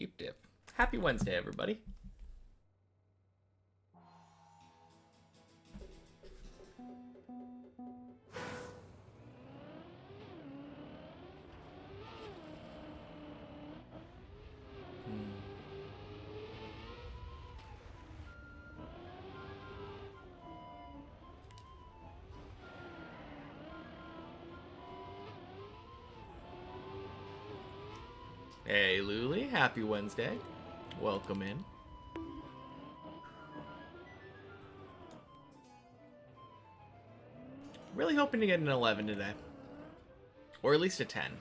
Deep dip. Happy Wednesday, everybody. Hey, Luli. Happy Wednesday. Welcome in. Really hoping to get an 11 today. Or at least a 10.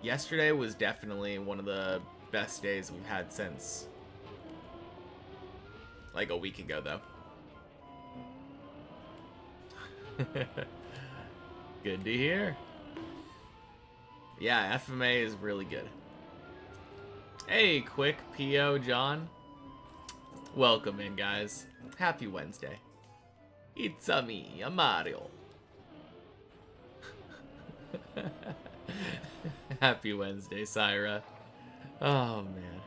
Yesterday was definitely one of the best days we've had since like a week ago, though. Good to hear. Yeah, FMA is really good. Hey, quick PO John. Welcome in, guys. Happy Wednesday. It's a me, a Mario. Happy Wednesday, Syra. Oh, man.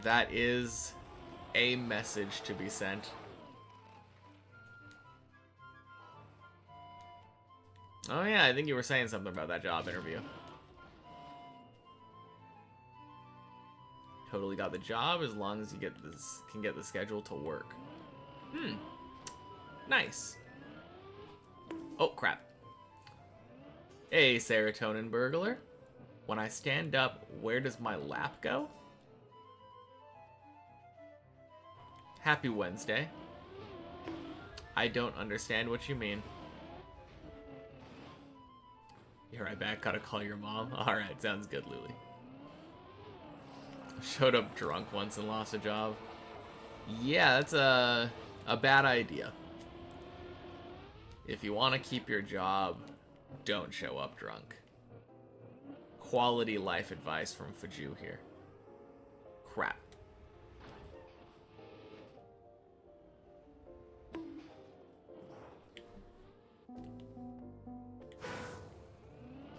That is a message to be sent. Oh, yeah, I think you were saying something about that job interview. Totally got the job as long as you can get the schedule to work. Nice. Oh, crap. Hey, serotonin burglar. When I stand up, where does my lap go? Happy Wednesday. I don't understand what you mean. You're right back. Gotta call your mom. Alright, sounds good, Lily. Showed up drunk once and lost a job. Yeah, that's a bad idea. If you want to keep your job, don't show up drunk. Quality life advice from Faju here. Crap.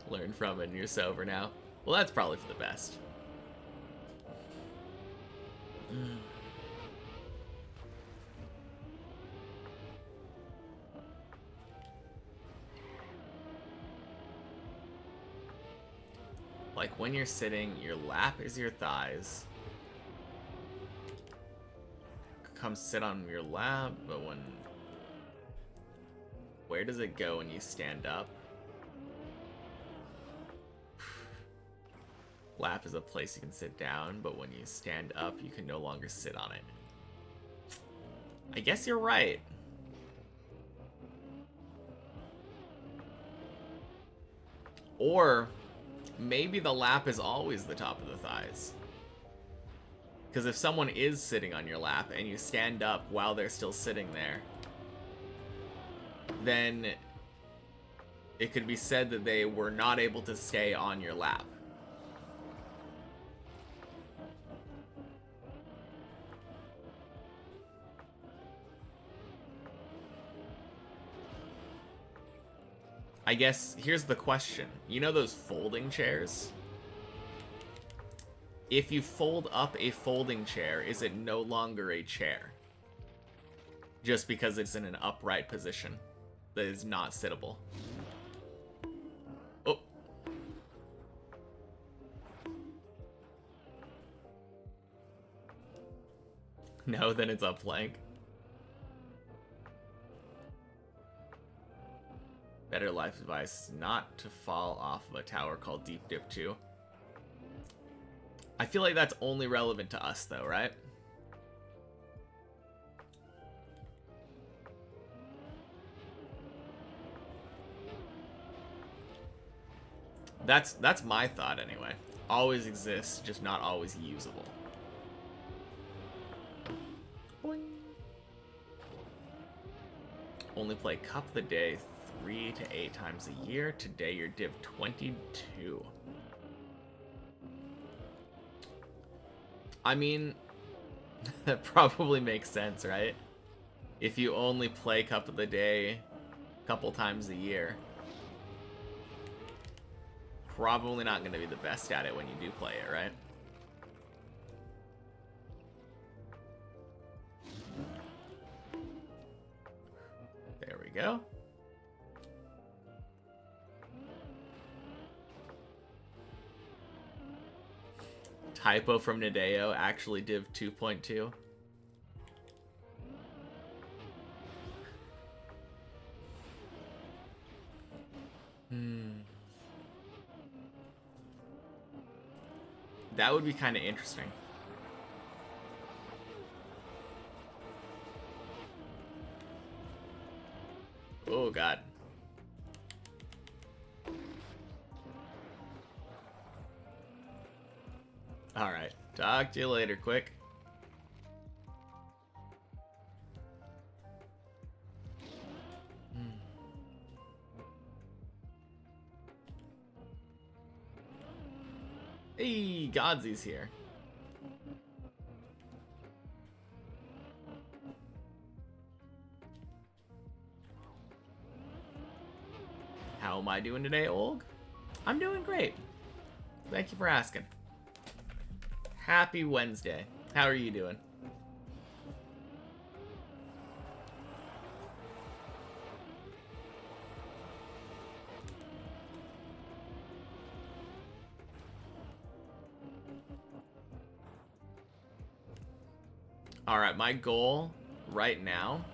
Learn from it and you're sober now. Well, that's probably for the best. Like when you're sitting, your lap is your thighs. Come sit on your lap, but where does it go when you stand up? Lap is a place you can sit down, but when you stand up, you can no longer sit on it. I guess you're right. Or maybe the lap is always the top of the thighs. Because if someone is sitting on your lap and you stand up while they're still sitting there, then it could be said that they were not able to stay on your lap. I guess here's the question. You know those folding chairs? If you fold up a folding chair, is it no longer a chair? Just because it's in an upright position that is not sittable. Oh. No, then it's a plank. Better life advice, not to fall off of a tower called Deep Dip 2. I feel like that's only relevant to us though, right? That's my thought anyway. Always exists, just not always usable. Boing. Only play Cup of the Day 3 to 8 times a year. Today you're div 22. I mean, that probably makes sense, right? If you only play Cup of the Day a couple times a year. Probably not going to be the best at it when you do play it, right? There we go. Typo from Nadeo, actually div 2.2. That would be kind of interesting. Oh, God. Alright. Talk to you later, quick. Hey, Godsy's here. How am I doing today, Olg? I'm doing great. Thank you for asking. Happy Wednesday. How are you doing? Alright, my goal right now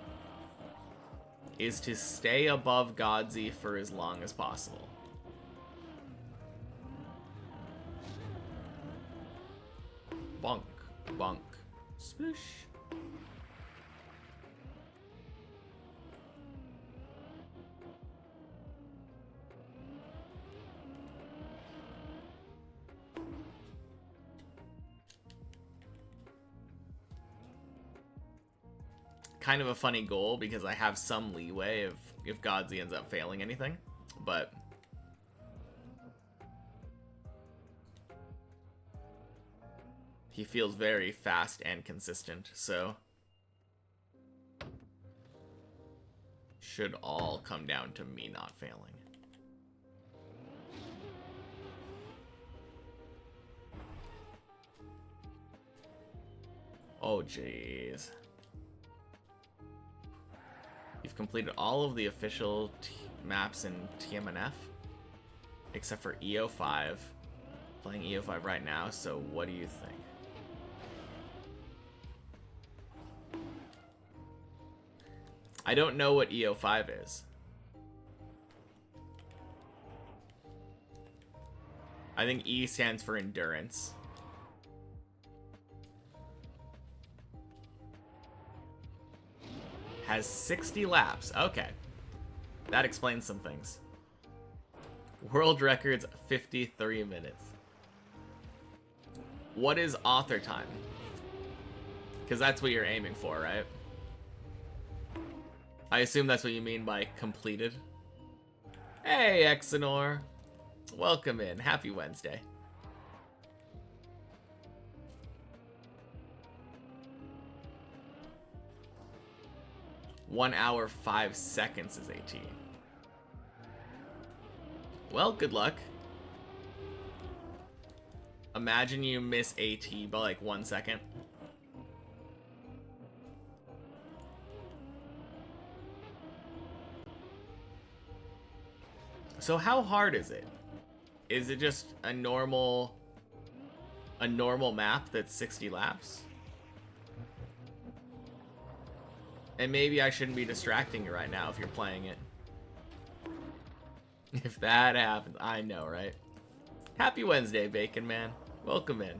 is to stay above Godsy for as long as possible. Bonk, bonk, sploosh. Kind of a funny goal because I have some leeway if Godsy ends up failing anything, but he feels very fast and consistent, so should all come down to me not failing. Oh jeez. You've completed all of the official maps in TMNF, except for EO5. Playing EO5 right now, so what do you think? I don't know what EO5 is. I think E stands for endurance. Has 60 laps. Okay. That explains some things. World records 53 minutes. What is author time? Because that's what you're aiming for, right? I assume that's what you mean by completed. Hey, Exenor. Welcome in. Happy Wednesday. One hour, 5 seconds is AT. Well, good luck. Imagine you miss AT by like 1 second. So how hard is it? Is it just a normal map that's 60 laps? And maybe I shouldn't be distracting you right now if you're playing it. If that happens, I know, right? Happy Wednesday, Bacon Man. Welcome in.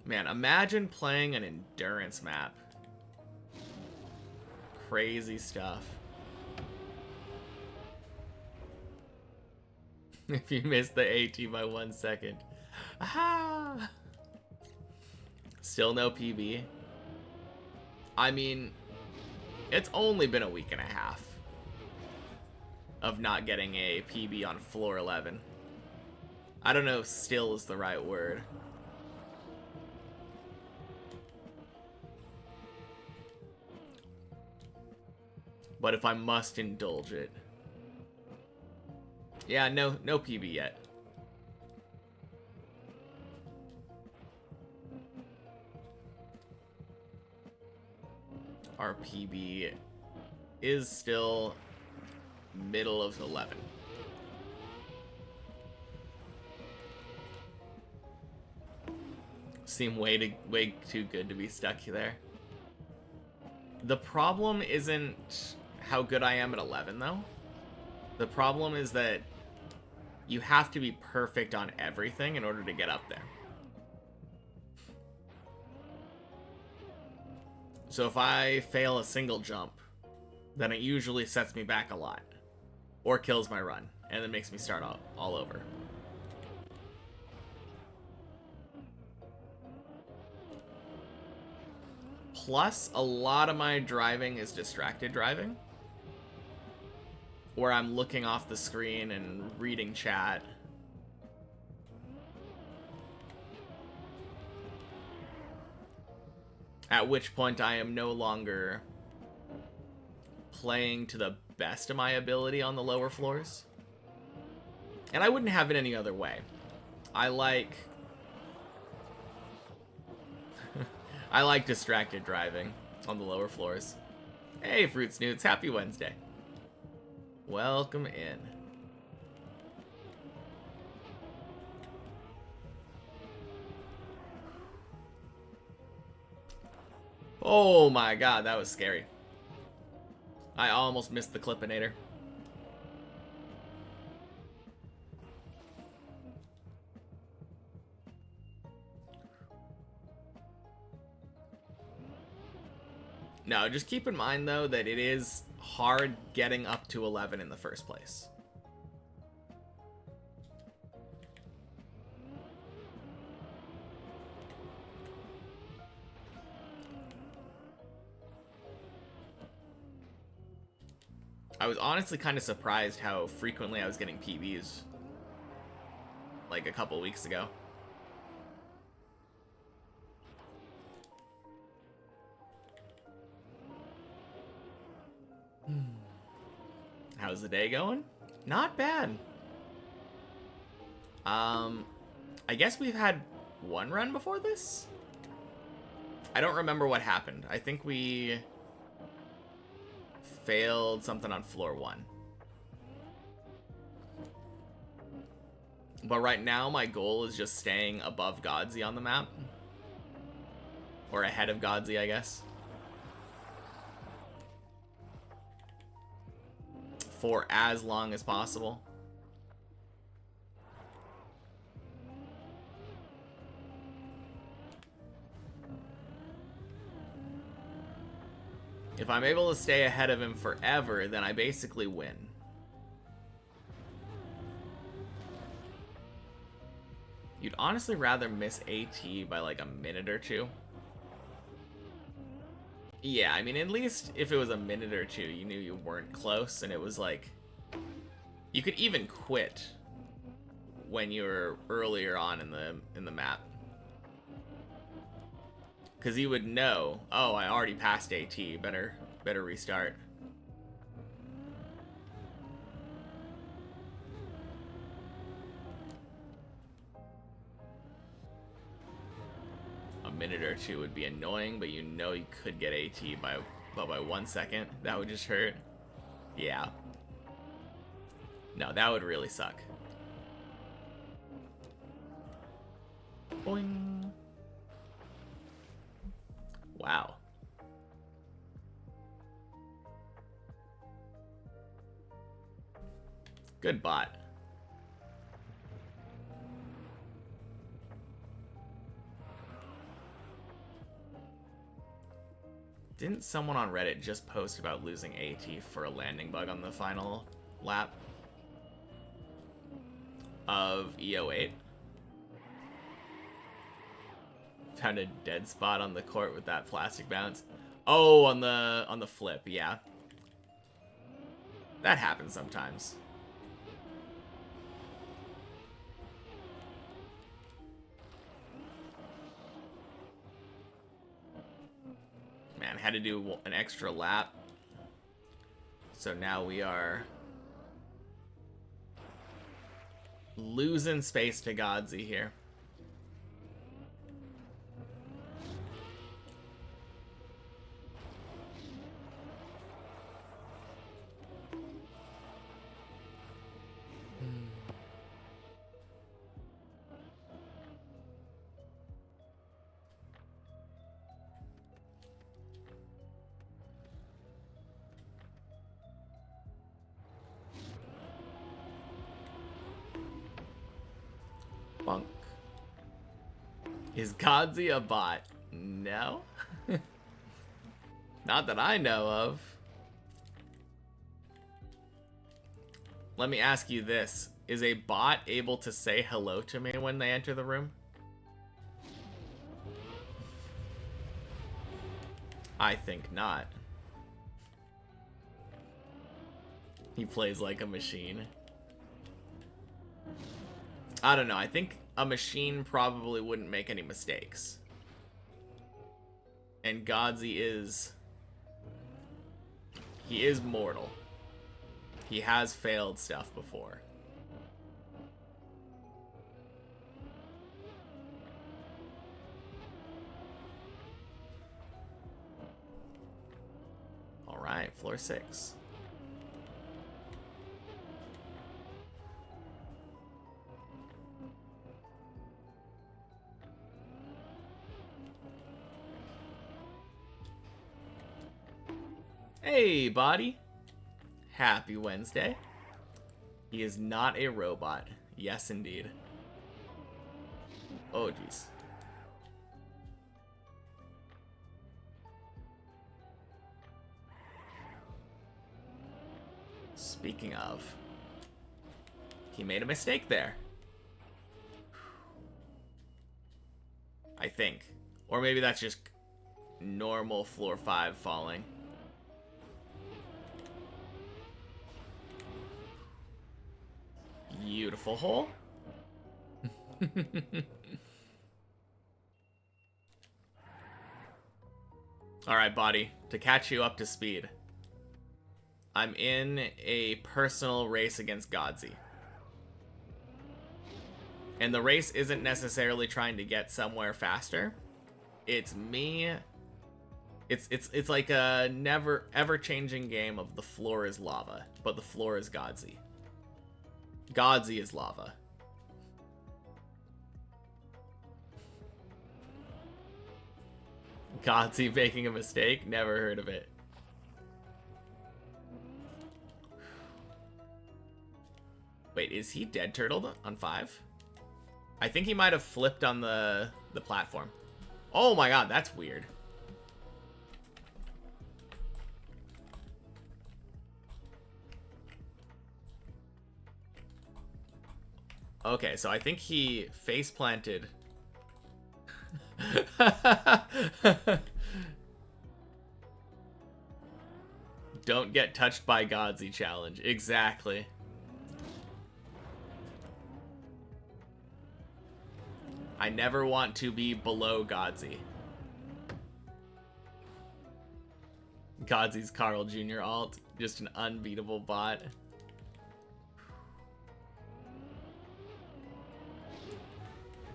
Man, imagine playing an endurance map. Crazy stuff. If you missed the AT by 1 second. Aha! Still no PB. I mean, it's only been a week and a half of not getting a PB on floor 11. I don't know if still is the right word. But if I must indulge it. Yeah, no PB yet. Our PB is still middle of 11. Seem way too good to be stuck there. The problem isn't how good I am at 11, though. The problem is that you have to be perfect on everything in order to get up there. So if I fail a single jump, then it usually sets me back a lot. Or kills my run, and then makes me start all over. Plus, a lot of my driving is distracted driving, where I'm looking off the screen and reading chat. At which point I am no longer playing to the best of my ability on the lower floors. And I wouldn't have it any other way. I like distracted driving on the lower floors. Hey, Fruit Snoots, happy Wednesday. Welcome in. Oh my god, that was scary. I almost missed the Clippinator. No, just keep in mind, though, that it is hard getting up to 11 in the first place. I was honestly kind of surprised how frequently I was getting PBs like a couple weeks ago. How's the day going? Not bad. I guess we've had one run before this? I don't remember what happened. I think we failed something on floor 1. But right now, my goal is just staying above Godsey on the map. Or ahead of Godsey, I guess. For as long as possible. If I'm able to stay ahead of him forever, then I basically win. You'd honestly rather miss AT by like a minute or two. Yeah, I mean, at least if it was a minute or two, you knew you weren't close, and it was like... You could even quit when you were earlier on in the map. Because you would know, oh, I already passed AT, better restart. A minute or two would be annoying, but you know you could get AT by 1 second. That would just hurt. Yeah. No, that would really suck. Boing. Wow. Good bot. Didn't someone on Reddit just post about losing AT for a landing bug on the final lap of EO8? Found a dead spot on the court with that plastic bounce. Oh, on the flip, yeah. That happens sometimes. man, had to do an extra lap. So now we are losing space to Godsey here. Bunk. Is Godsey a bot? No. Not that I know of. Let me ask you this. Is a bot able to say hello to me when they enter the room? I think not. He plays like a machine. I don't know. I think a machine probably wouldn't make any mistakes. And Godsey is... he is mortal. He has failed stuff before. Alright, floor 6. Hey, body. Happy Wednesday. He is not a robot. Yes, indeed. Oh, jeez. Speaking of, he made a mistake there. I think. Or maybe that's just normal floor 5 falling. Beautiful hole. Alright, body. To catch you up to speed. I'm in a personal race against Godsey. And the race isn't necessarily trying to get somewhere faster. It's me. It's like a never ever changing game of the floor is lava, but the floor is Godsey. Godsey is lava. Godsey making a mistake? Never heard of it. Wait, is he dead turtled on 5? I think he might have flipped on the platform. Oh my god, that's weird. Okay, so I think he face planted. Don't get touched by Godsey challenge. Exactly. I never want to be below Godsey. Godsey's Carl Jr. alt. Just an unbeatable bot.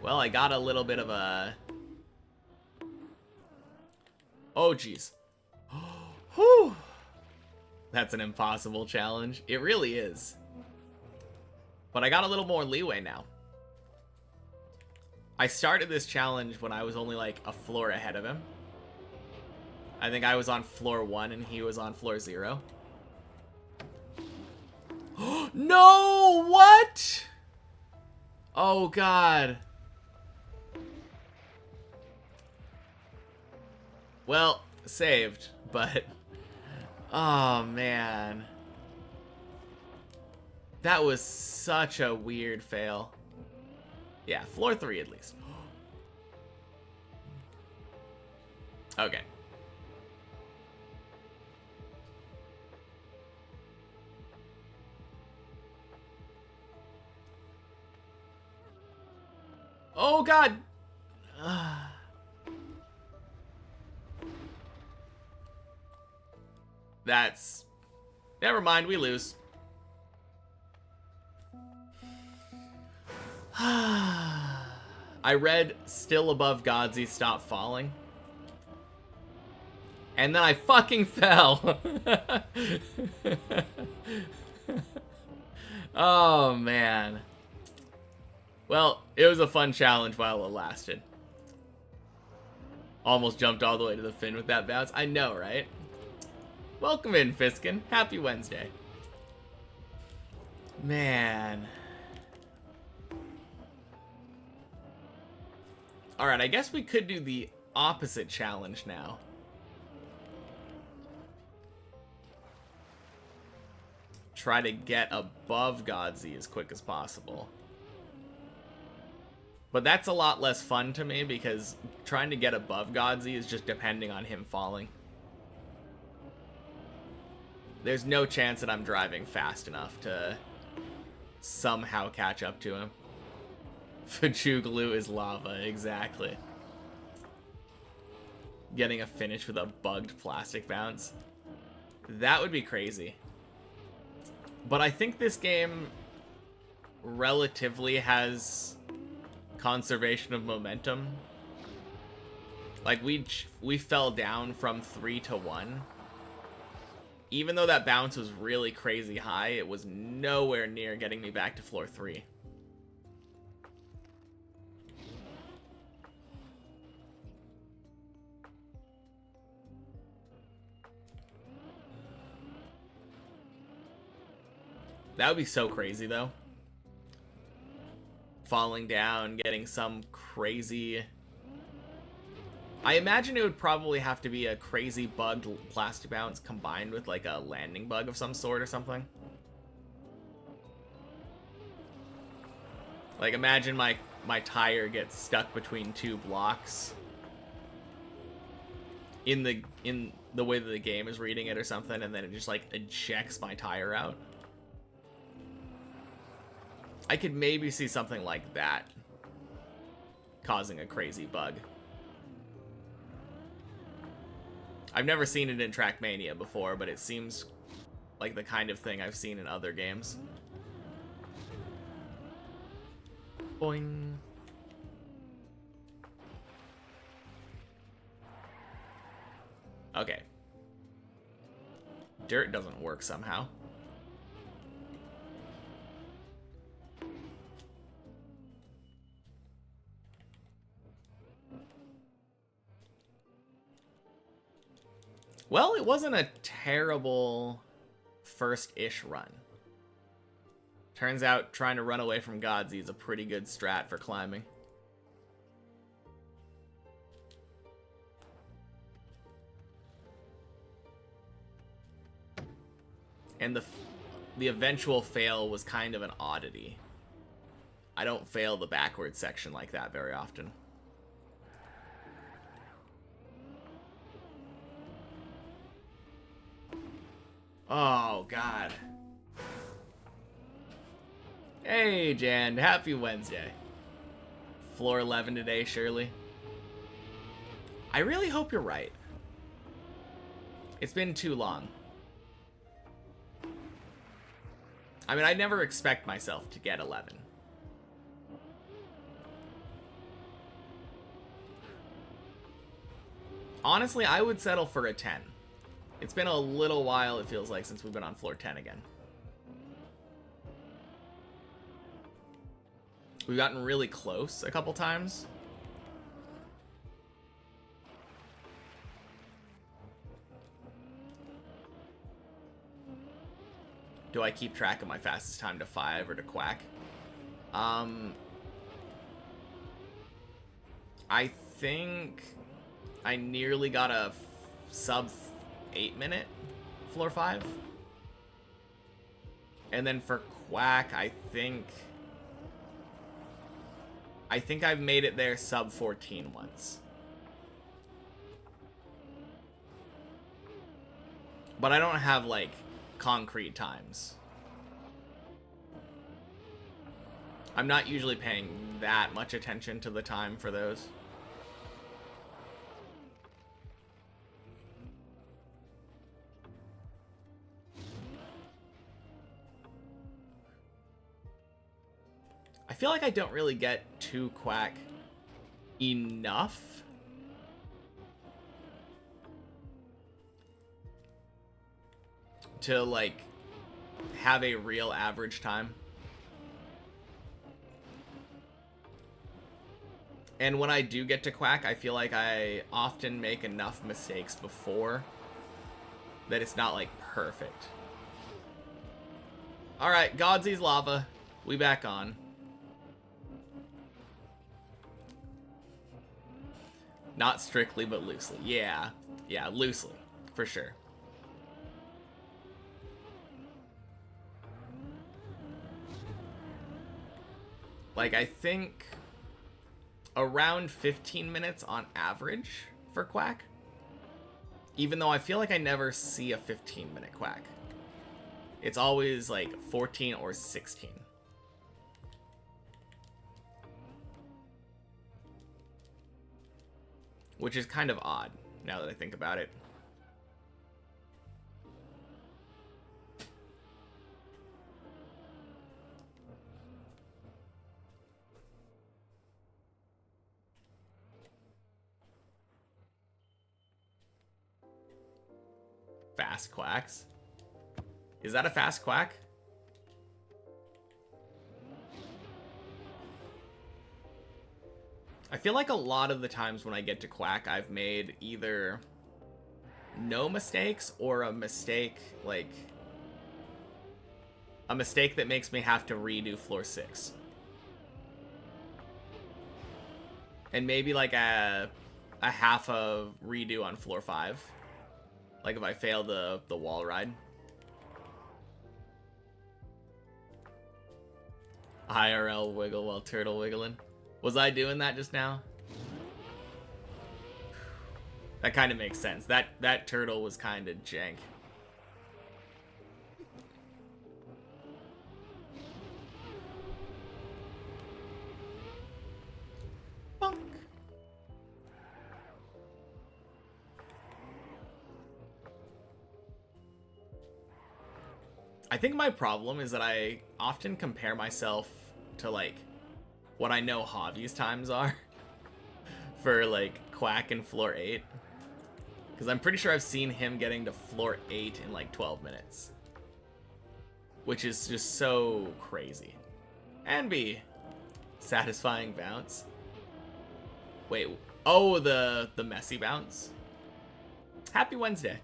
Well, I got a little bit of a... Oh, jeez. Whew. That's an impossible challenge. It really is. But I got a little more leeway now. I started this challenge when I was only like a floor ahead of him. I think I was on floor 1 and he was on floor 0. No! What? Oh, God. Well, saved, but... Oh, man. That was such a weird fail. Yeah, floor 3 at least. Okay. Oh, God! That's... Never mind, we lose. I read still above Godsey, stop falling. And then I fucking fell. Oh, man. Well, it was a fun challenge while it lasted. Almost jumped all the way to the fin with that bounce. I know, right? Welcome in, Fiskin. Happy Wednesday. Man. Alright, I guess we could do the opposite challenge now. Try to get above Godsey as quick as possible. But that's a lot less fun to me because trying to get above Godsey is just depending on him falling. There's no chance that I'm driving fast enough to somehow catch up to him. Fajugalu is lava, exactly. Getting a finish with a bugged plastic bounce. That would be crazy. But I think this game relatively has conservation of momentum. Like, we fell down from 3 to 1. Even though that bounce was really crazy high, it was nowhere near getting me back to floor 3. That would be so crazy, though. Falling down, getting some crazy... I imagine it would probably have to be a crazy bugged plastic bounce combined with like a landing bug of some sort or something. Like, imagine my tire gets stuck between 2 blocks in the way that the game is reading it or something, and then it just like ejects my tire out. I could maybe see something like that causing a crazy bug. I've never seen it in Trackmania before, but it seems like the kind of thing I've seen in other games. Boing. Okay. Dirt doesn't work somehow. Well, it wasn't a terrible first-ish run. Turns out trying to run away from Godsey is a pretty good strat for climbing. And the eventual fail was kind of an oddity. I don't fail the backward section like that very often. Oh, God. Hey, Jan. Happy Wednesday. Floor 11 today, Shirley. I really hope you're right. It's been too long. I mean, I never expect myself to get 11. Honestly, I would settle for a 10. It's been a little while, it feels like, since we've been on floor 10 again. We've gotten really close a couple times. Do I keep track of my fastest time to 5 or to Quack? I think I nearly got a sub 8-minute floor 5. And then for Quack, I think I've made it there sub 14 once. But I don't have like concrete times. I'm not usually paying that much attention to the time for those. I feel like I don't really get to quack enough to like have a real average time. And when I do get to quack, I feel like I often make enough mistakes before that it's not like perfect. Alright, Godsy's lava. We back on. Not strictly, but loosely. Yeah. Yeah, loosely. For sure. Like, I think around 15 minutes on average for quack. Even though I feel like I never see a 15-minute quack. It's always like 14 or 16. Which is kind of odd, now that I think about it. Fast quacks. Is that a fast quack? I feel like a lot of the times when I get to quack, I've made either no mistakes or a mistake, like a mistake that makes me have to redo floor 6. And maybe like a half of redo on floor 5. Like if I fail the wall ride. IRL wiggle while turtle wiggling. Was I doing that just now? That kind of makes sense. That turtle was kind of jank. Bonk. I think my problem is that I often compare myself to like what I know Javi's times are for like quack and floor 8. Because I'm pretty sure I've seen him getting to floor 8 in like 12 minutes. Which is just so crazy. And B, satisfying bounce. Wait, oh, the messy bounce. Happy Wednesday.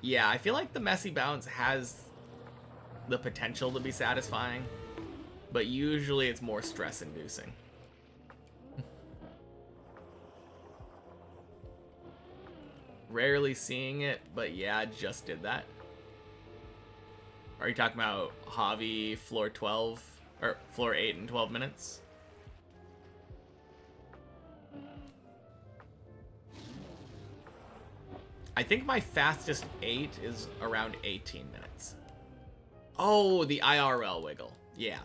Yeah, I feel like the messy bounce has the potential to be satisfying, but usually it's more stress-inducing. Rarely seeing it, but yeah, I just did that. Are you talking about Javi floor 12 or floor 8 in 12 minutes? I think my fastest 8 is around 18 minutes. Oh, the IRL wiggle. Yeah.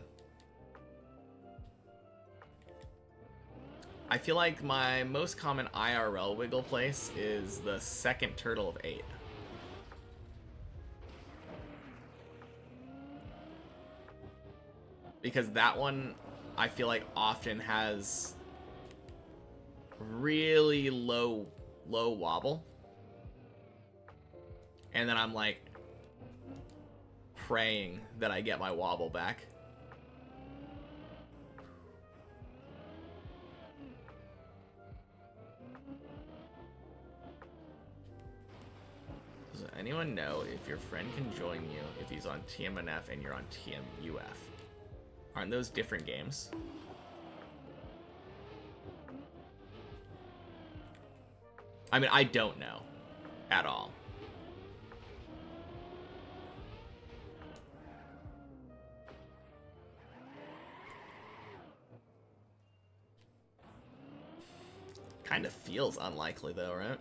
I feel like my most common IRL wiggle place is the second turtle of 8. Because that one, I feel like often has really low wobble. And then I'm like praying that I get my wobble back. Does anyone know if your friend can join you if he's on TMNF and you're on TMUF? Aren't those different games? I mean, I don't know at all. Kind of feels unlikely though, right?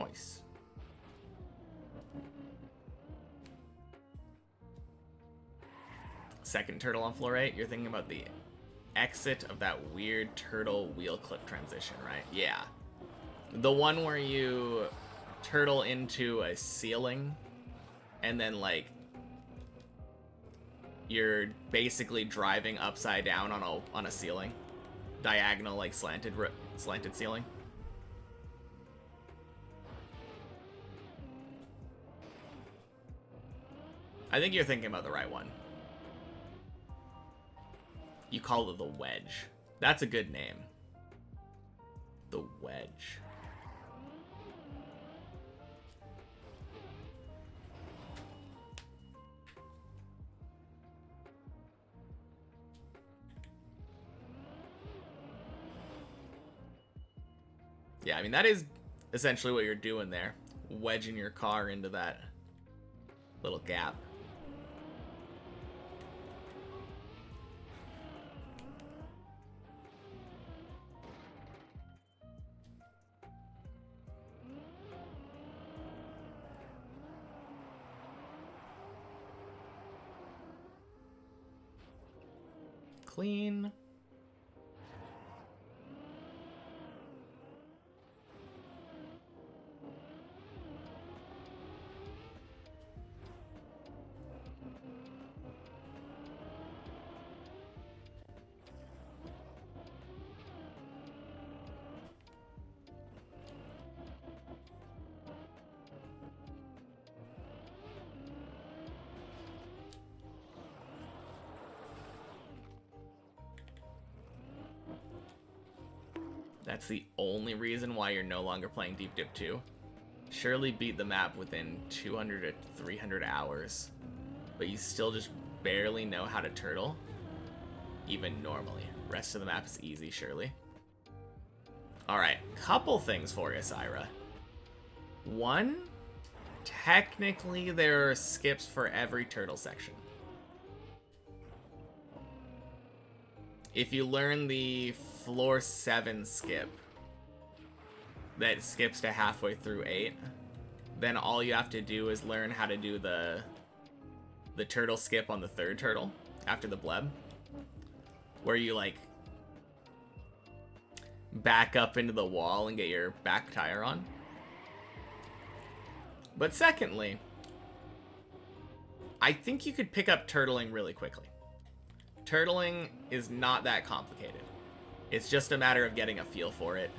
Nice. Second turtle on floor 8, you're thinking about the exit of that weird turtle wheel clip transition, right? Yeah. The one where you turtle into a ceiling and then, like, you're basically driving upside down on a ceiling. Diagonal, like, slanted ceiling. I think you're thinking about the right one. You call it the wedge. That's a good name. The wedge. Yeah, I mean, that is essentially what you're doing there. Wedging your car into that little gap. Clean. That's the only reason why you're no longer playing Deep Dip 2. Surely beat the map within 200 to 300 hours, but you still just barely know how to turtle, even normally. Rest of the map is easy, surely. Alright, couple things for you, Syra. One, technically there are skips for every turtle section. If you learn the floor 7 skip that skips to halfway through 8, then all you have to do is learn how to do the turtle skip on the 3rd turtle after the bleb, where you, like, back up into the wall and get your back tire on. But secondly, I think you could pick up turtling really quickly. Turtling is not that complicated. It's just a matter of getting a feel for it.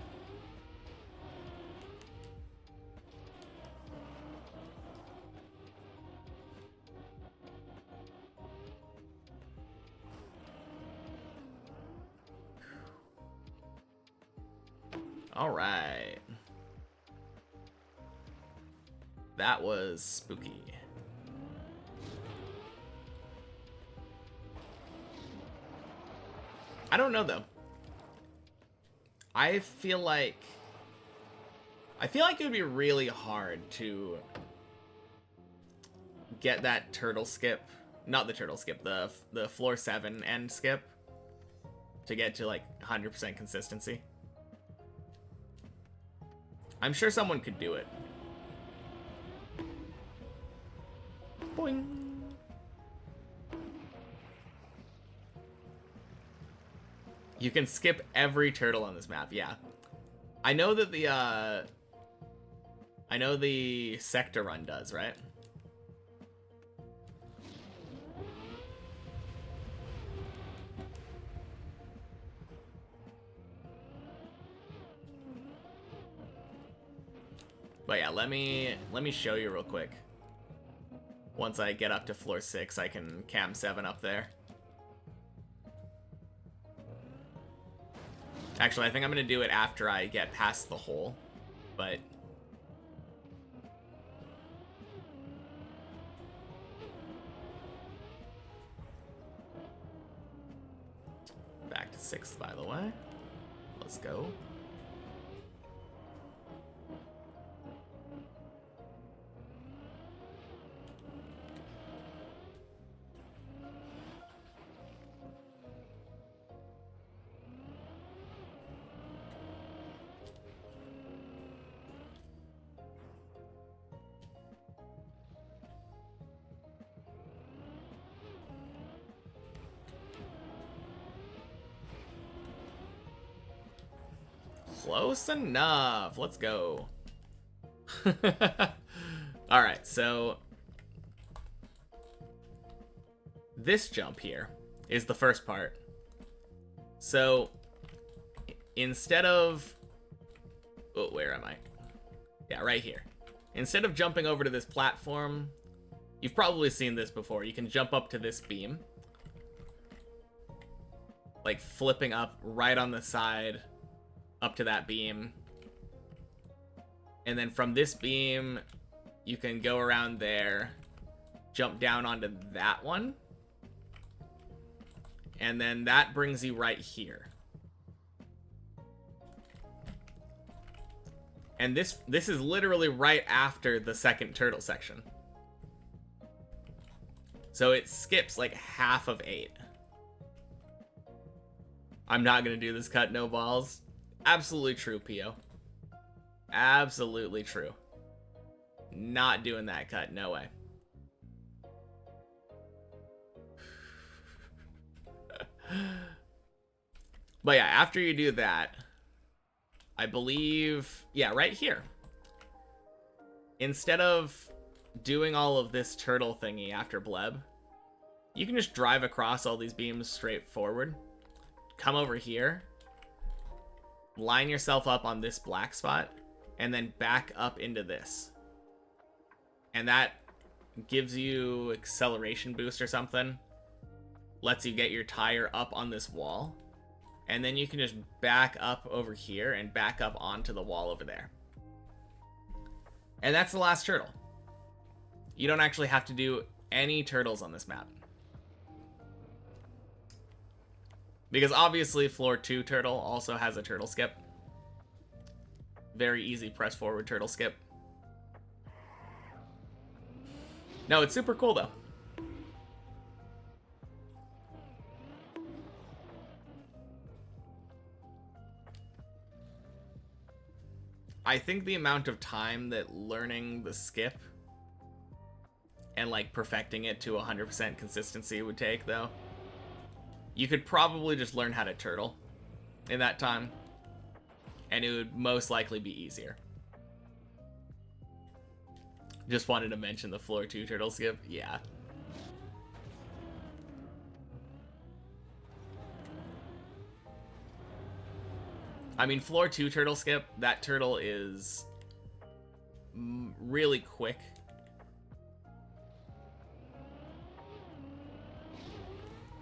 All right. That was spooky. I don't know, though. I feel like it would be really hard to get that turtle skip, not the turtle skip, the floor 7 end skip, to get to, like, 100% consistency. I'm sure someone could do it. Boing. You can skip every turtle on this map, yeah. I know that the sector run does, right? But yeah, let me show you real quick. Once I get up to floor 6, I can cam 7 up there. Actually, I think I'm gonna do it after I get past the hole, but back to 6th, by the way. Let's go. Close enough. Let's go. Alright, so this jump here is the first part. So instead of... Oh, where am I? Yeah, right here. Instead of jumping over to this platform, you've probably seen this before. You can jump up to this beam. Like flipping up right on the side up to that beam. And then from this beam, you can go around there, jump down onto that one. And then that brings you right here. And this is literally right after the second turtle section. So it skips like half of 8. I'm not going to do this cut, no balls. Absolutely true, Pio. Absolutely true. Not doing that cut, no way. But yeah, after you do that, I believe, yeah, right here. Instead of doing all of this turtle thingy after Bleb, you can just drive across all these beams straight forward. Come over here. Line yourself up on this black spot. And then back up into this. And that gives you acceleration boost or something. Lets you get your tire up on this wall. And then you can just back up over here and back up onto the wall over there. And that's the last turtle. You don't actually have to do any turtles on this map. Because obviously floor 2 turtle also has a turtle skip. Very easy press forward turtle skip. No, it's super cool though. I think the amount of time that learning the skip and like perfecting it to 100% consistency would take though. You could probably just learn how to turtle in that time, and it would most likely be easier. Just wanted to mention the floor 2 turtle skip. Yeah. I mean, floor 2 turtle skip, that turtle is really quick.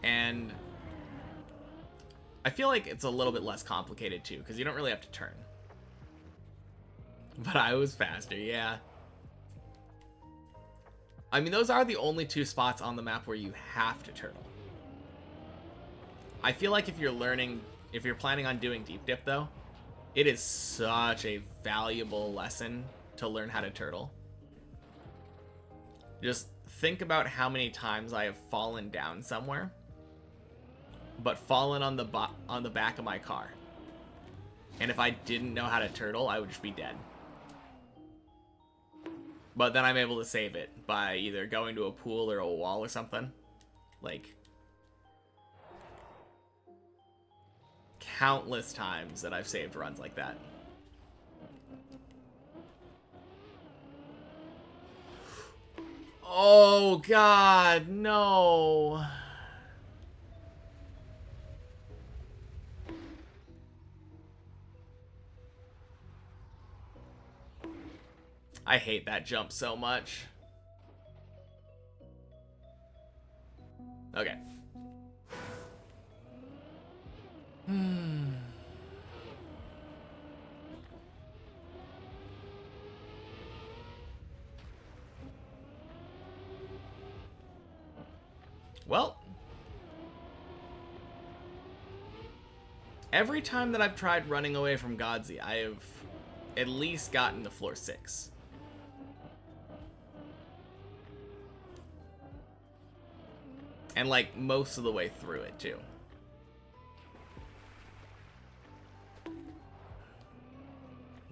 And I feel like it's a little bit less complicated too, because you don't really have to turn. But I was faster, yeah. I mean, those are the only 2 spots on the map where you have to turtle. I feel like if you're planning on doing deep dip though, it is such a valuable lesson to learn how to turtle. Just think about how many times I have fallen down somewhere, but fallen on the back of my car. And if I didn't know how to turtle, I would just be dead. But then I'm able to save it by either going to a pool or a wall or something. Like, countless times that I've saved runs like that. Oh God, no. I hate that jump so much. Okay. Well, every time that I've tried running away from Godsey, I have at least gotten to floor 6. And like most of the way through it too.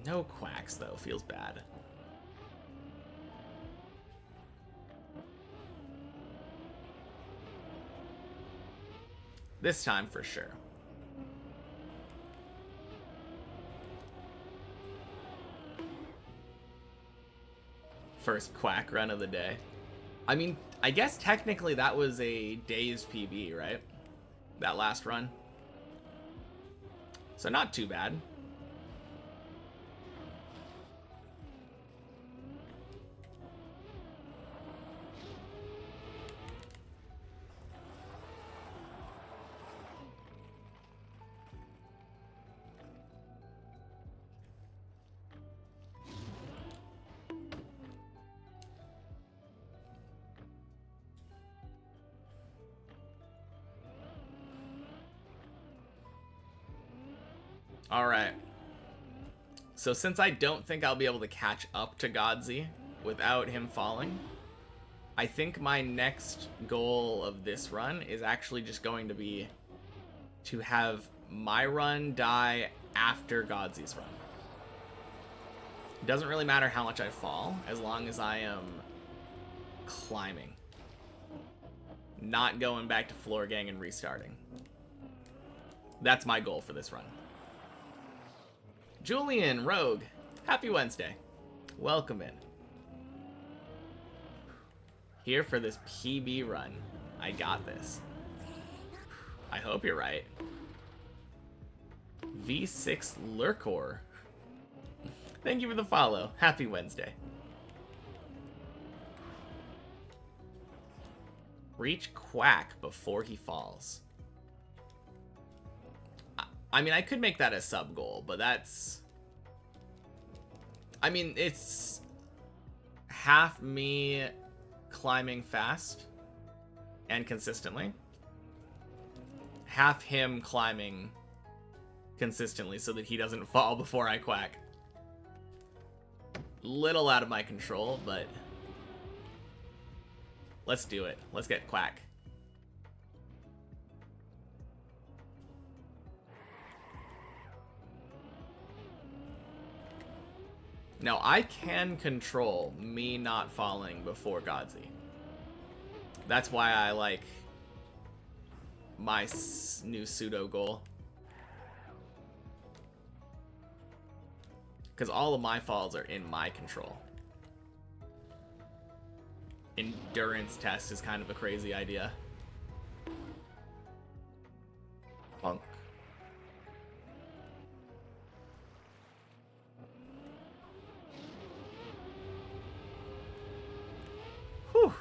No quacks though, feels bad. This time for sure. First quack run of the day. I mean, I guess technically that was a dazed PB, right? That last run. So not too bad. Alright. So since I don't think I'll be able to catch up to Godzi without him falling, I think my next goal of this run is actually just going to be to have my run die after Godzi's run. It doesn't really matter how much I fall, as long as I am climbing. Not going back to floor gang and restarting. That's my goal for this run. Julian Rogue, happy Wednesday. Welcome in. Here for this PB run. I got this. I hope you're right. V6 Lurkor. Thank you for the follow. Happy Wednesday. Reach Quack before he falls. I mean, I could make that a sub goal, but that's... I mean, it's half me climbing fast and consistently, half him climbing consistently so that he doesn't fall before I quack. Little out of my control, but let's do it. Let's get Quack. Now, I can control me not falling before Godzi. That's why I like my new pseudo goal. Because all of my falls are in my control. Endurance test is kind of a crazy idea. Punk. Whew.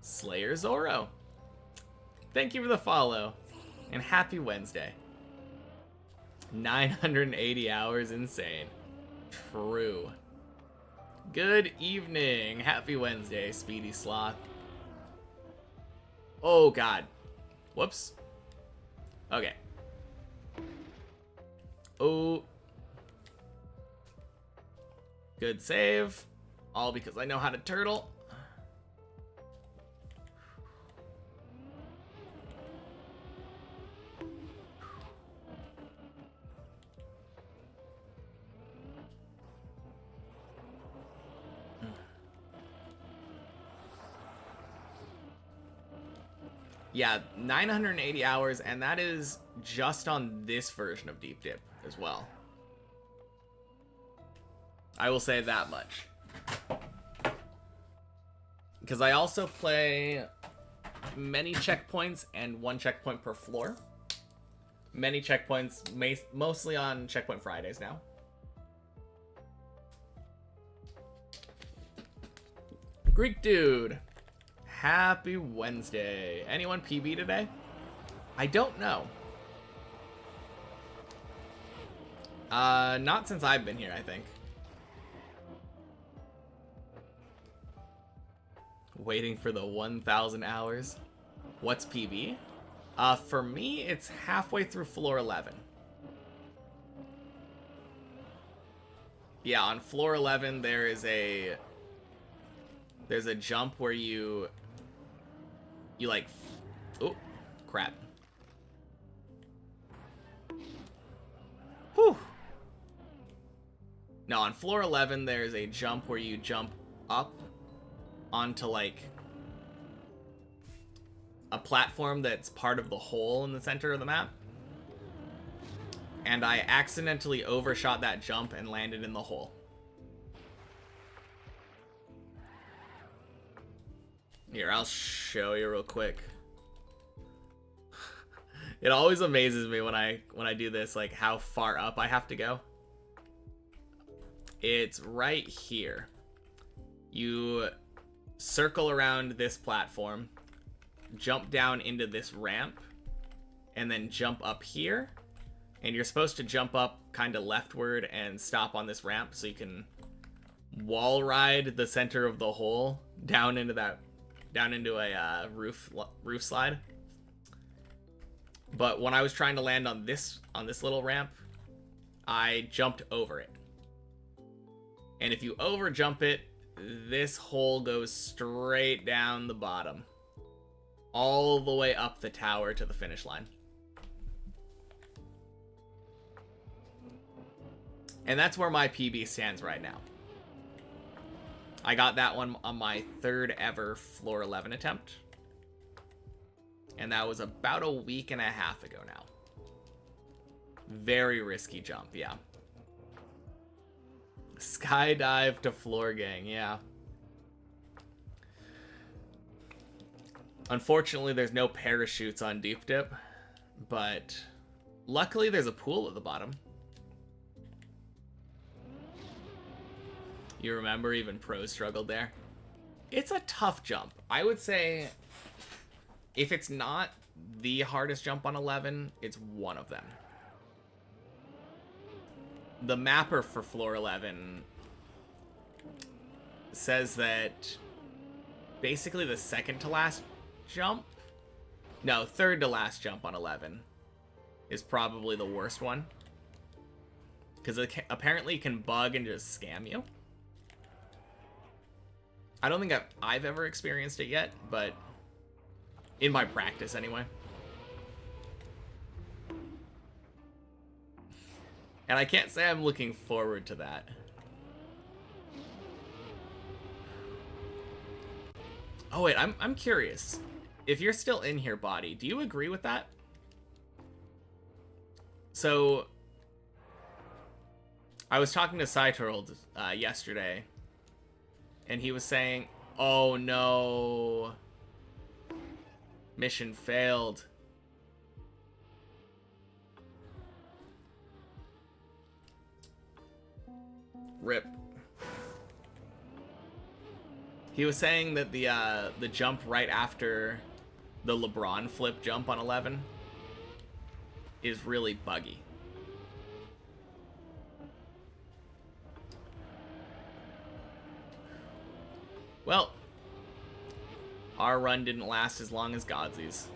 Slayer Zoro. Thank you for the follow, and happy Wednesday. 980 hours, insane. True. Good evening. Happy Wednesday, Speedy Sloth. Oh, God. Whoops. Okay. Oh. Good save. All because I know how to turtle. Yeah, 980 hours, and that is just on this version of Deep Dip as well. I will say that much. Because I also play many checkpoints and one checkpoint per floor. Many checkpoints, mostly on Checkpoint Fridays now. Greek Dude. Happy Wednesday. Anyone PB today? I don't know. Not since I've been here, I think. Waiting for the 1,000 hours. What's PB? For me, it's halfway through floor 11. Yeah, on floor 11, there's a jump where you like, oh, crap. Whew. Now on floor 11, there's a jump where you jump up onto like a platform that's part of the hole in the center of the map. and I accidentally overshot that jump and landed in the hole. Here, I'll show you real quick. It always amazes me when I do this, like how far up I have to go. It's right here. You circle around this platform, jump down into this ramp, and then jump up here. And you're supposed to jump up kind of leftward and stop on this ramp so you can wall ride the center of the hole down into a roof slide. But when I was trying to land on this little ramp, I jumped over it. And if you over jump it, this hole goes straight down the bottom, all the way up the tower to the finish line. And that's where my PB stands right now. I got that one on my 3rd ever floor 11 attempt. And that was about a week and a half ago now. Very risky jump, yeah. Skydive to floor gang, yeah. Unfortunately, there's no parachutes on Deep Dip, but luckily there's a pool at the bottom. You remember even pros struggled there? It's a tough jump. I would say if it's not the hardest jump on 11, it's one of them. The mapper for floor 11 says that basically the second to last jump, no, third to last jump on 11 is probably the worst one. Because apparently it can bug and just scam you. I don't think I've ever experienced it yet, but in my practice anyway. And I can't say I'm looking forward to that. Oh wait, I'm curious. If you're still in here, Body, do you agree with that? So, I was talking to Cyturled yesterday, and he was saying, oh no, mission failed. Rip. He was saying that the jump right after the LeBron flip jump on 11 is really buggy. Well, our run didn't last as long as Godsy's.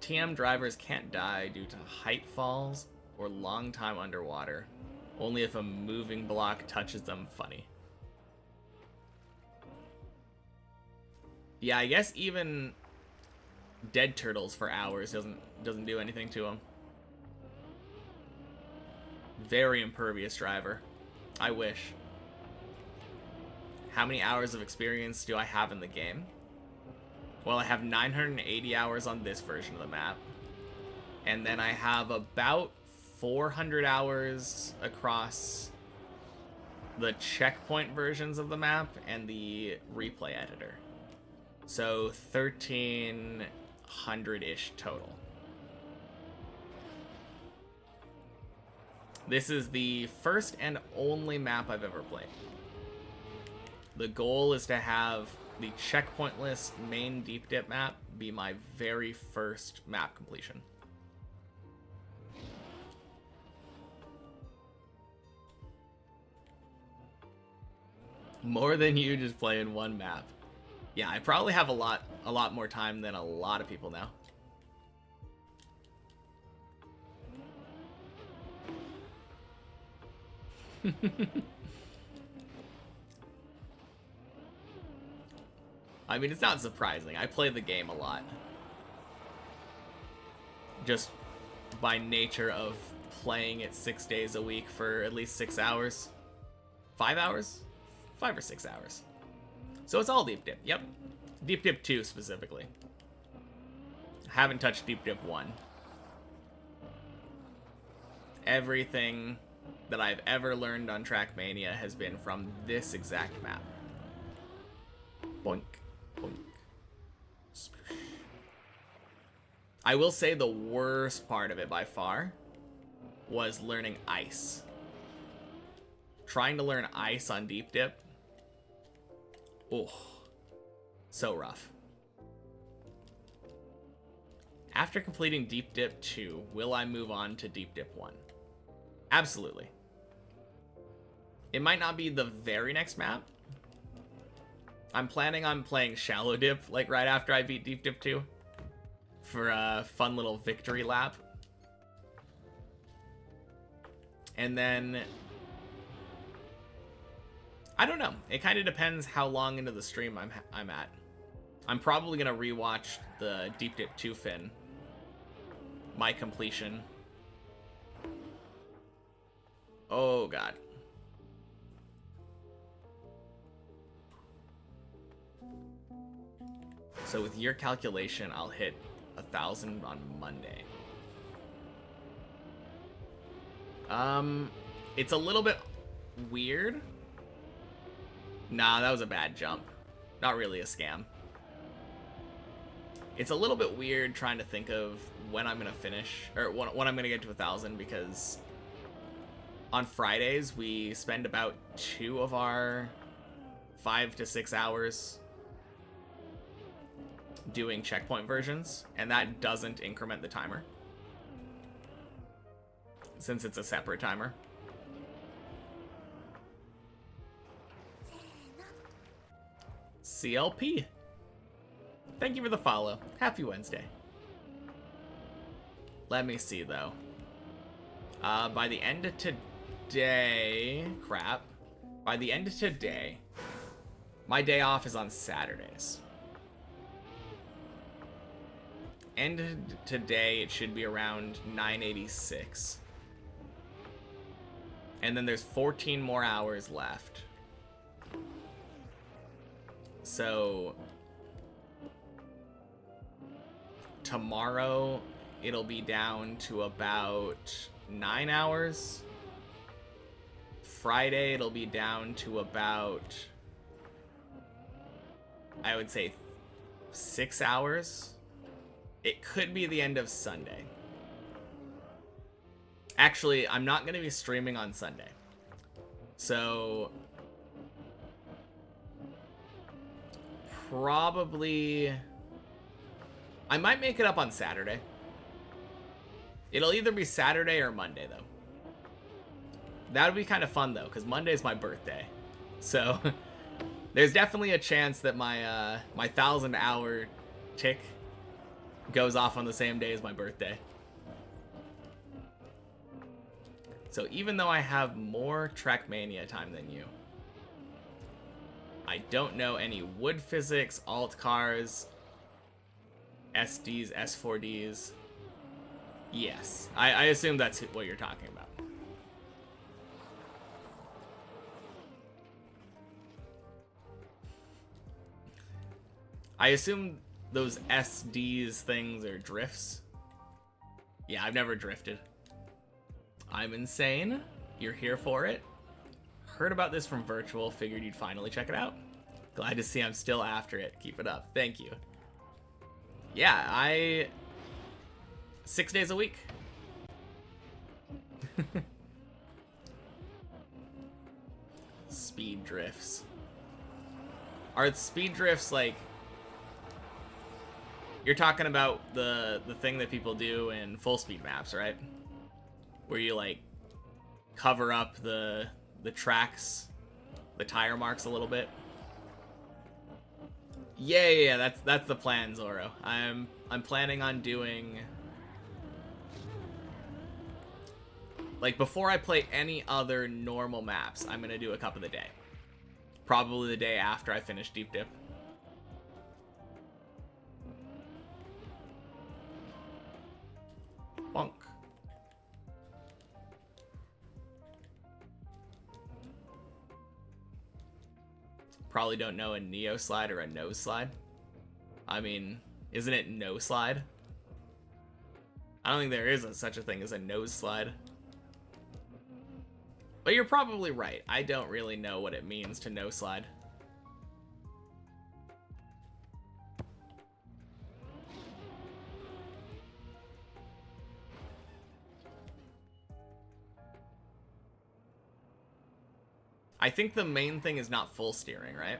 TM drivers can't die due to height falls or long time underwater. Only if a moving block touches them. Funny. Yeah, I guess even dead turtles for hours doesn't do anything to them. Very impervious driver. I wish. How many hours of experience do I have in the game? Well, I have 980 hours on this version of the map. And then I have about 400 hours across the checkpoint versions of the map and the replay editor. So 1,300-ish total. This is the first and only map I've ever played. The goal is to have the checkpointless main deep dip map be my very first map completion. More than you just playing one map. Yeah, I probably have a lot more time than a lot of people now. I mean, it's not surprising. I play the game a lot. Just by nature of playing it 6 days a week for at least 6 hours. 5 hours? 5 or 6 hours. So it's all Deep Dip. Yep. Deep Dip 2 specifically. Haven't touched Deep Dip 1. Everything that I've ever learned on Trackmania has been from this exact map. Boink, boink. Sploosh. I will say the worst part of it by far was learning ice. Trying to learn ice on Deep Dip. Oh, so rough. After completing Deep Dip 2, will I move on to Deep Dip 1? Absolutely. It might not be the very next map. I'm planning on playing Shallow Dip, like, right after I beat Deep Dip 2. For a fun little victory lap. And then... I don't know. It kind of depends how long into the stream I'm at. I'm probably going to rewatch the Deep Dip 2 fin. My completion. Oh, God. So with your calculation, I'll hit 1,000 on Monday. It's a little bit weird. Nah, that was a bad jump. Not really a scam. It's a little bit weird trying to think of when I'm going to finish, or when I'm going to get to 1,000, because on Fridays, we spend about 2 of our 5 to 6 hours doing checkpoint versions, and that doesn't increment the timer, since it's a separate timer. CLP. Thank you for the follow. Happy Wednesday. Let me see, though. By the end of today... Crap. By the end of today, my day off is on Saturdays. End of today, it should be around 986. And then there's 14 more hours left. So... tomorrow, it'll be down to about 9 hours. Friday, it'll be down to about, I would say, 6 hours. It could be the end of Sunday. Actually, I'm not going to be streaming on Sunday. So, probably... I might make it up on Saturday. It'll either be Saturday or Monday, though. That would be kind of fun, though, because Monday's my birthday. So, there's definitely a chance that my 1,000-hour tick goes off on the same day as my birthday. So, even though I have more Trackmania time than you, I don't know any wood physics, alt cars, SDs, S4Ds. Yes, I assume that's what you're talking about. I assume those SDs things are drifts. Yeah, I've never drifted. I'm insane. You're here for it. Heard about this from Virtual, figured you'd finally check it out. Glad to see I'm still after it. Keep it up. Thank you. Yeah, 6 days a week. Speed drifts. Are speed drifts like... You're talking about the thing that people do in full speed maps, right? Where you like cover up the tracks, the tire marks a little bit. Yeah, that's the plan, Zoro. I'm planning on doing, like, before I play any other normal maps, I'm gonna do a cup of the day. Probably the day after I finish Deep Dip. Bonk. Probably don't know a Neo slide or a nose slide. I mean, isn't it no slide? I don't think there is such a thing as a nose slide. But you're probably right. I don't really know what it means to no slide. I think the main thing is not full steering, right?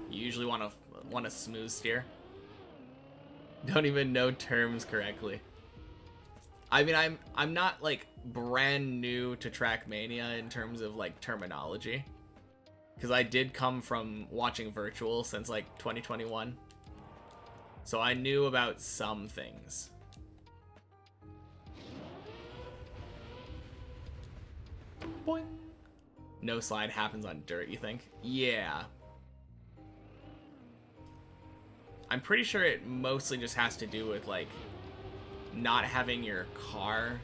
You usually want a smooth steer. Don't even know terms correctly. I mean, I'm not like brand new to Trackmania in terms of like terminology, because I did come from watching Virtual since like 2021, so I knew about some things. Boing. No slide happens on dirt, you think? Yeah. I'm pretty sure it mostly just has to do with like not having your car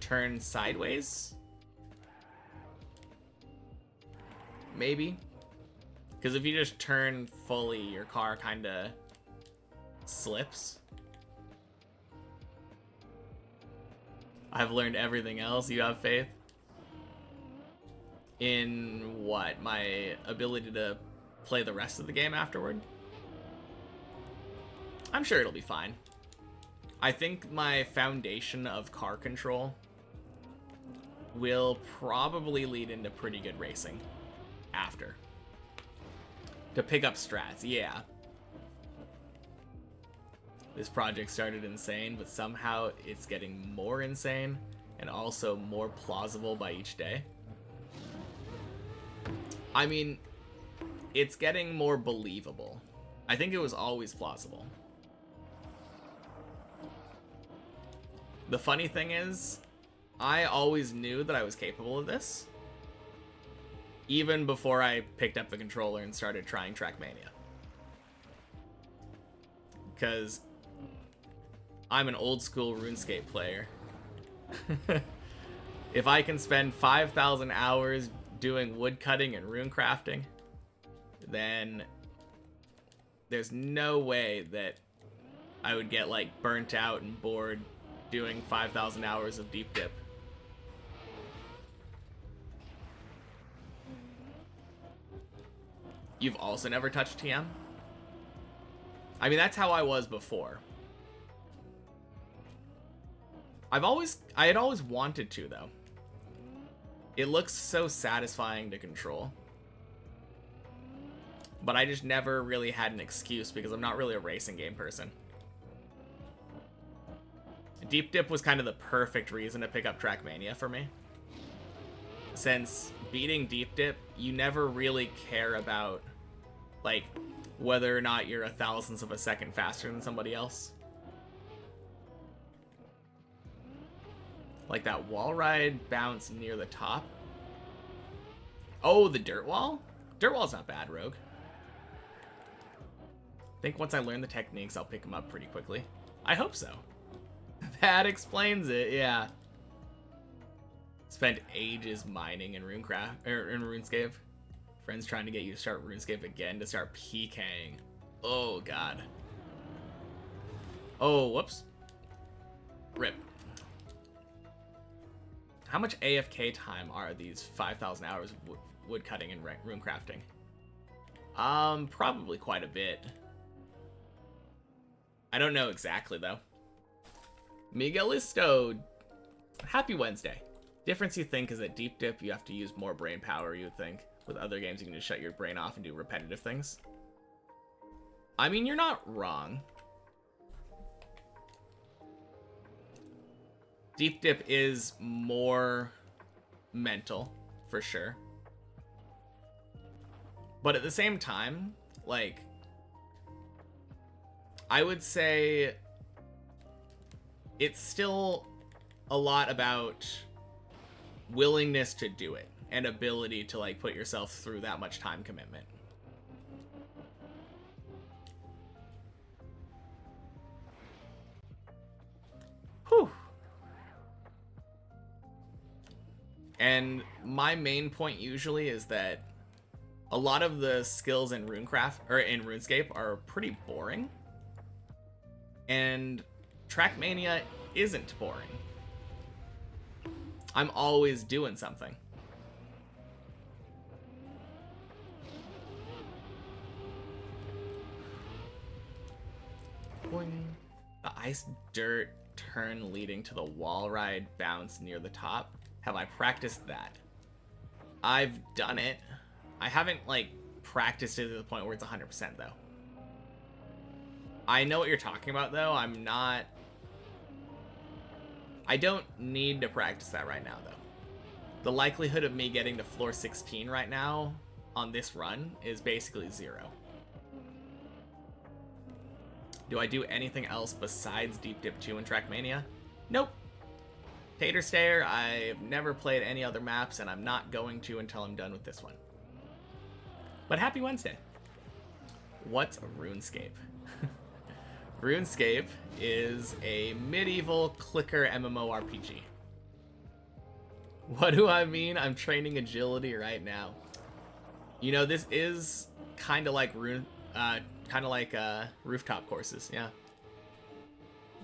turn sideways. Maybe. Because if you just turn fully, your car kind of slips. I've learned everything else. You have faith? In what? My ability to play the rest of the game afterward? I'm sure it'll be fine. I think my foundation of car control will probably lead into pretty good racing after. To pick up strats, yeah. This project started insane, but somehow it's getting more insane and also more plausible by each day. I mean, it's getting more believable. I think it was always plausible. The funny thing is, I always knew that I was capable of this, even before I picked up the controller and started trying Trackmania. Because I'm an old school RuneScape player. If I can spend 5,000 hours doing wood cutting and rune crafting, then there's no way that I would get like burnt out and bored doing 5,000 hours of deep dip. You've also never touched TM? I mean, that's how I was before. I had always wanted to, though. It looks so satisfying to control. But I just never really had an excuse because I'm not really a racing game person. Deep Dip was kind of the perfect reason to pick up Trackmania for me. Since beating Deep Dip, you never really care about, like, whether or not you're a thousandth of a second faster than somebody else. Like that wall ride bounce near the top. Oh, the dirt wall? Dirt wall's not bad, Rogue. I think once I learn the techniques, I'll pick them up pretty quickly. I hope so. That explains it, yeah. Spent ages mining in RuneScape. Friends trying to get you to start RuneScape again to start PKing. Oh, God. Oh, whoops. Rip. How much AFK time are these 5,000 hours of wood cutting and rune crafting? Probably quite a bit. I don't know exactly, though. Miguelisto, happy Wednesday. Difference you think is that Deep Dip, you have to use more brain power, you would think. With other games, you can just shut your brain off and do repetitive things. I mean, you're not wrong. Deep Dip is more mental, for sure. But at the same time, like, I would say it's still a lot about willingness to do it and ability to, like, put yourself through that much time commitment. Whew. And my main point usually is that a lot of the skills in RuneScape are pretty boring. And Trackmania isn't boring. I'm always doing something. Boing. The ice dirt turn leading to the wall ride bounce near the top. Have I practiced that? I've done it. I haven't, like, practiced it to the point where it's 100% though. I know what you're talking about though. I don't need to practice that right now though. The likelihood of me getting to floor 16 right now on this run is basically 0. Do I do anything else besides Deep Dip 2 and Trackmania? Nope. Tater Stayer, I've never played any other maps, and I'm not going to until I'm done with this one. But happy Wednesday. What's RuneScape? RuneScape is a medieval clicker MMORPG. What do I mean? I'm training agility right now. You know, this is kind of like rooftop courses, yeah.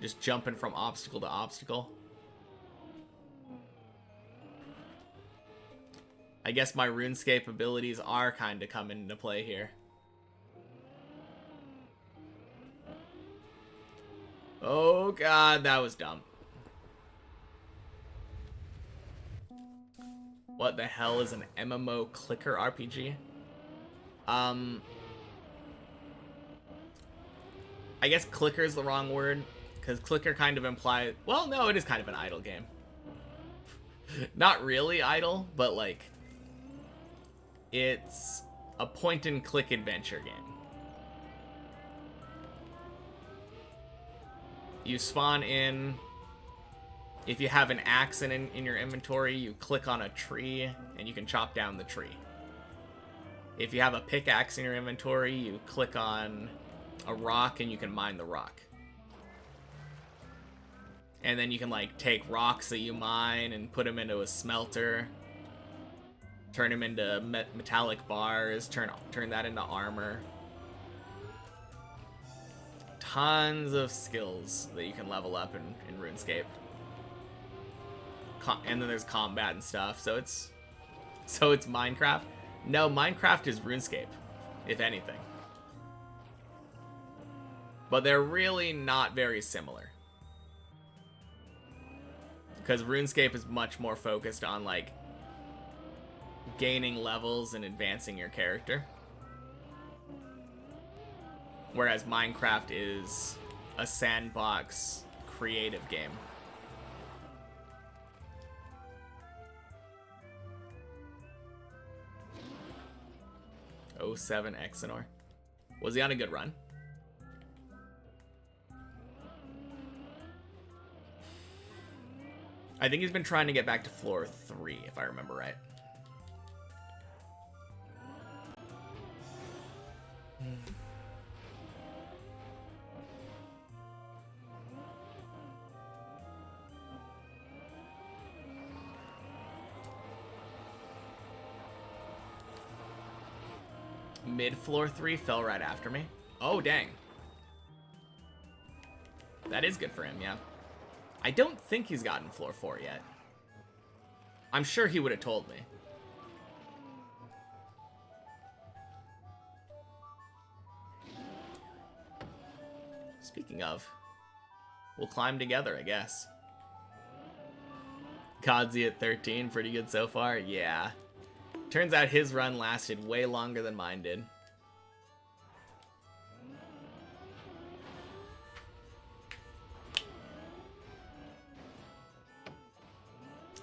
Just jumping from obstacle to obstacle. I guess my RuneScape abilities are kind of coming into play here. Oh god, that was dumb. What the hell is an MMO clicker RPG? I guess clicker is the wrong word, because clicker kind of implies... Well, no, it is kind of an idle game. Not really idle, but like... It's a point-and-click adventure game. You spawn in... If you have an axe in your inventory, you click on a tree, and you can chop down the tree. If you have a pickaxe in your inventory, you click on a rock, and you can mine the rock. And then you can, like, take rocks that you mine and put them into a smelter. Turn them into metallic bars, turn that into armor. Tons of skills that you can level up in RuneScape. And then there's combat and stuff, so it's Minecraft. No, Minecraft is RuneScape, if anything. But they're really not very similar. Because RuneScape is much more focused on, like, gaining levels and advancing your character. Whereas Minecraft is a sandbox creative game. Oh, 07 Exenor. Was he on a good run? I think he's been trying to get back to floor 3, if I remember right. Mid floor 3 fell right after me. Oh, dang. That is good for him, yeah. I don't think he's gotten floor 4 yet. I'm sure he would have told me. Speaking of, we'll climb together, I guess. Kodzi at 13, pretty good so far. Yeah. Turns out his run lasted way longer than mine did.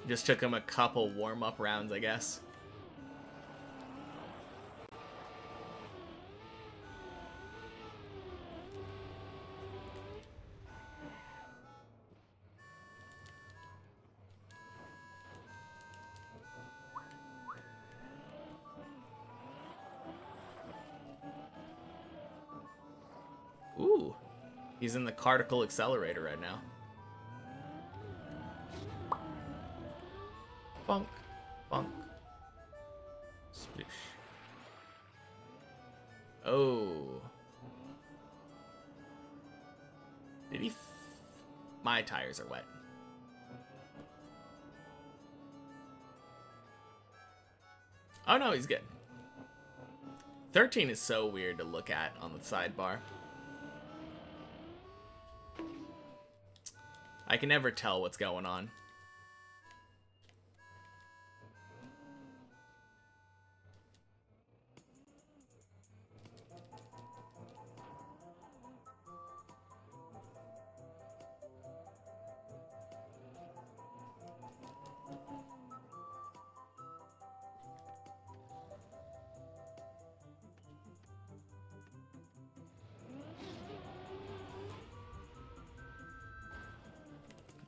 Just took him a couple warm-up rounds, I guess. Ooh, he's in the Particle Accelerator right now. Bonk, bonk, splish. Oh. Did he? My tires are wet. Oh no, he's good. 13 is so weird to look at on the sidebar. I can never tell what's going on.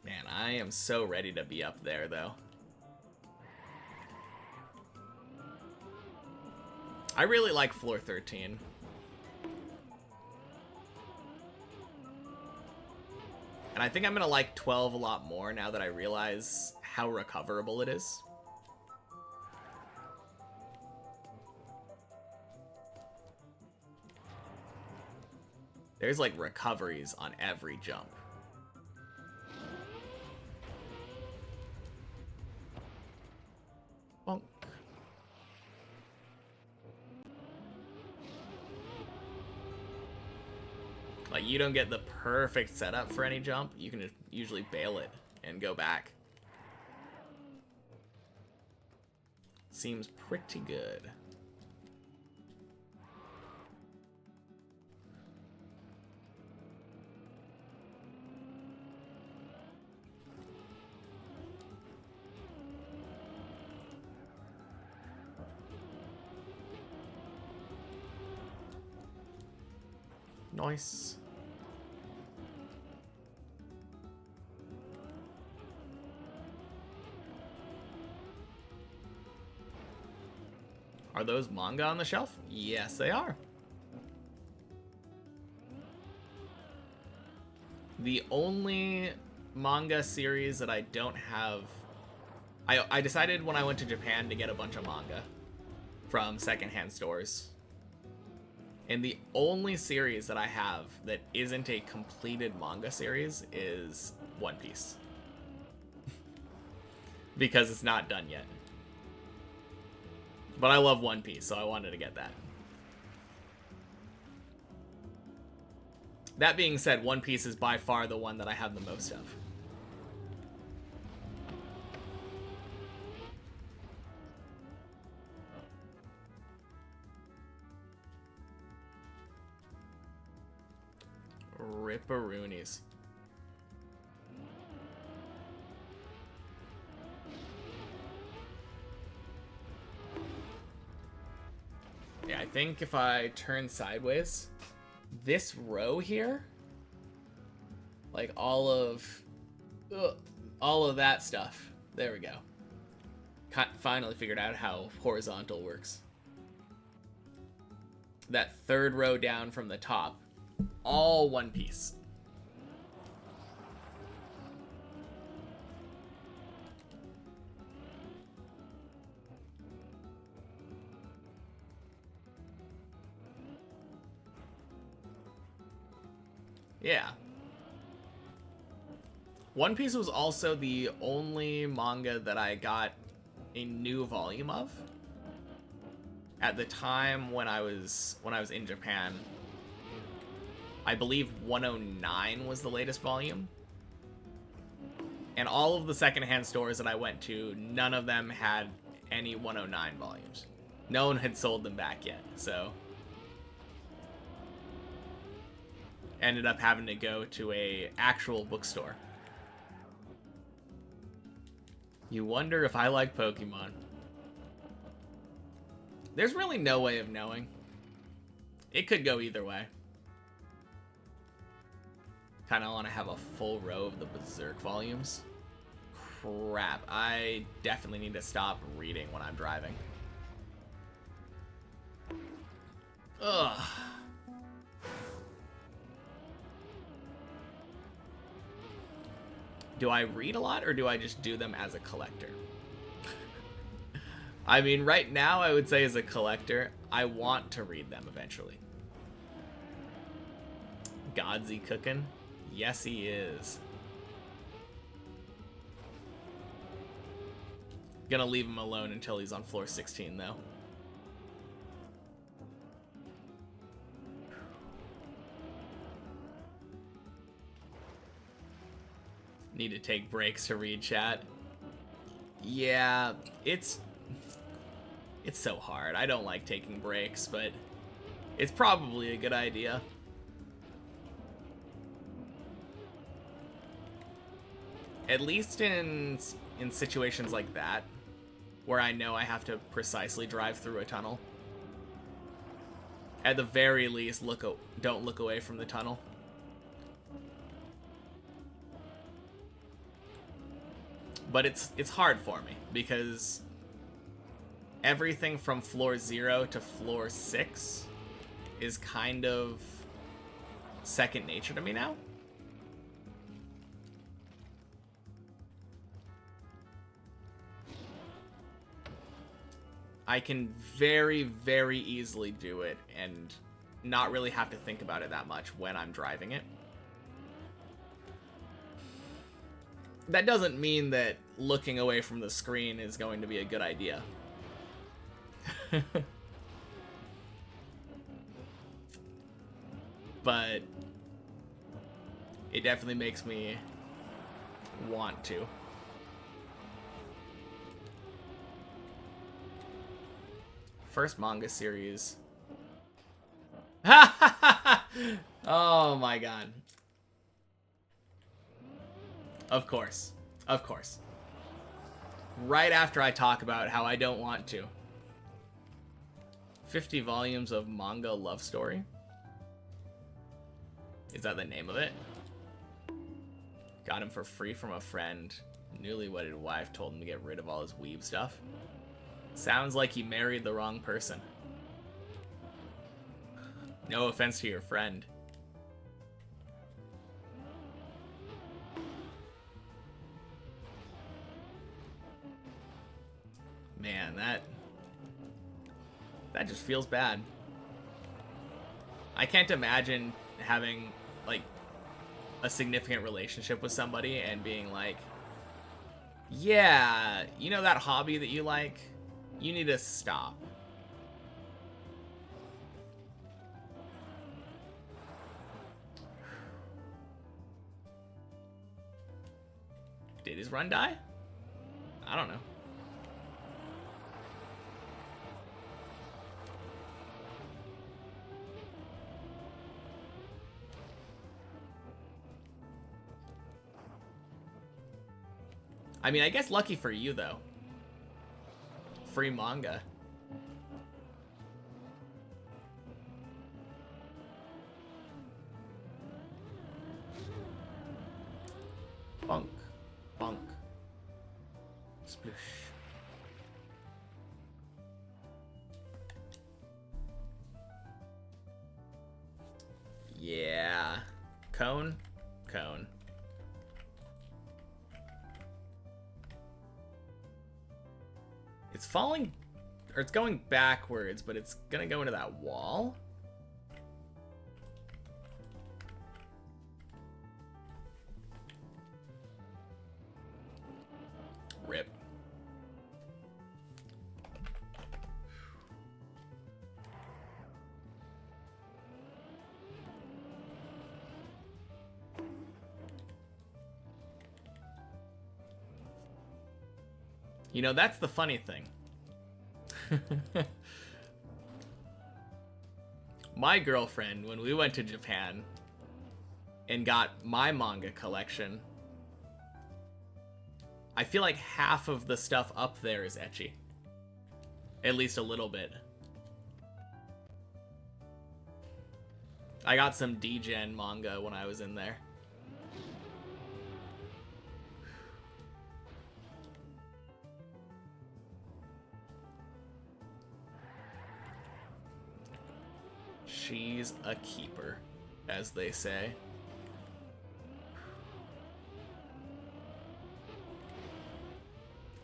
Man, I am so ready to be up there, though. I really like floor 13. And I think I'm going to like 12 a lot more now that I realize how recoverable it is. There's like recoveries on every jump. Bonk. Like, you don't get the perfect setup for any jump. You can usually bail it and go back. Seems pretty good. Nice. Are those manga on the shelf? Yes, they are. The only manga series that I don't have... I decided when I went to Japan to get a bunch of manga from secondhand stores. And the only series that I have that isn't a completed manga series is One Piece. Because it's not done yet. But I love One Piece, so I wanted to get that. That being said, One Piece is by far the one that I have the most of. Ripperoonies. Yeah, I think if I turn sideways, this row here, like all of that stuff, there we go. Finally figured out how horizontal works. That third row down from the top, all One Piece. Yeah. One Piece was also the only manga that I got a new volume of. At the time when I was in Japan, I believe 109 was the latest volume. And all of the secondhand stores that I went to, none of them had any 109 volumes. No one had sold them back yet, so ended up having to go to a actual bookstore. You wonder if I like Pokemon. There's really no way of knowing. It could go either way. Kind of want to have a full row of the Berserk volumes. Crap, I definitely need to stop reading when I'm driving. Ugh. Do I read a lot, or do I just do them as a collector? I mean, right now I would say as a collector, I want to read them eventually. Godsy cooking? Yes, he is. Gonna leave him alone until he's on floor 16, though. Need to take breaks to read chat. Yeah, it's so hard. I don't like taking breaks, but it's probably a good idea. At least in situations like that, where I know I have to precisely drive through a tunnel. At the very least, don't look away from the tunnel. But it's hard for me because everything from floor 0 to floor 6 is kind of second nature to me now. I can very, very easily do it and not really have to think about it that much when I'm driving it. That doesn't mean that looking away from the screen is going to be a good idea. But it definitely makes me want to. First manga series. Oh my god. Of course. Of course. Right after I talk about how I don't want to. 50 volumes of manga love story? Is that the name of it? Got him for free from a friend. Newly wedded wife told him to get rid of all his weeb stuff. Sounds like he married the wrong person. No offense to your friend. Man, that just feels bad. I can't imagine having, like, a significant relationship with somebody and being like, yeah, you know that hobby that you like? You need to stop. Did his run die? I don't know. I mean, I guess lucky for you, though. Free manga. Bunk. Bunk. Splish. Yeah. Cone? Cone. It's falling, or it's going backwards, but it's gonna go into that wall. Rip. You know, that's the funny thing. My girlfriend, when we went to Japan and got my manga collection, I feel like half of the stuff up there is ecchi. At least a little bit. I got some D-Gen manga when I was in there. She's a keeper, as they say.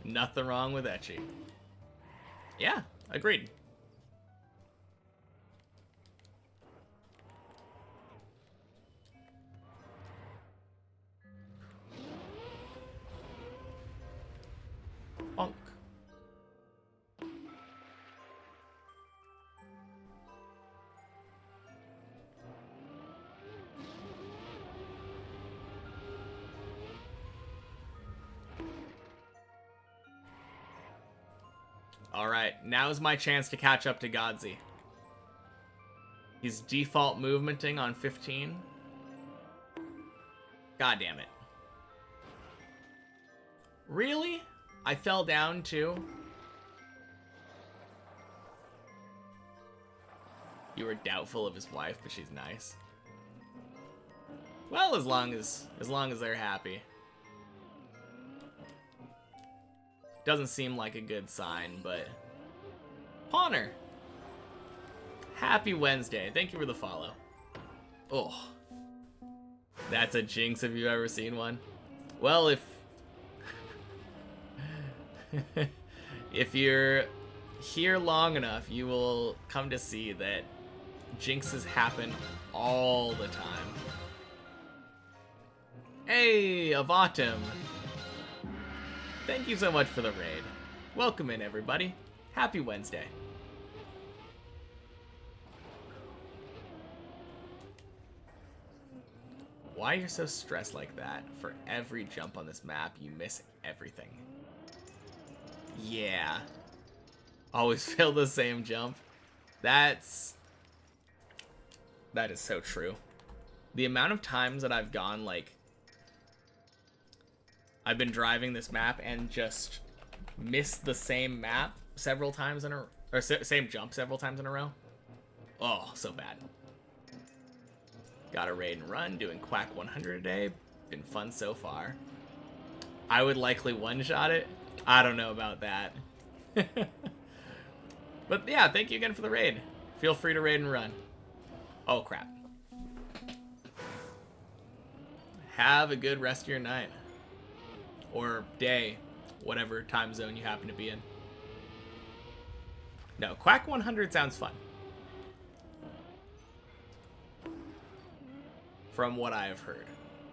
Nothing wrong with ecchi. Yeah, agreed. Bonk. Alright, now's my chance to catch up to Godzi. He's default movementing on 15. God damn it. Really? I fell down too? You were doubtful of his wife, but she's nice. Well, as long as they're happy. Doesn't seem like a good sign, but... Pawner! Happy Wednesday. Thank you for the follow. Oh. That's a jinx if you've ever seen one. Well, if... if you're here long enough, you will come to see that jinxes happen all the time. Hey, Avatum! Thank you so much for the raid. Welcome in, everybody. Happy Wednesday. Why you're so stressed like that? For every jump on this map, you miss everything. Yeah. Always fail the same jump. That is so true. The amount of times that I've gone, like... I've been driving this map and just missed the same map several times in a... Or same jump several times in a row. Oh, so bad. Got a raid and run, doing Quack 100 a day. Been fun so far. I would likely one-shot it. I don't know about that. But yeah, thank you again for the raid. Feel free to raid and run. Oh, crap. Have a good rest of your night. Or day. Whatever time zone you happen to be in. No, Quack 100 sounds fun. From what I have heard.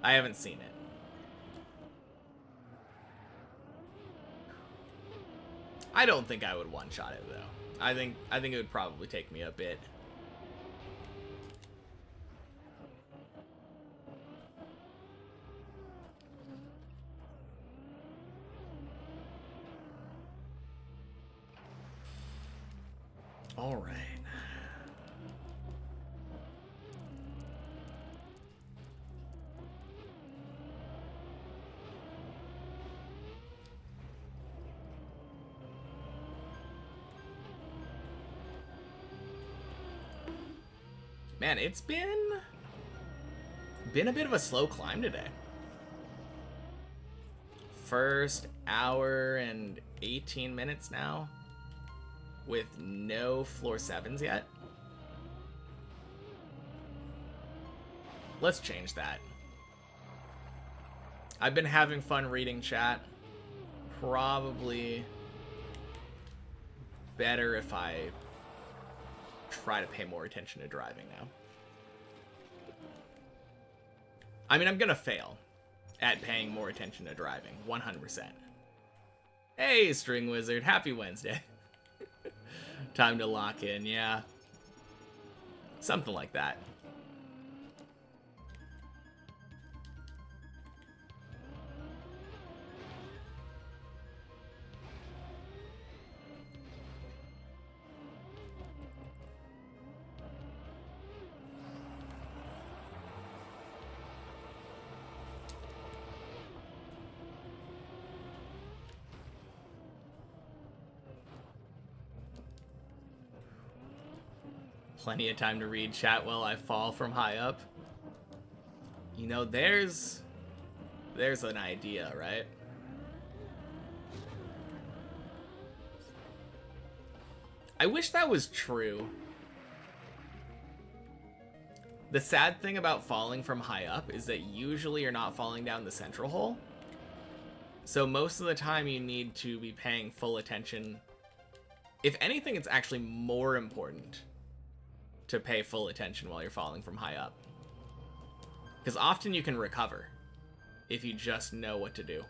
I haven't seen it. I don't think I would one-shot it, though. I think it would probably take me a bit. All right. Man, it's been a bit of a slow climb today. First hour and 18 minutes now with no floor 7s yet. Let's change that. I've been having fun reading chat. Probably better if I try to pay more attention to driving now. I mean, I'm gonna fail at paying more attention to driving, 100%. Hey, String Wizard, happy Wednesday. Time to lock in, yeah. Something like that. Plenty of time to read chat while I fall from high up. You know, there's an idea, right? I wish that was true. The sad thing about falling from high up is that usually you're not falling down the central hole. So most of the time you need to be paying full attention. If anything, it's actually more important to pay full attention while you're falling from high up. Because often you can recover if you just know what to do.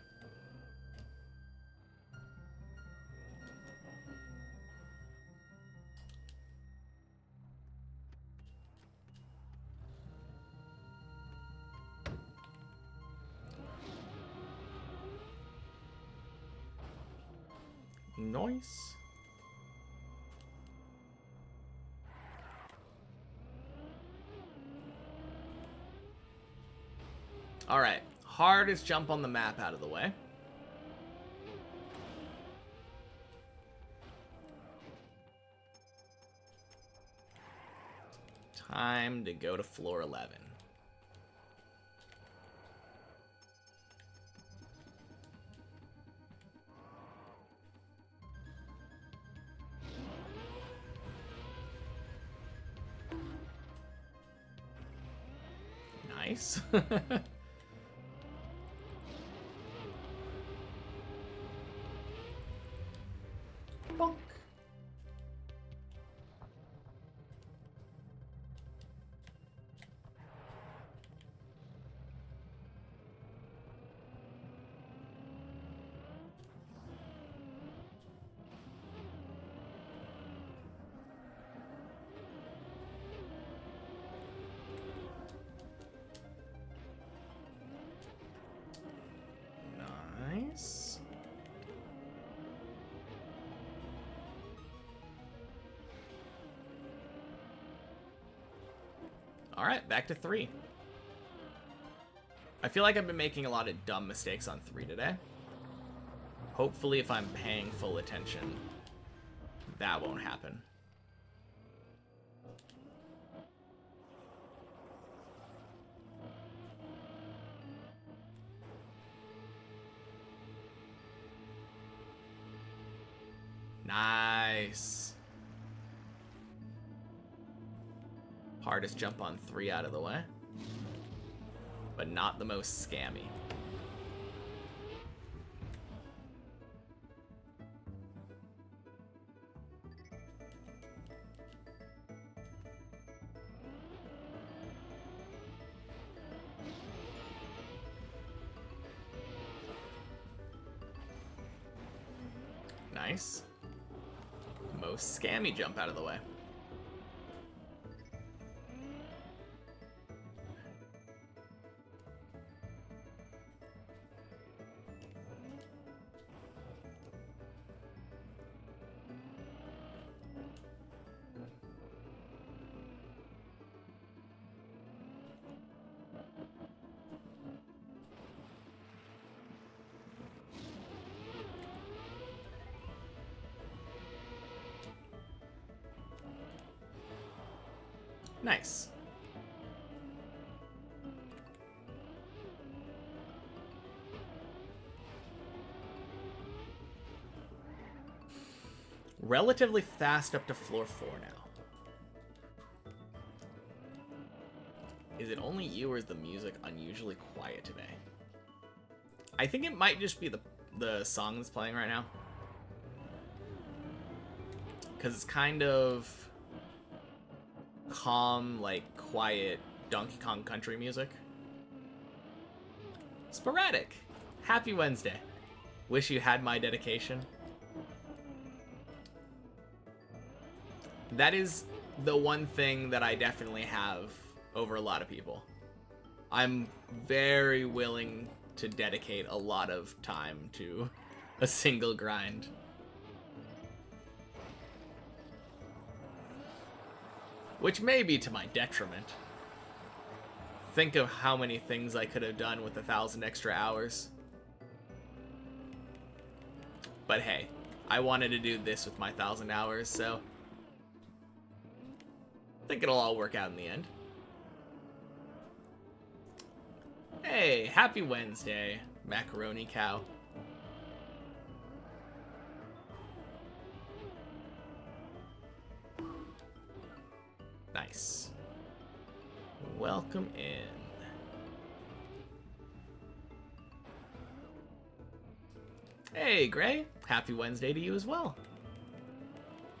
Nice. Alright, hardest jump on the map out of the way. Time to go to floor 11. Nice. Bonk. Nice. Alright, back to 3. I feel like I've been making a lot of dumb mistakes on 3 today. Hopefully, if I'm paying full attention, that won't happen. Nice. Hardest jump on 3 out of the way. But not the most scammy. Nice. Most scammy jump out of the way. Nice. Relatively fast up to floor 4 now. Is it only you or is the music unusually quiet today? I think it might just be the song that's playing right now. Because it's kind of calm, like quiet Donkey Kong country music. Sporadic. Happy Wednesday. Wish you had my dedication. That is the one thing that I definitely have over a lot of people. I'm very willing to dedicate a lot of time to a single grind. Which may be to my detriment. Think of how many things I could have done with 1,000 extra hours. But hey, I wanted to do this with my 1,000 hours, so I think it'll all work out in the end. Hey, happy Wednesday, Macaroni Cow. Nice. Welcome in. Hey, Gray. Happy Wednesday to you as well.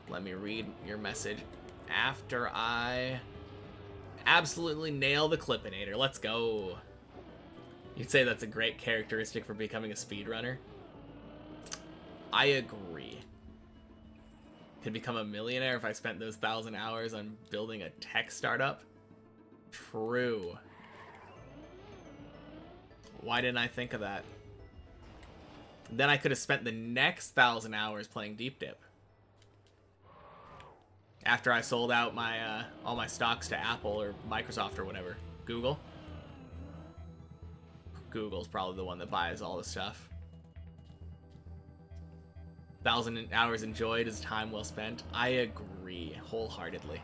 Let me read your message after I absolutely nail the Clippinator. Let's go. You'd say that's a great characteristic for becoming a speedrunner. I agree. Could become a millionaire if I spent those 1,000 hours on building a tech startup. True. Why didn't I think of that? Then I could have spent the next 1,000 hours playing Deep Dip. After I sold out my all my stocks to Apple or Microsoft or whatever. Google. Google's probably the one that buys all the stuff. 1,000 hours enjoyed is time well spent. I agree wholeheartedly.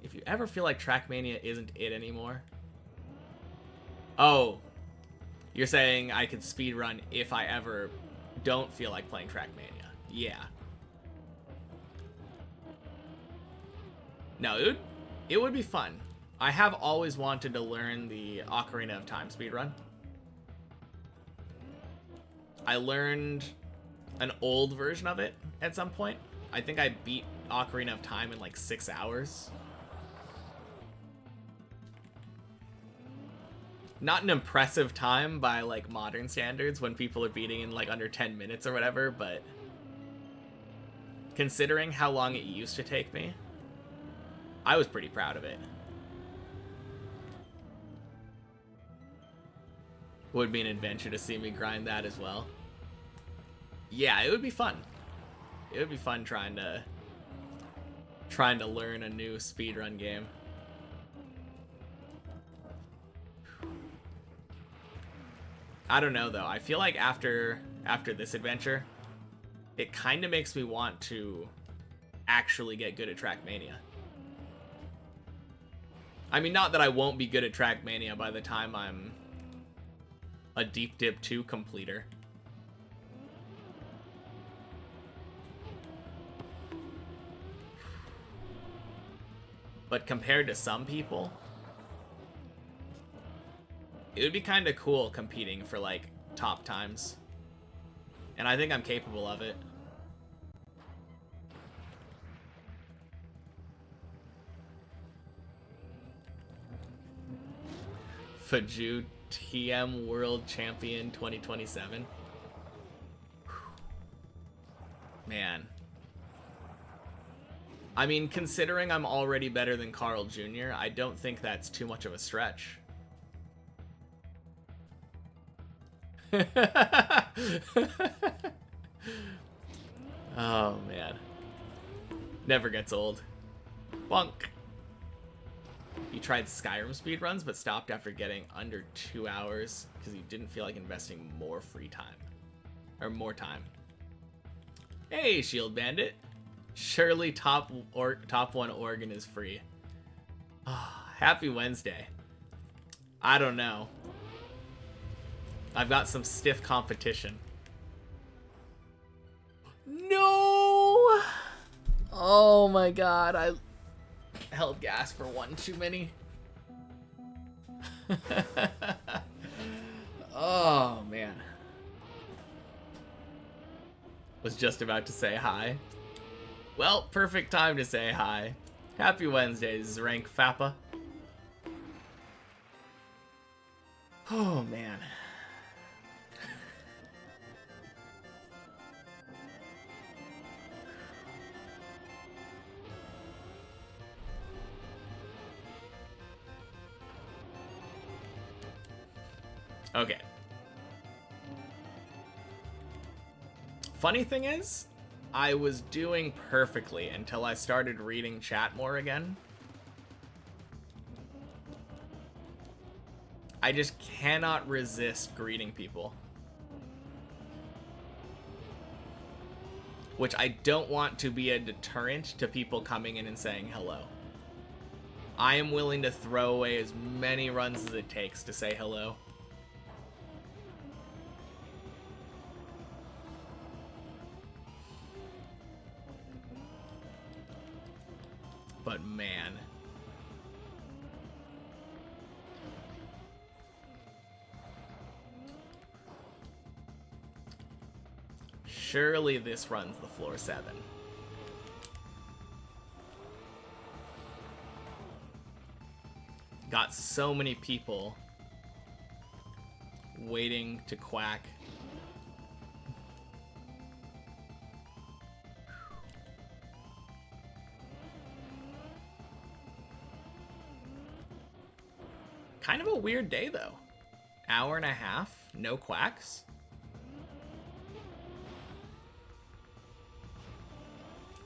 If you ever feel like Trackmania isn't it anymore. Oh, you're saying I could speedrun if I ever don't feel like playing Trackmania. Yeah. No, it would be fun. I have always wanted to learn the Ocarina of Time speedrun. I learned an old version of it at some point. I think I beat Ocarina of Time in like 6 hours. Not an impressive time by like modern standards when people are beating in like under 10 minutes or whatever, but considering how long it used to take me, I was pretty proud of it. Would be an adventure to see me grind that as well. Yeah, it would be fun. It would be fun trying to learn a new speedrun game. I don't know though. I feel like after this adventure, it kind of makes me want to actually get good at Trackmania. I mean, not that I won't be good at Trackmania by the time I'm a Deep Dip 2 completer. But compared to some people, it would be kind of cool competing for like top times. And I think I'm capable of it. Faju TM World Champion 2027. Man. I mean, considering I'm already better than Carl Jr., I don't think that's too much of a stretch. Oh, man. Never gets old. Bunk. You tried Skyrim speedruns, but stopped after getting under 2 hours because you didn't feel like investing more free time. Or more time. Hey, Shield Bandit. Surely top 1 organ is free. Oh, happy Wednesday. I don't know. I've got some stiff competition. No! Oh my god, I held gas for one too many. Oh man. Was just about to say hi. Well, perfect time to say hi. Happy Wednesday, Zrank Fappa. Oh man. Okay. Funny thing is, I was doing perfectly until I started reading chat more again. I just cannot resist greeting people. Which I don't want to be a deterrent to people coming in and saying hello. I am willing to throw away as many runs as it takes to say hello. But man. Surely this runs the floor 7. Got so many people waiting to quack. Kind of a weird day though. Hour and a half, no quacks.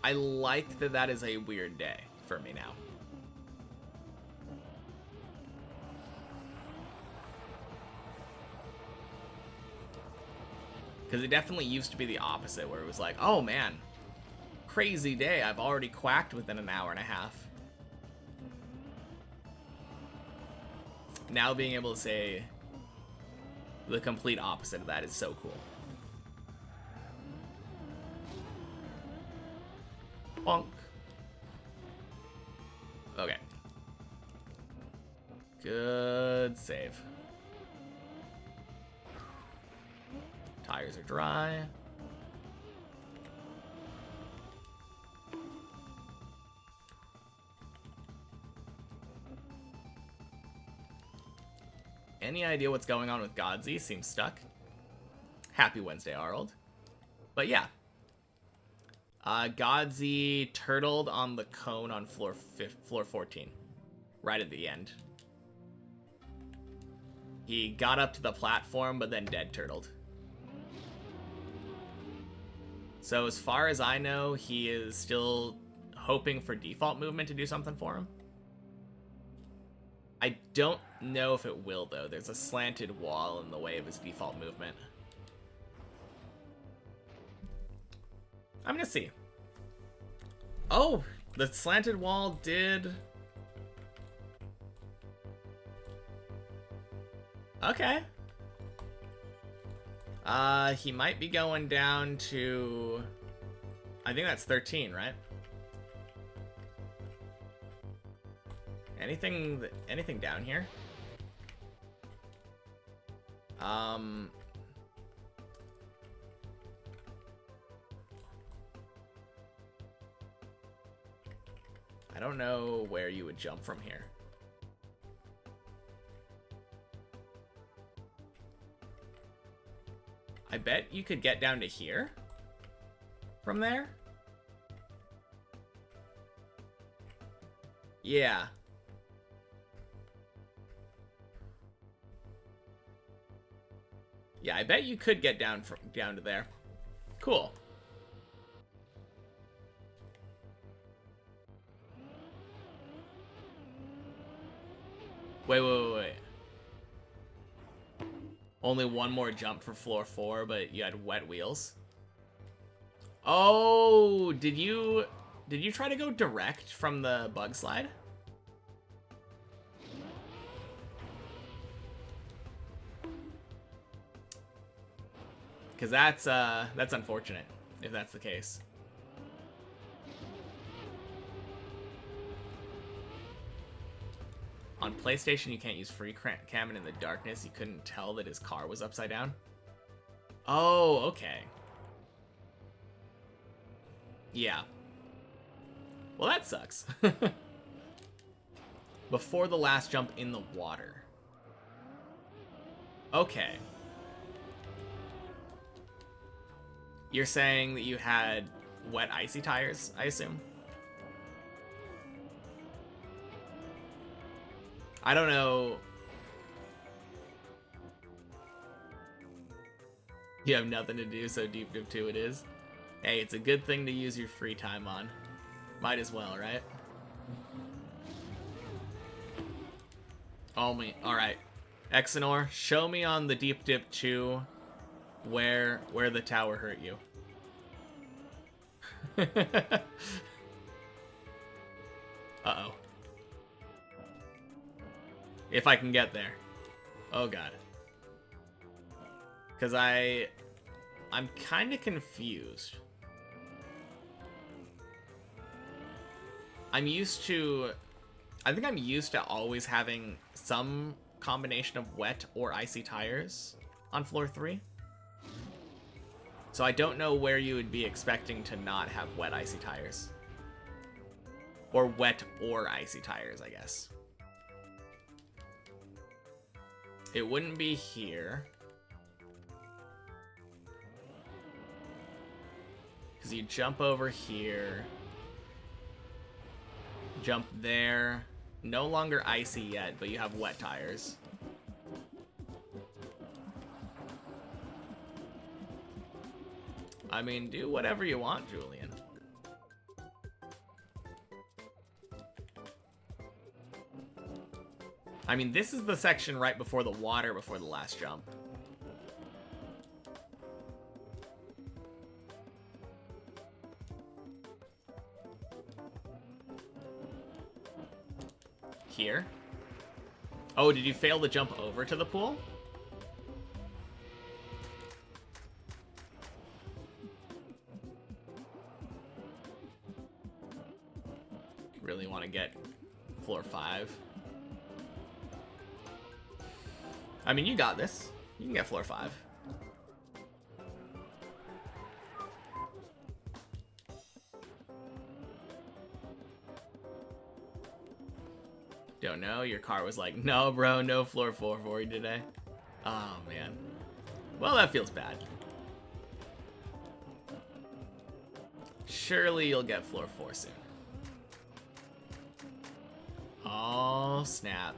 I like that that is a weird day for me now. Because it definitely used to be the opposite, where it was like, oh man, crazy day, I've already quacked within an hour and a half. Now being able to say the complete opposite of that is so cool. Bonk. Okay. Good save. Tires are dry. Any idea what's going on with Godsey? Seems stuck. Happy Wednesday, Arnold. But yeah. Godsey turtled on the cone on floor 14. Right at the end. He got up to the platform, but then dead turtled. So as far as I know, he is still hoping for default movement to do something for him. I don't know if it will, though. There's a slanted wall in the way of his default movement. I'm gonna see. Oh, the slanted wall did... Okay. He might be going down to... I think that's 13, right? Anything down here? I don't know where you would jump from here. I bet you could get down to here from there. Yeah. Yeah, I bet you could get down to there. Cool. Wait. Only one more jump for floor 4, but you had wet wheels. Oh, did you try to go direct from the bug slide? Because that's unfortunate if that's the case. On PlayStation, you can't use free cam, and in the darkness, you couldn't tell that his car was upside down. Oh, okay. Yeah. Well, that sucks. Before the last jump in the water. Okay. You're saying that you had wet, icy tires, I assume? I don't know. You have nothing to do, so Deep Dip 2 it is. Hey, it's a good thing to use your free time on. Might as well, right? Alright. Exenor, show me on the Deep Dip 2 where the tower hurt you. Uh-oh. If I can get there. Oh god. Because I'm kind of confused. I think I'm used to always having some combination of wet or icy tires on floor 3. So I don't know where you would be expecting to not have wet, icy tires. Or wet or icy tires, I guess. It wouldn't be here. Because you jump over here. Jump there. No longer icy yet, but you have wet tires. I mean, do whatever you want, Julian. I mean, this is the section right before the water, before the last jump. here. Oh, did you fail to jump over to the pool? Really want to get floor 5. I mean, you got this. You can get floor 5. Don't know. Your car was like, no, bro, no floor 4 for you today. Oh, man. Well, that feels bad. Surely you'll get floor 4 soon. Oh, snap.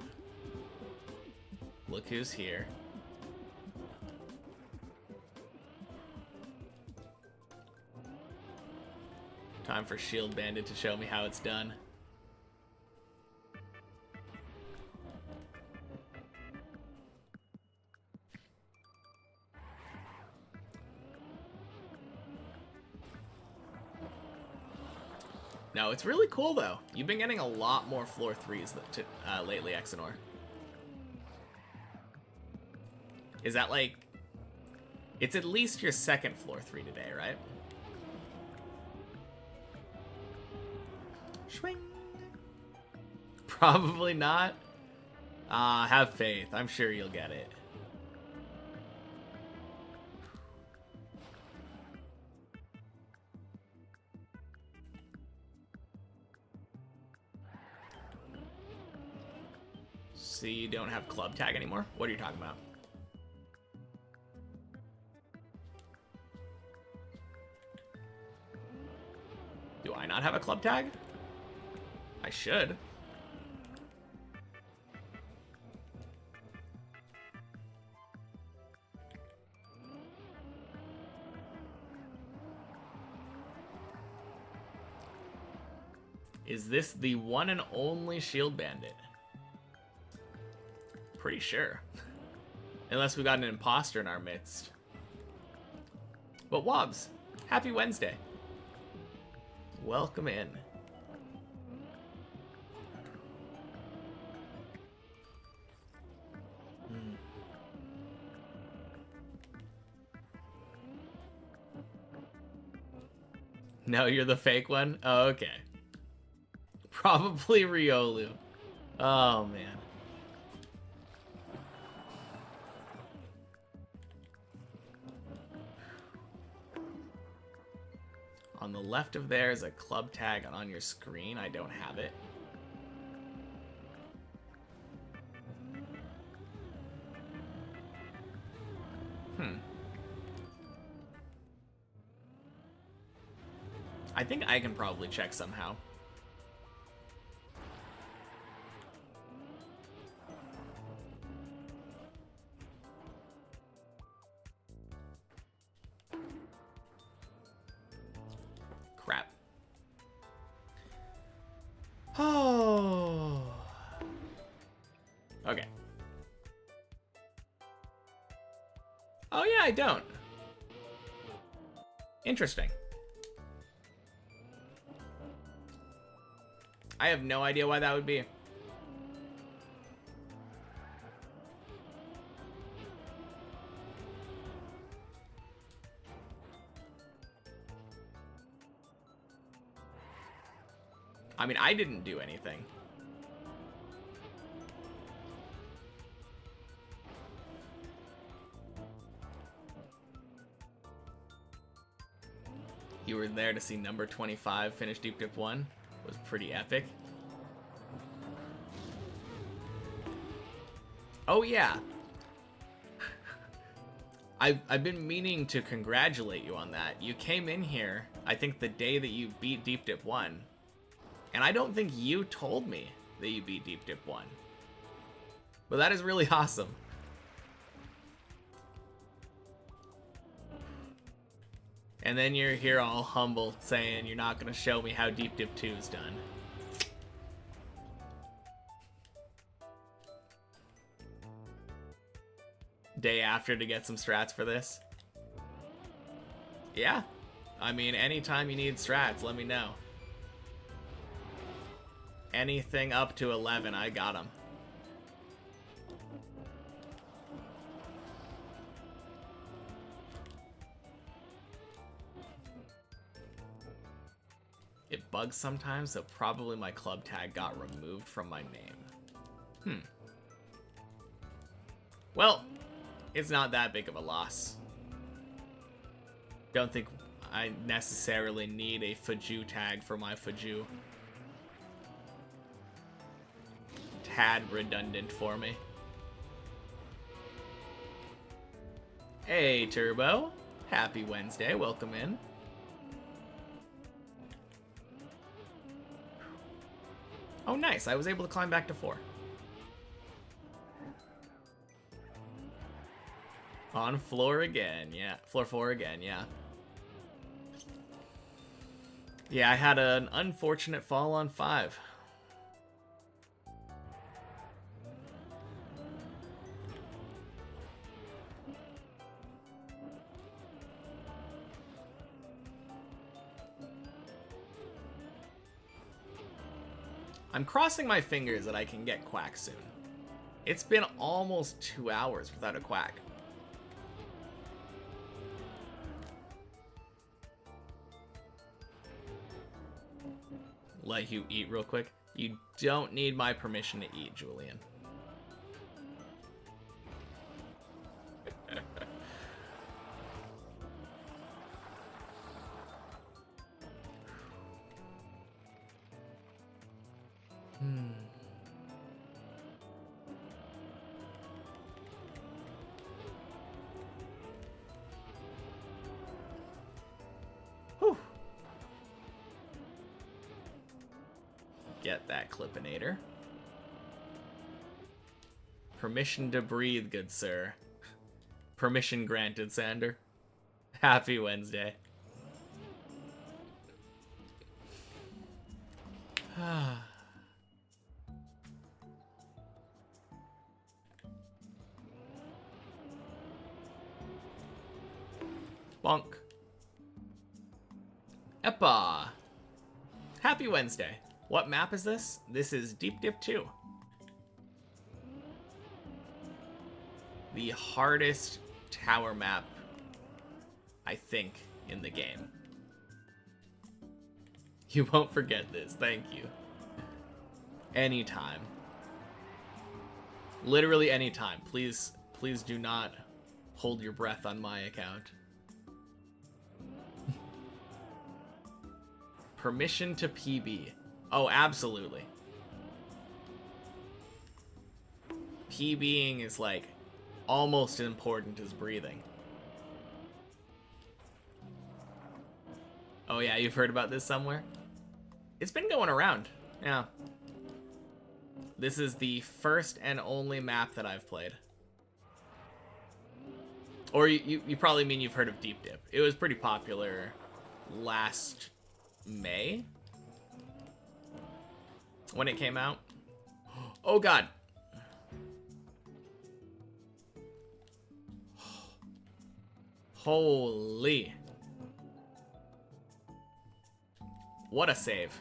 Look who's here. Time for Shield Bandit to show me how it's done. No, it's really cool though. You've been getting a lot more floor 3s lately, Exenor. Is that like... It's at least your second floor 3 today, right? Swing. Probably not. Have faith. I'm sure you'll get it. So you don't have club tag anymore? What are you talking about? Do I not have a club tag? I should. Is this the one and only Shield Bandit? Pretty sure. Unless we got an imposter in our midst. But Wobbs, happy Wednesday. Welcome in. No, you're the fake one? Oh, okay. Probably Riolu. Oh, man. On the left of there is a club tag on your screen. I don't have it. I think I can probably check somehow. Crap. Oh. Okay. Oh yeah, I don't. Interesting. I have no idea why that would be. I mean, I didn't do anything. You were there to see number 25 finish Deep Dip 1. Was pretty epic. Oh yeah. I've been meaning to congratulate you on that. You came in here, I think the day that you beat Deep Dip 1. And I don't think you told me that you beat Deep Dip 1. But that is really awesome. And then you're here all humble saying you're not going to show me how Deep Dip 2 is done. Day after to get some strats for this. Yeah. I mean, anytime you need strats, let me know. Anything up to 11, I got him. It bugs sometimes, so probably my club tag got removed from my name. Well, it's not that big of a loss. Don't think I necessarily need a Faju tag for my Faju. Tad redundant for me. Hey, Turbo. Happy Wednesday. Welcome in. Oh, nice. I was able to climb back to 4. On floor again, yeah. Floor 4 again, yeah. Yeah, I had an unfortunate fall on 5. I'm crossing my fingers that I can get Quack soon. It's been almost 2 hours without a Quack. Let you eat real quick. You don't need my permission to eat, Julian. Get that Clippinator. Permission to breathe, good sir. Permission granted, Sander. Happy Wednesday. Bonk. Epa. Happy Wednesday. What map is this? This is Deep Dip 2. The hardest tower map, I think, in the game. You won't forget this, thank you. Anytime. Literally anytime. Please do not hold your breath on my account. Permission to PB. Oh, absolutely. PBing is like almost as important as breathing. Oh yeah, you've heard about this somewhere? It's been going around, yeah. This is the first and only map that I've played. Or you probably mean you've heard of Deep Dip. It was pretty popular last May when it came out. Oh god. Holy. What a save.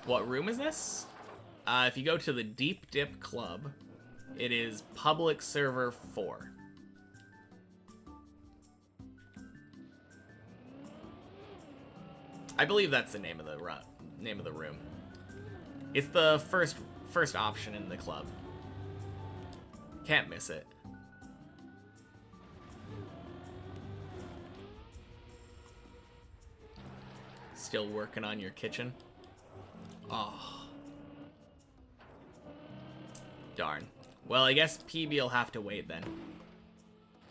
What room is this? If you go to the Deep Dip Club, it is public server 4. I believe that's the name of the room. It's the first option in the club. Can't miss it. Still working on your kitchen? Oh. Darn. Well, I guess PB will have to wait then.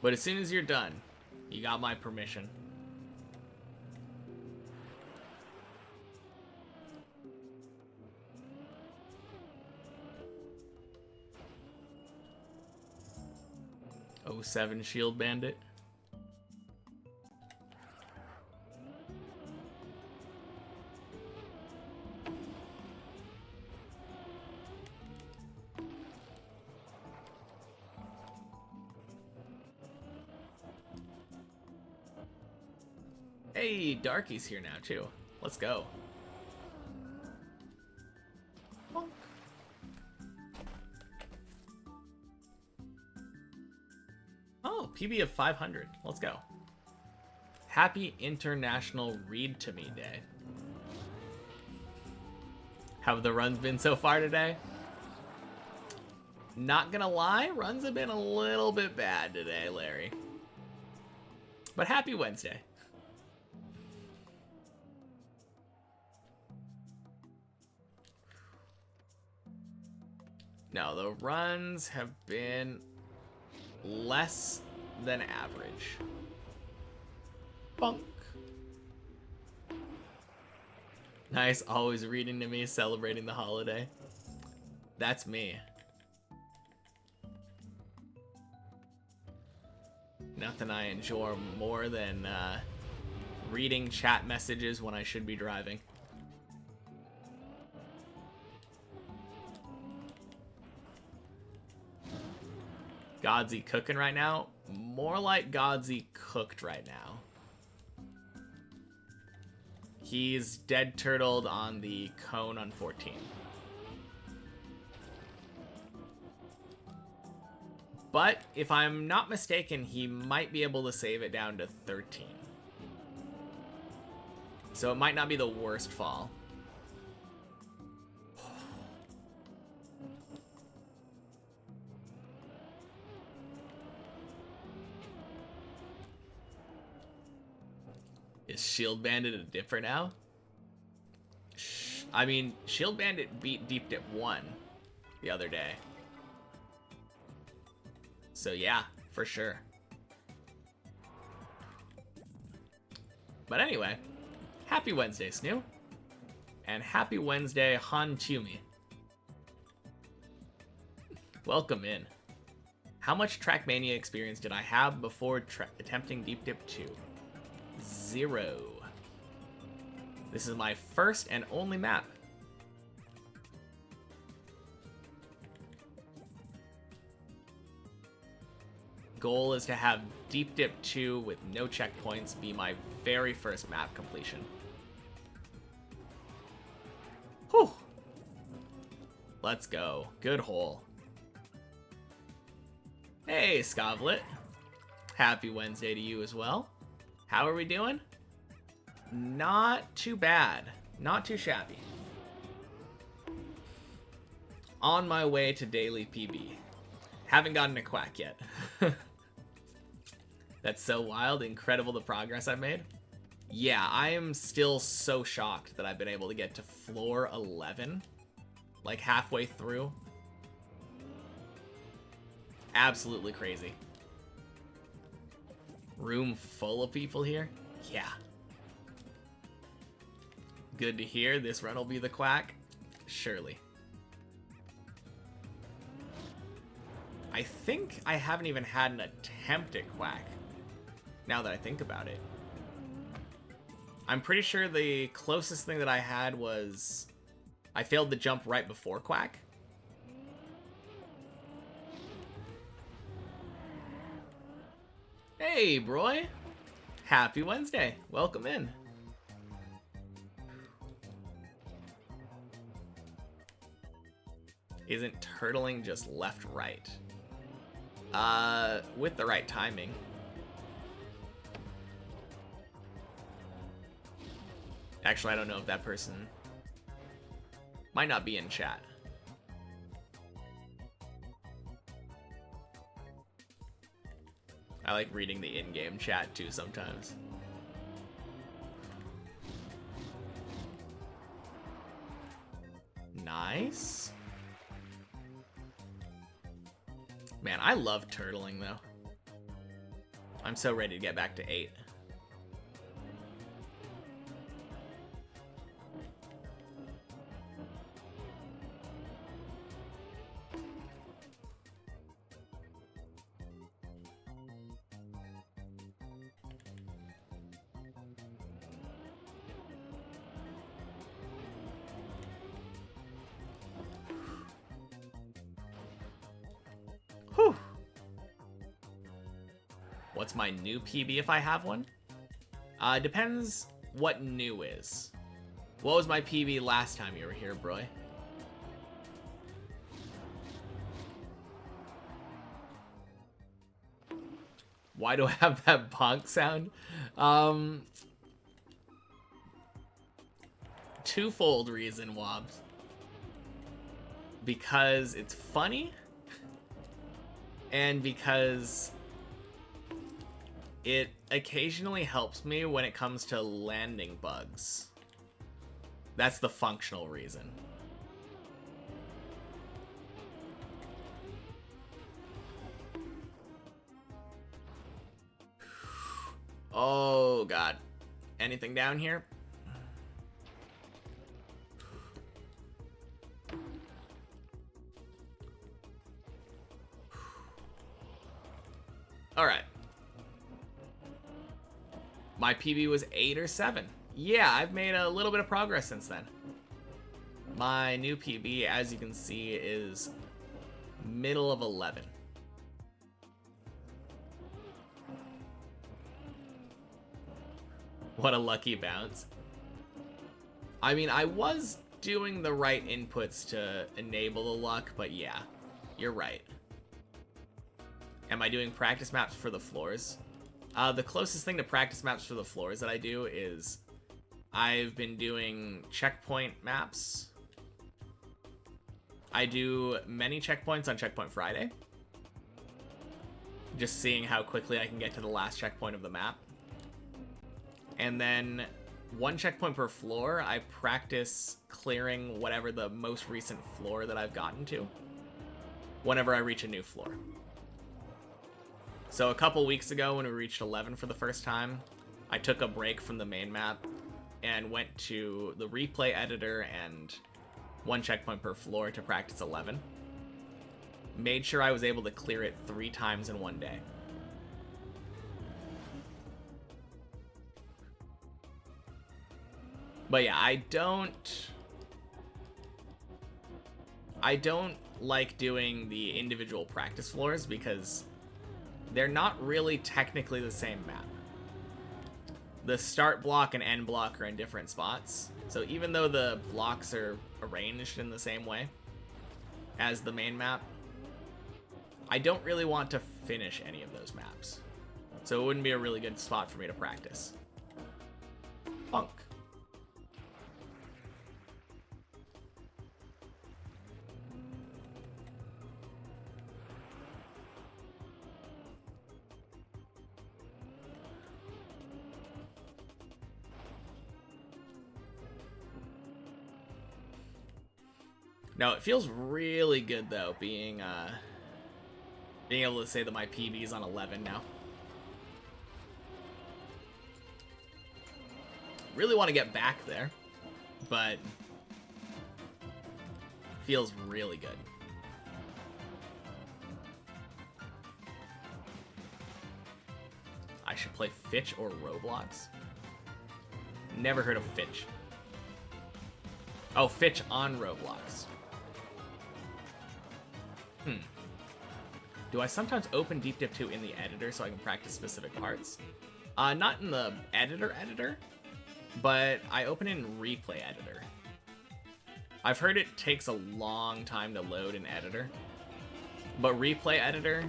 But as soon as you're done, you got my permission. Oh, 07 Shield Bandit. Hey, Darky's here now, too. Let's go. Bonk. Oh, PB of 500. Let's go. Happy International Read to Me Day. How have the runs been so far today? Not gonna lie, runs have been a little bit bad today, Larry. But happy Wednesday. No, the runs have been less than average. Bunk. Nice, always reading to me, celebrating the holiday. That's me. Nothing I enjoy more than reading chat messages when I should be driving. Godsy cooking right now? More like Godsy cooked right now. He's dead turtled on the cone on 14. But if I'm not mistaken, he might be able to save it down to 13. So it might not be the worst fall. Is Shield Bandit a dipper now? I mean, Shield Bandit beat Deep Dip 1 the other day. So yeah, for sure. But anyway, happy Wednesday, Snoo. And happy Wednesday, Han Chumi. Welcome in. How much Trackmania experience did I have before attempting Deep Dip 2? 0. This is my first and only map. Goal is to have Deep Dip 2 with no checkpoints be my very first map completion. Whew. Let's go. Good hole. Hey, Scovlet. Happy Wednesday to you as well. How are we doing? Not too bad. Not too shabby. On my way to daily PB. Haven't gotten a quack yet. That's so wild. Incredible the progress I've made. Yeah, I am still so shocked that I've been able to get to floor 11. Like halfway through. Absolutely crazy. Room full of people here? Yeah. Good to hear. This run will be the quack. Surely. I think I haven't even had an attempt at quack. Now that I think about it. I'm pretty sure the closest thing that I had was I failed the jump right before quack. Hey, Broy. Happy Wednesday. Welcome in. Isn't turtling just left-right? With the right timing. Actually, I don't know if that person might not be in chat. I like reading the in-game chat too sometimes. Nice. Man, I love turtling though. I'm so ready to get back to 8. What's my new PB if I have one? Depends what new is. What was my PB last time you were here, bro? Why do I have that bonk sound? Twofold reason, Wobbs. Because it's funny, and because it occasionally helps me when it comes to landing bugs. That's the functional reason. Oh, God. Anything down here? Alright. My PB was 8 or 7. Yeah, I've made a little bit of progress since then. My new PB, as you can see, is middle of 11. What a lucky bounce. I mean, I was doing the right inputs to enable the luck, but yeah, you're right. Am I doing practice maps for the floors? The closest thing to practice maps for the floors that I do is I've been doing checkpoint maps. I do many checkpoints on Checkpoint Friday. Just seeing how quickly I can get to the last checkpoint of the map. And then 1 checkpoint per floor, I practice clearing whatever the most recent floor that I've gotten to whenever I reach a new floor. So a couple weeks ago when we reached 11 for the first time, I took a break from the main map and went to the replay editor and 1 checkpoint per floor to practice 11. Made sure I was able to clear it 3 times in one day. But yeah, I don't like doing the individual practice floors because they're not really technically the same map. The start block and end block are in different spots. So even though the blocks are arranged in the same way as the main map, I don't really want to finish any of those maps. So it wouldn't be a really good spot for me to practice. Punk. No, it feels really good though, being able to say that my PB is on 11 now. Really want to get back there, but feels really good. I should play Fitch or Roblox. Never heard of Fitch. Oh, Fitch on Roblox. Do I sometimes open Deep Dip 2 in the editor so I can practice specific parts? Not in the editor, but I open in replay editor. I've heard it takes a long time to load in editor, but replay editor,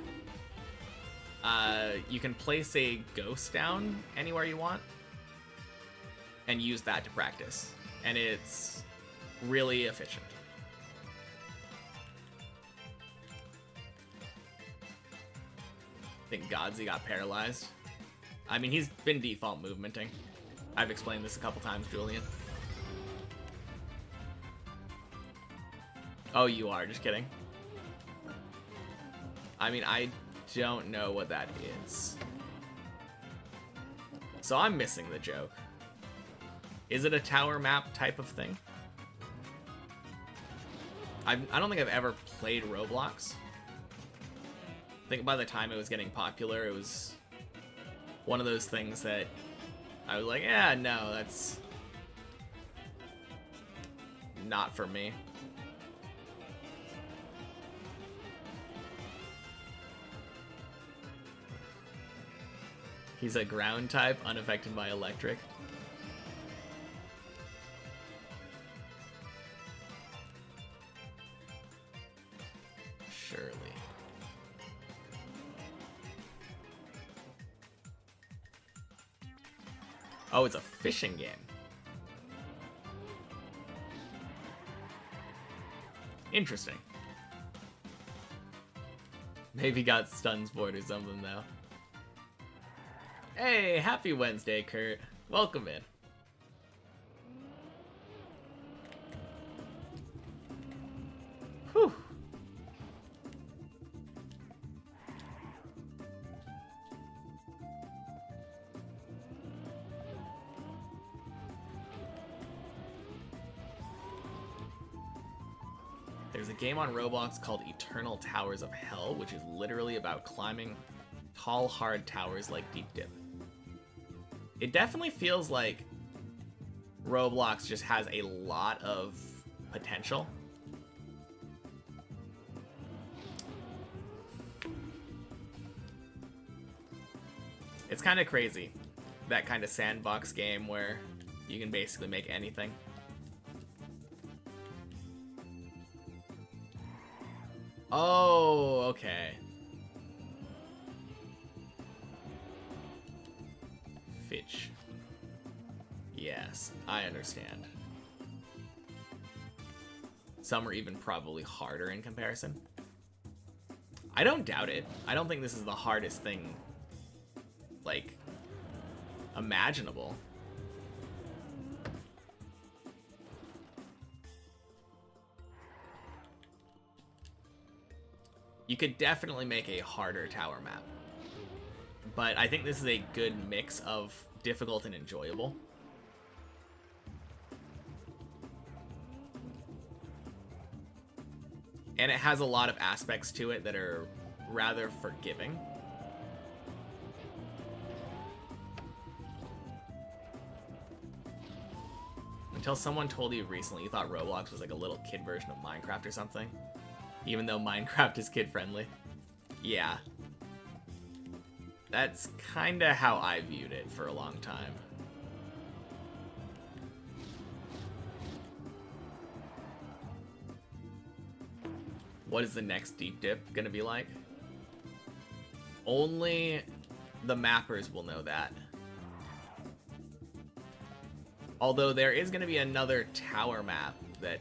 you can place a ghost down anywhere you want and use that to practice, and it's really efficient. I think Godzy got paralyzed. I mean, he's been default movementing. I've explained this a couple times, Julian. Oh, you are? Just kidding. I mean, I don't know what that is. So I'm missing the joke. Is it a tower map type of thing? I don't think I've ever played Roblox. I think by the time it was getting popular, it was one of those things that I was like, yeah, no, that's not for me. He's a ground type, unaffected by electric. Surely. Oh, it's a fishing game. Interesting. Maybe got stuns board or something, though. Hey, happy Wednesday, Kurt. Welcome in. Whew. There's a game on Roblox called Eternal Towers of Hell, which is literally about climbing tall, hard towers like Deep Dip. It definitely feels like Roblox just has a lot of potential. It's kind of crazy, that kind of sandbox game where you can basically make anything. Oh, okay. Fitch. Yes, I understand. Some are even probably harder in comparison. I don't doubt it. I don't think this is the hardest thing, like, imaginable. You could definitely make a harder tower map. But I think this is a good mix of difficult and enjoyable. And it has a lot of aspects to it that are rather forgiving. Until someone told you recently you thought Roblox was like a little kid version of Minecraft or something. Even though Minecraft is kid-friendly. Yeah. That's kinda how I viewed it for a long time. What is the next Deep Dip gonna be like? Only the mappers will know that. Although there is gonna be another tower map that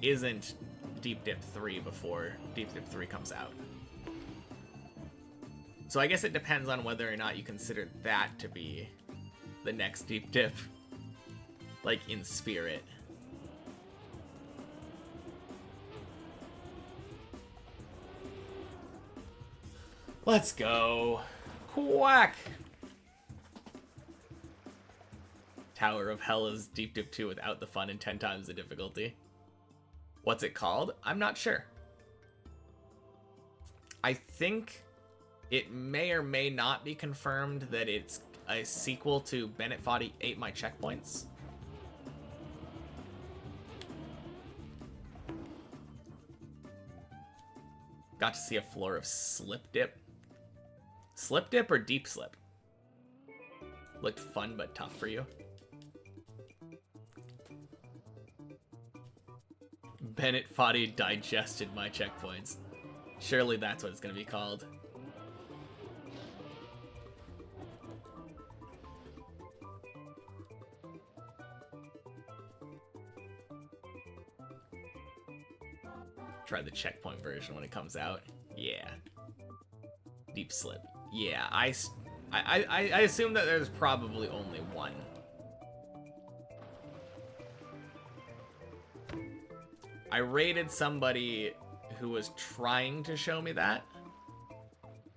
isn't Deep Dip 3 before Deep Dip 3 comes out. So I guess it depends on whether or not you consider that to be the next Deep Dip. Like, in spirit. Let's go. Quack! Tower of Hell is Deep Dip 2 without the fun and 10 times the difficulty. What's it called? I'm not sure. I think it may or may not be confirmed that it's a sequel to Bennett Foddy Ate My Checkpoints. Got to see a floor of Slip Dip. Slip Dip or Deep Slip? Looked fun but tough for you. Bennett Foddy digested my checkpoints. Surely that's what it's gonna be called. Try the checkpoint version when it comes out. Yeah. Deep Slip. Yeah, I assume that there's probably only one. I raided somebody who was trying to show me that,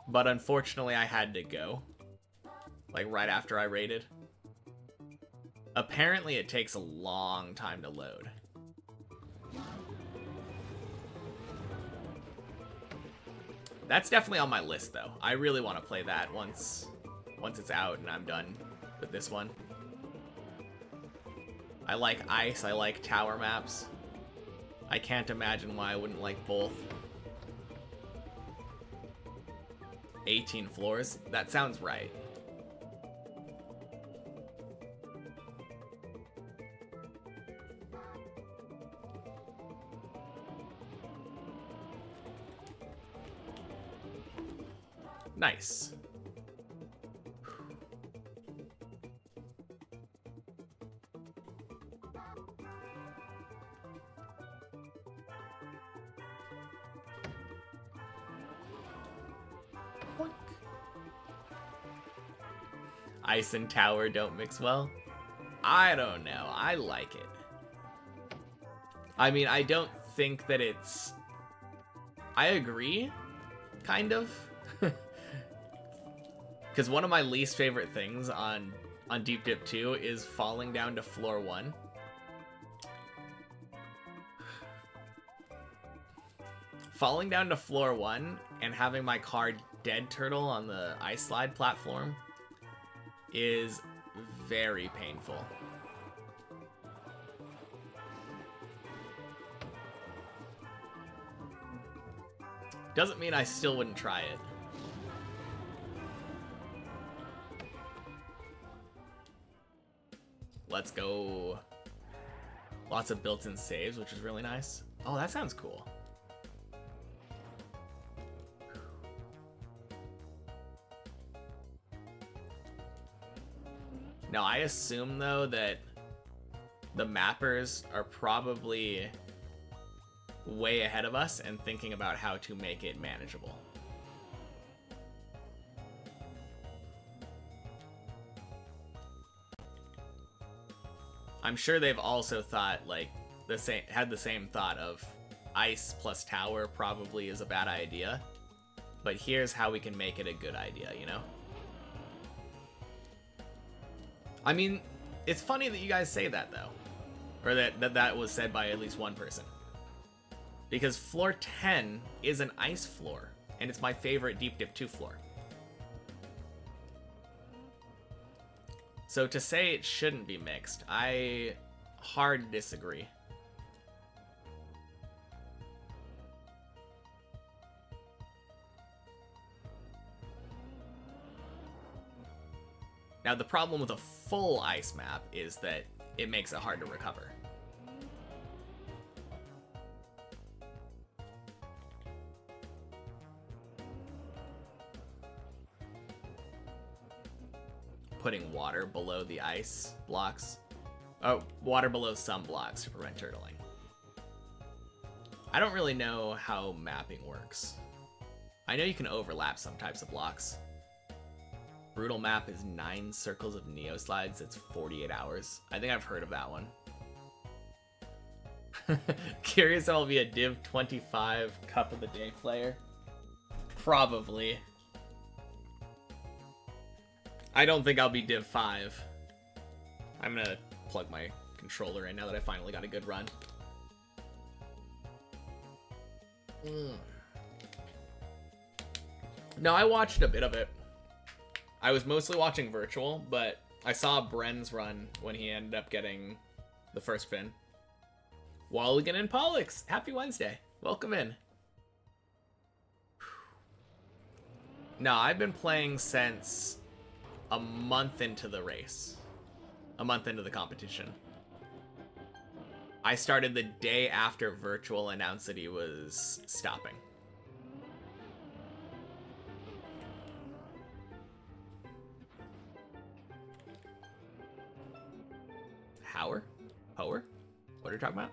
but unfortunately I had to go, like right after I raided. Apparently it takes a long time to load. That's definitely on my list though. I really want to play that once it's out and I'm done with this one. I like ice, I like tower maps. I can't imagine why I wouldn't like both. 18 floors? That sounds right. Nice. Ice and tower don't mix well. I don't know. I like it. I mean, I don't think that it's... I agree, kind of. Because one of my least favorite things on Deep Dip 2 is falling down to floor 1. Falling down to floor 1 and having my car dead turtle on the ice slide platform is very painful. Doesn't mean I still wouldn't try it. Let's go. Lots of built-in saves, which is really nice. Oh, that sounds cool. Now, I assume, though, that the mappers are probably way ahead of us and thinking about how to make it manageable. I'm sure they've also thought, like, had the same thought of ice plus tower probably is a bad idea, but here's how we can make it a good idea, you know? I mean, it's funny that you guys say that, though. Or that was said by at least one person. Because floor 10 is an ice floor, and it's my favorite Deep Dip 2 floor. So to say it shouldn't be mixed, I hard disagree. Now, the problem with a full ice map is that it makes it hard to recover. Putting water below the ice blocks. Oh, water below some blocks to prevent turtling. I don't really know how mapping works. I know you can overlap some types of blocks. Brutal map is 9 circles of Neo slides. It's 48 hours. I think I've heard of that one. Curious if I'll be a Div 25 Cup of the Day player. Probably. I don't think I'll be Div 5. I'm gonna plug my controller in now that I finally got a good run. No, I watched a bit of it. I was mostly watching virtual, but I saw Bren's run when he ended up getting the first fin. Walligan and Pollux, happy Wednesday. Welcome in. No, I've been playing since a month into the race. A month into the competition. I started the day after virtual announced that he was stopping. Hower? Hower? What are you talking about?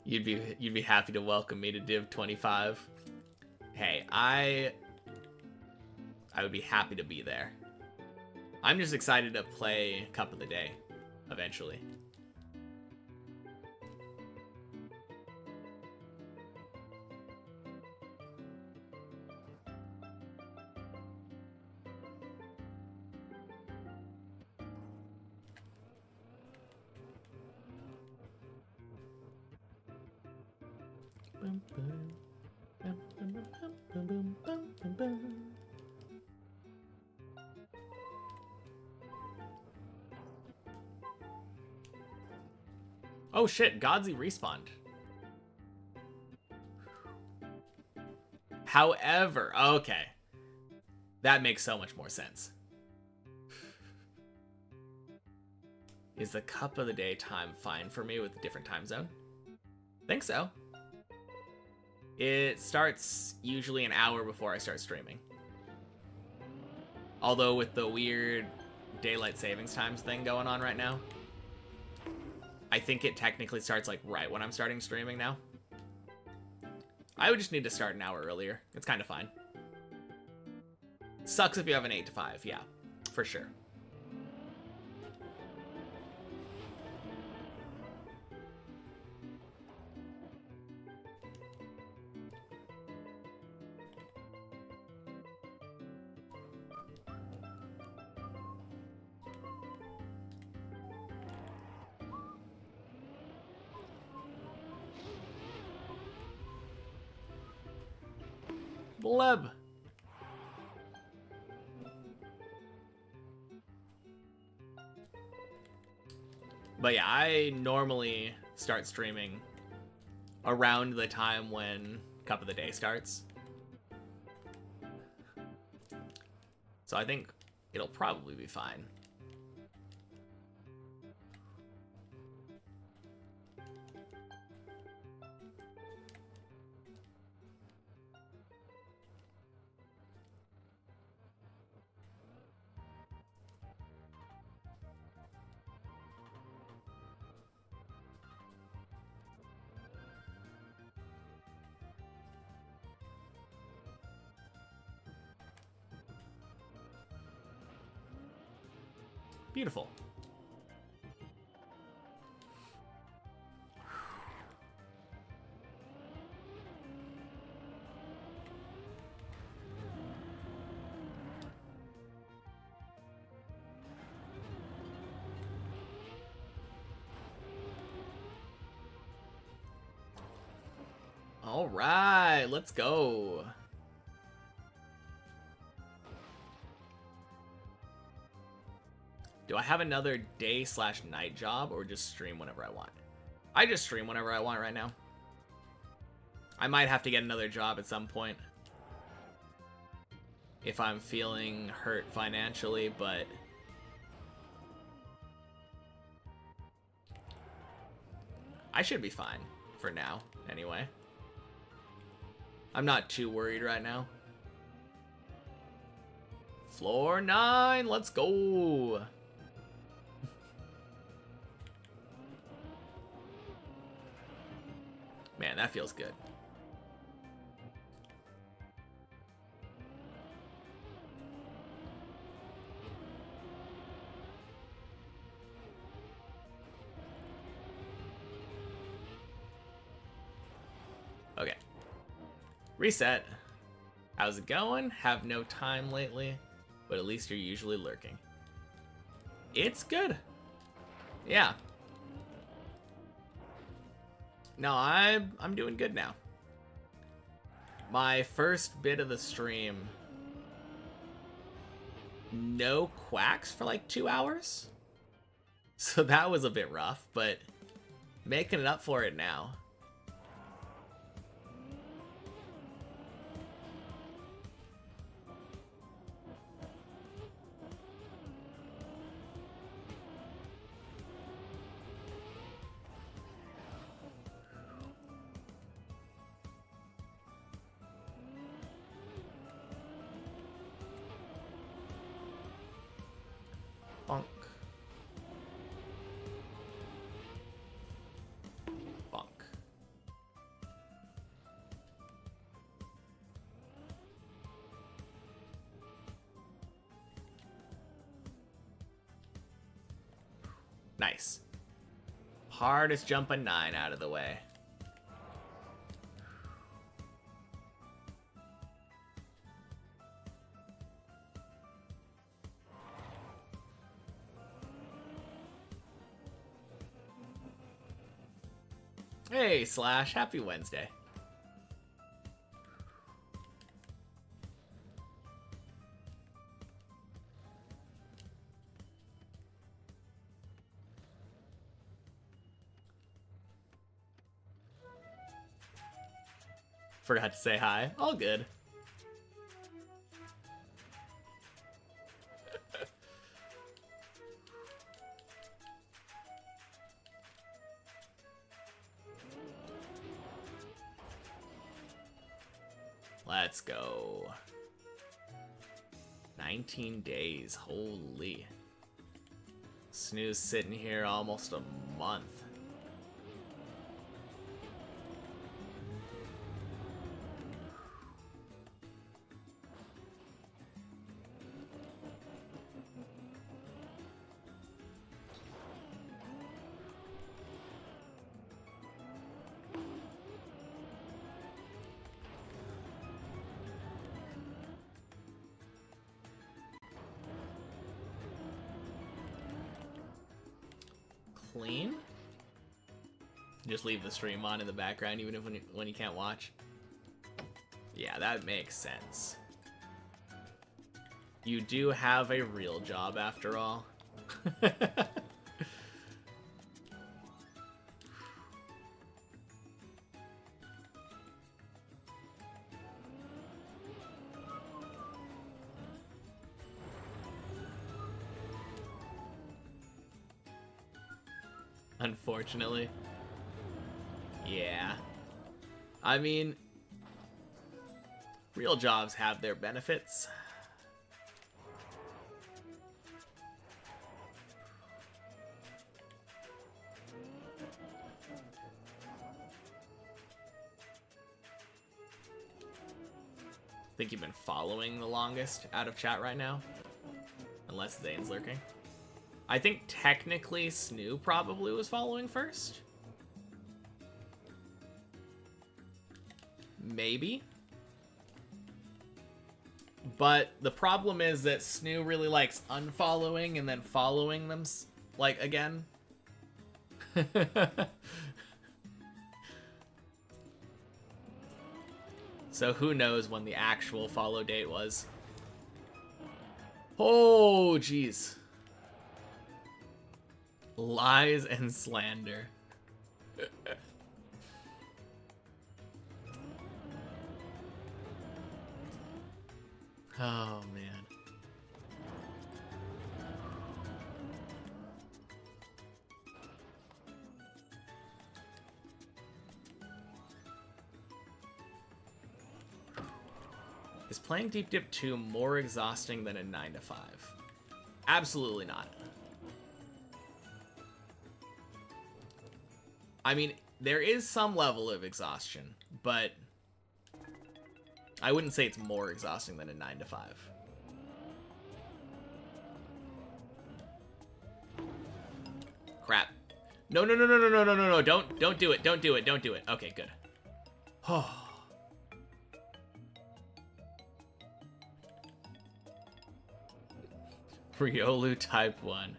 You'd be happy to welcome me to Div 25. Hey, I would be happy to be there. I'm just excited to play Cup of the Day eventually. Oh shit, Godsey respawned. However, okay. That makes so much more sense. Is the Cup of the Day time fine for me with a different time zone? Think so. It starts usually an hour before I start streaming. Although with the weird daylight savings times thing going on right now, I think it technically starts like right when I'm starting streaming now. I would just need to start an hour earlier. It's kind of fine. Sucks if you have an 8 to 5, yeah, for sure. Bleb. But yeah, I normally start streaming around the time when Cup of the Day starts. So I think it'll probably be fine. Beautiful. All right, let's go. Do I have another day/night job or just stream whenever I want? I just stream whenever I want right now. I might have to get another job at some point if I'm feeling hurt financially, but I should be fine for now anyway. I'm not too worried right now. Floor 9, let's go. Man, that feels good. Okay. Reset. How's it going? Have no time lately, but at least you're usually lurking. It's good. Yeah. No, I'm doing good now. My first bit of the stream, no quacks for like 2 hours. So that was a bit rough, but making it up for it now. Bonk. Bonk. Nice. Hardest jumping 9 out of the way. Hey, Slash, happy Wednesday. Forgot to say hi. All good. Let's go. 19 days. Holy. Snoo's sitting here almost a month. Clean? Just leave the stream on in the background even if when you can't watch. Yeah, that makes sense. You do have a real job after all. Unfortunately. Yeah. I mean, real jobs have their benefits. I think you've been following the longest out of chat right now. Unless Zane's lurking. I think technically Snoo probably was following first. Maybe. But the problem is that Snoo really likes unfollowing and then following them, like, again. So who knows when the actual follow date was. Oh, jeez. Lies and slander. Oh, man. Is playing Deep Dip 2 more exhausting than a 9 to 5? Absolutely not. I mean, there is some level of exhaustion, but I wouldn't say it's more exhausting than a 9 to 5. Crap. No, no, no, no, no, no, no, no, no. Don't do it. Don't do it. Don't do it. Okay, good. Oh. Riolu type 1.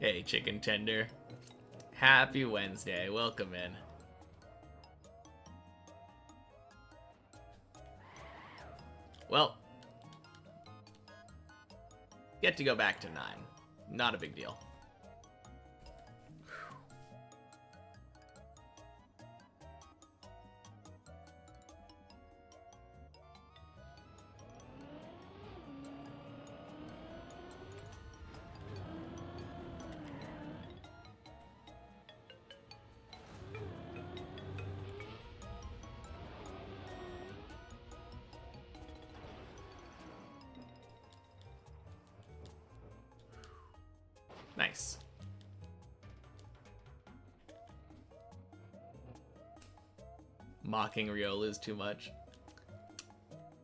Hey, chicken tender. Happy Wednesday. Welcome in. Well, get to go back to 9. Not a big deal. Nice. Mocking Riolu is too much.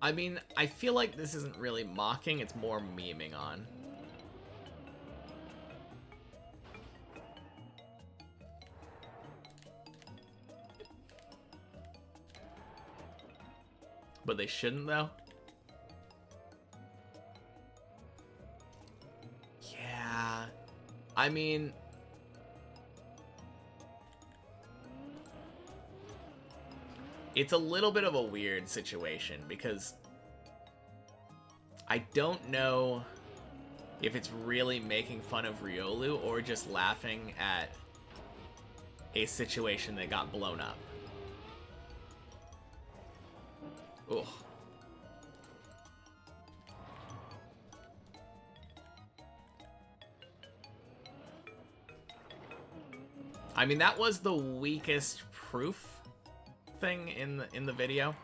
I mean, I feel like this isn't really mocking, it's more memeing on. But they shouldn't, though. Yeah. I mean, it's a little bit of a weird situation because I don't know if it's really making fun of Riolu or just laughing at a situation that got blown up. Ugh. I mean, that was the weakest proof thing in the video.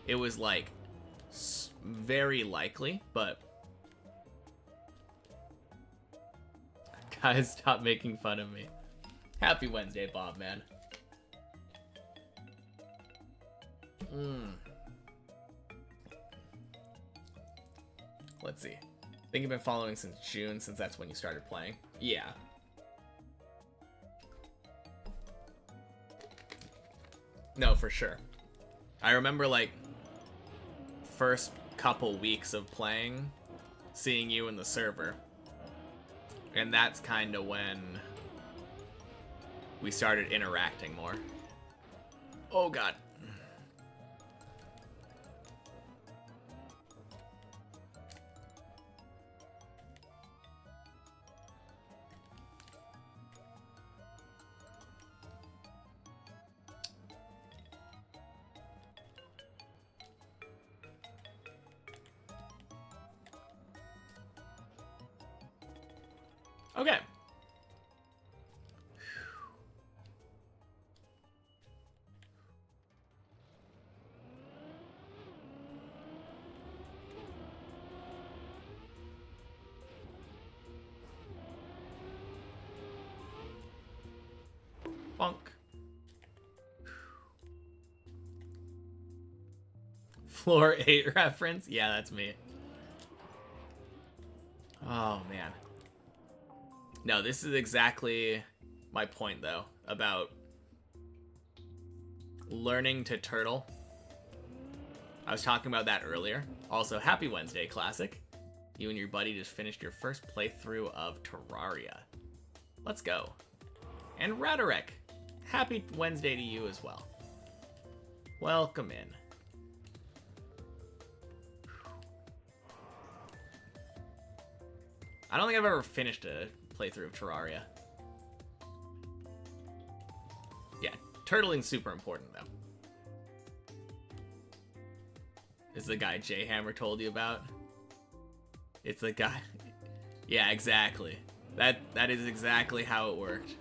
It was like very likely, but guys, stop making fun of me. Happy Wednesday, Bob, man. Let's see. I think you've been following since June, since that's when you started playing. Yeah. No, for sure. I remember, like, first couple weeks of playing, seeing you in the server. And that's kind of when we started interacting more. Oh, God. Okay. Bonk. Floor 8 reference? Yeah, that's me. Oh, man. No, this is exactly my point, though, about learning to turtle. I was talking about that earlier. Also, happy Wednesday, Classic. You and your buddy just finished your first playthrough of Terraria. Let's go. And Rhetoric, happy Wednesday to you as well. Welcome in. I don't think I've ever finished a playthrough of Terraria. Yeah, turtling's super important, though. It's the guy J Hammer told you about. It's the guy. Yeah, exactly. That is exactly how it worked.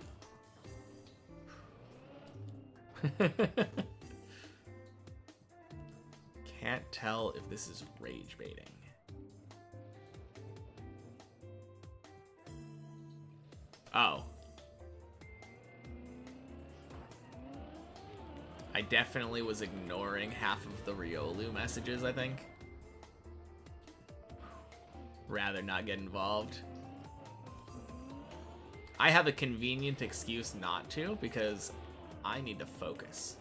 Can't tell if this is rage baiting. Oh. I definitely was ignoring half of the Riolu messages, I think. Rather not get involved. I have a convenient excuse not to, because I need to focus.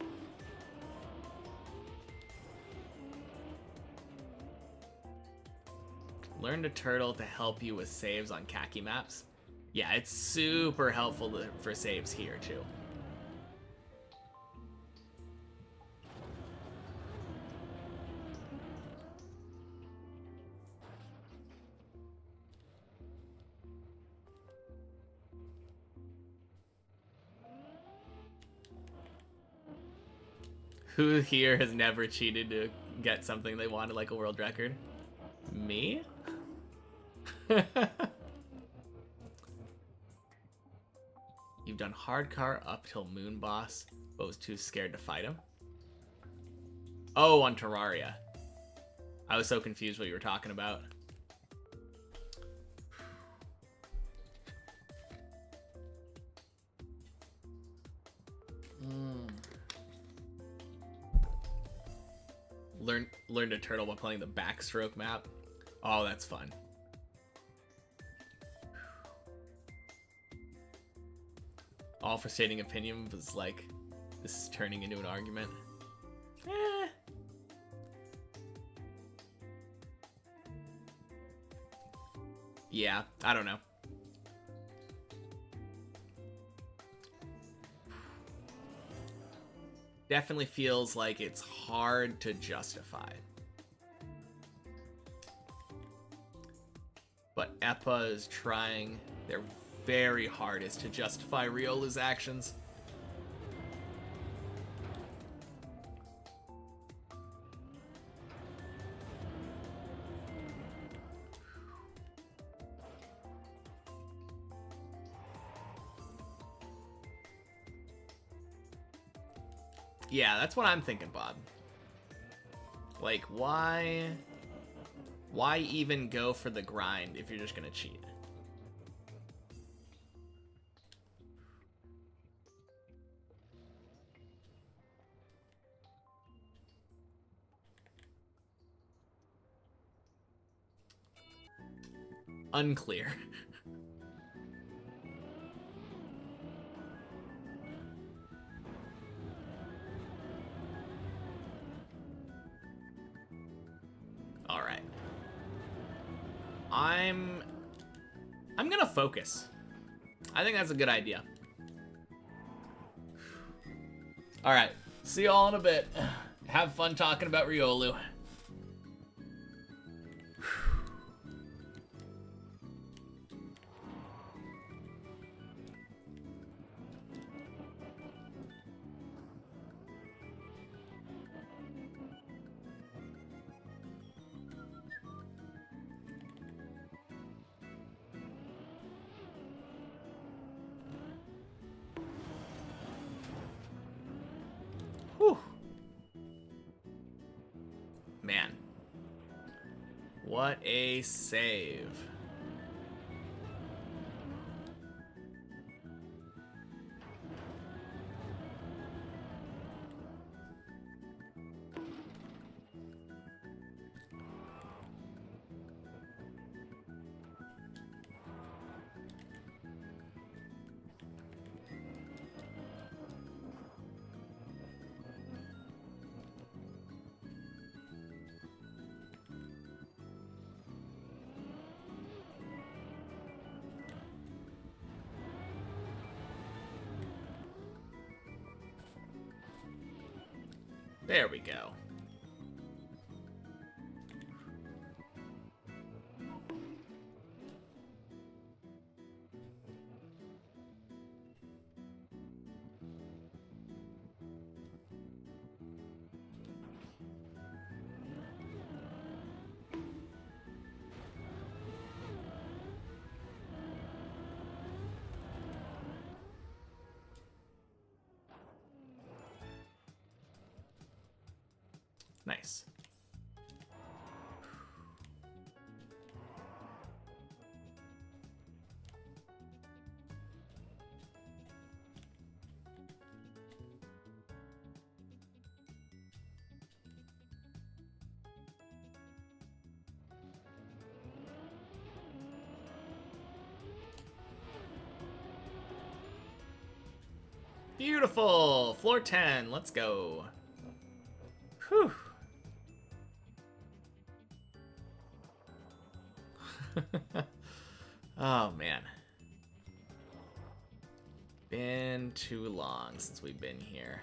Learn to turtle to help you with saves on khaki maps. Yeah, it's super helpful for saves here, too. Who here has never cheated to get something they wanted, like a world record? Me? You've done hardcore up till Moon Boss, but was too scared to fight him. Oh, on Terraria. I was so confused what you were talking about. Learn to turtle while playing the backstroke map. Oh, that's fun. All for stating opinion was like, this is turning into an argument. Yeah, I don't know. Definitely feels like it's hard to justify. But EPA is trying their very hardest to justify Riolu's actions. Yeah, that's what I'm thinking, Bob. Like, why even go for the grind if you're just gonna cheat? Unclear. All right. I'm gonna focus. I think that's a good idea. All right. See you all in a bit. Have fun talking about Riolu. Whew. Man. What a save. There we go. Nice. Beautiful. Floor 10. Let's go. Whew. Oh, man. Been too long since we've been here.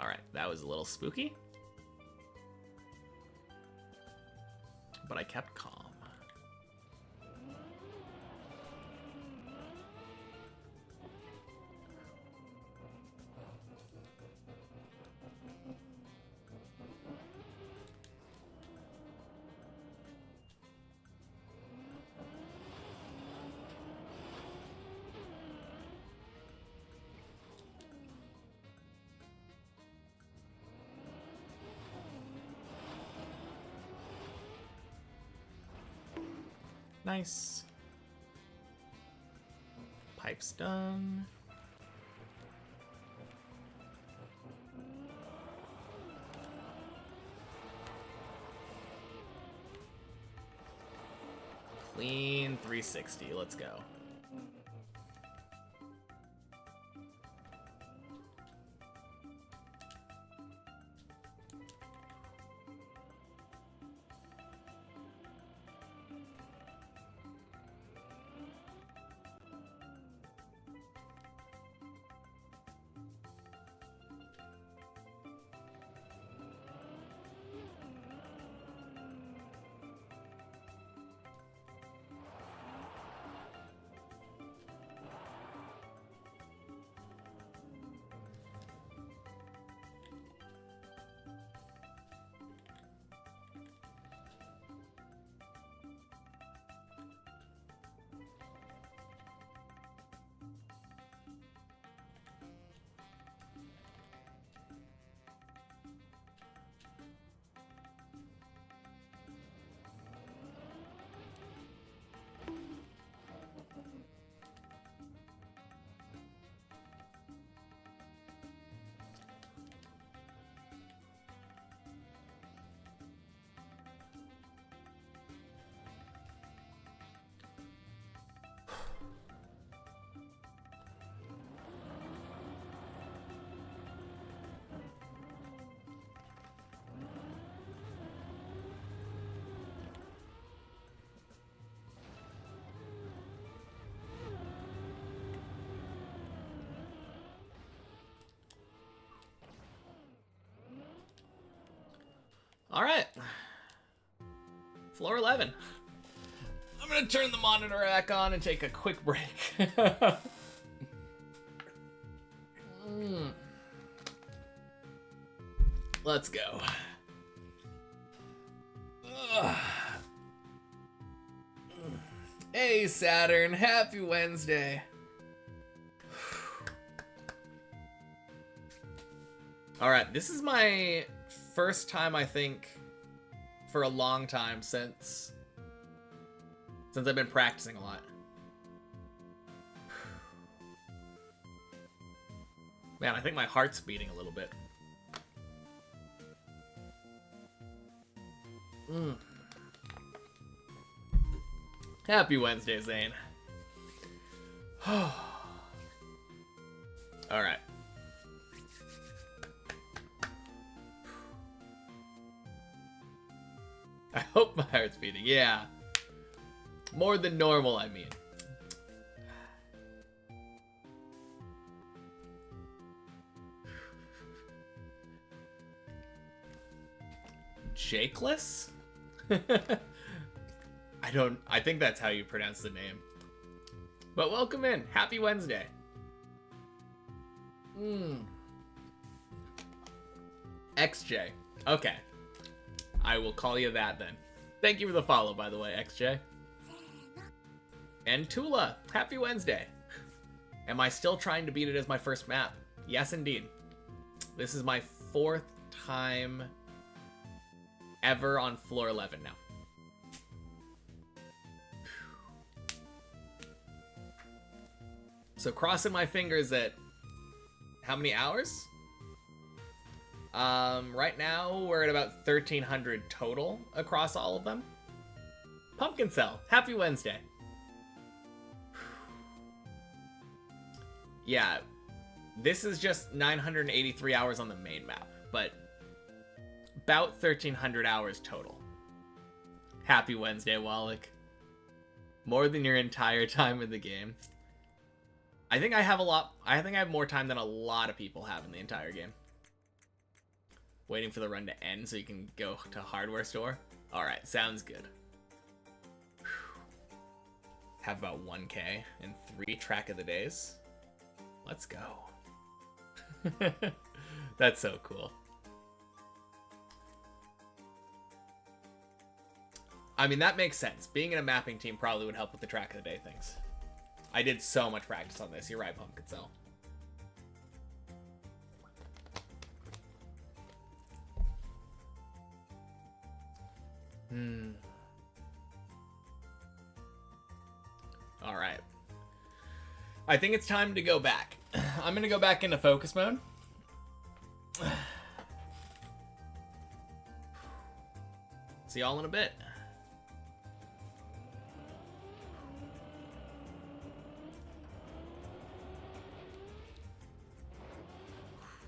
Alright, that was a little spooky. But I kept calm. Nice. Type's done. Clean 360. Let's go. All right. Floor 11. I'm going to turn the monitor back on and take a quick break. Let's go. Hey, Saturn. Happy Wednesday. All right. This is my first time, I think, for a long time since I've been practicing a lot. Man, I think my heart's beating a little bit. Happy Wednesday, Zane. All right. I hope my heart's beating. Yeah. More than normal, I mean. Jakeless? I think that's how you pronounce the name. But welcome in. Happy Wednesday. XJ. Okay. I will call you that then. Thank you for the follow, by the way, XJ. And Tula. Happy Wednesday. Am I still trying to beat it as my first map? Yes, indeed. This is my 4th time ever on floor 11 now. So crossing my fingers at how many hours? Right now we're at about 1,300 total across all of them. Pumpkin Cell, happy Wednesday. Yeah, this is just 983 hours on the main map, but about 1,300 hours total. Happy Wednesday, Wallach. More than your entire time in the game. I think I have more time than a lot of people have in the entire game. Waiting for the run to end so you can go to hardware store. Alright, sounds good. Have about 1K and 3 track of the days. Let's go. That's so cool. I mean, that makes sense. Being in a mapping team probably would help with the track of the day things. I did so much practice on this. You're right, Pumpkin Cell. All right. I think it's time to go back. I'm gonna go back into focus mode. See y'all in a bit.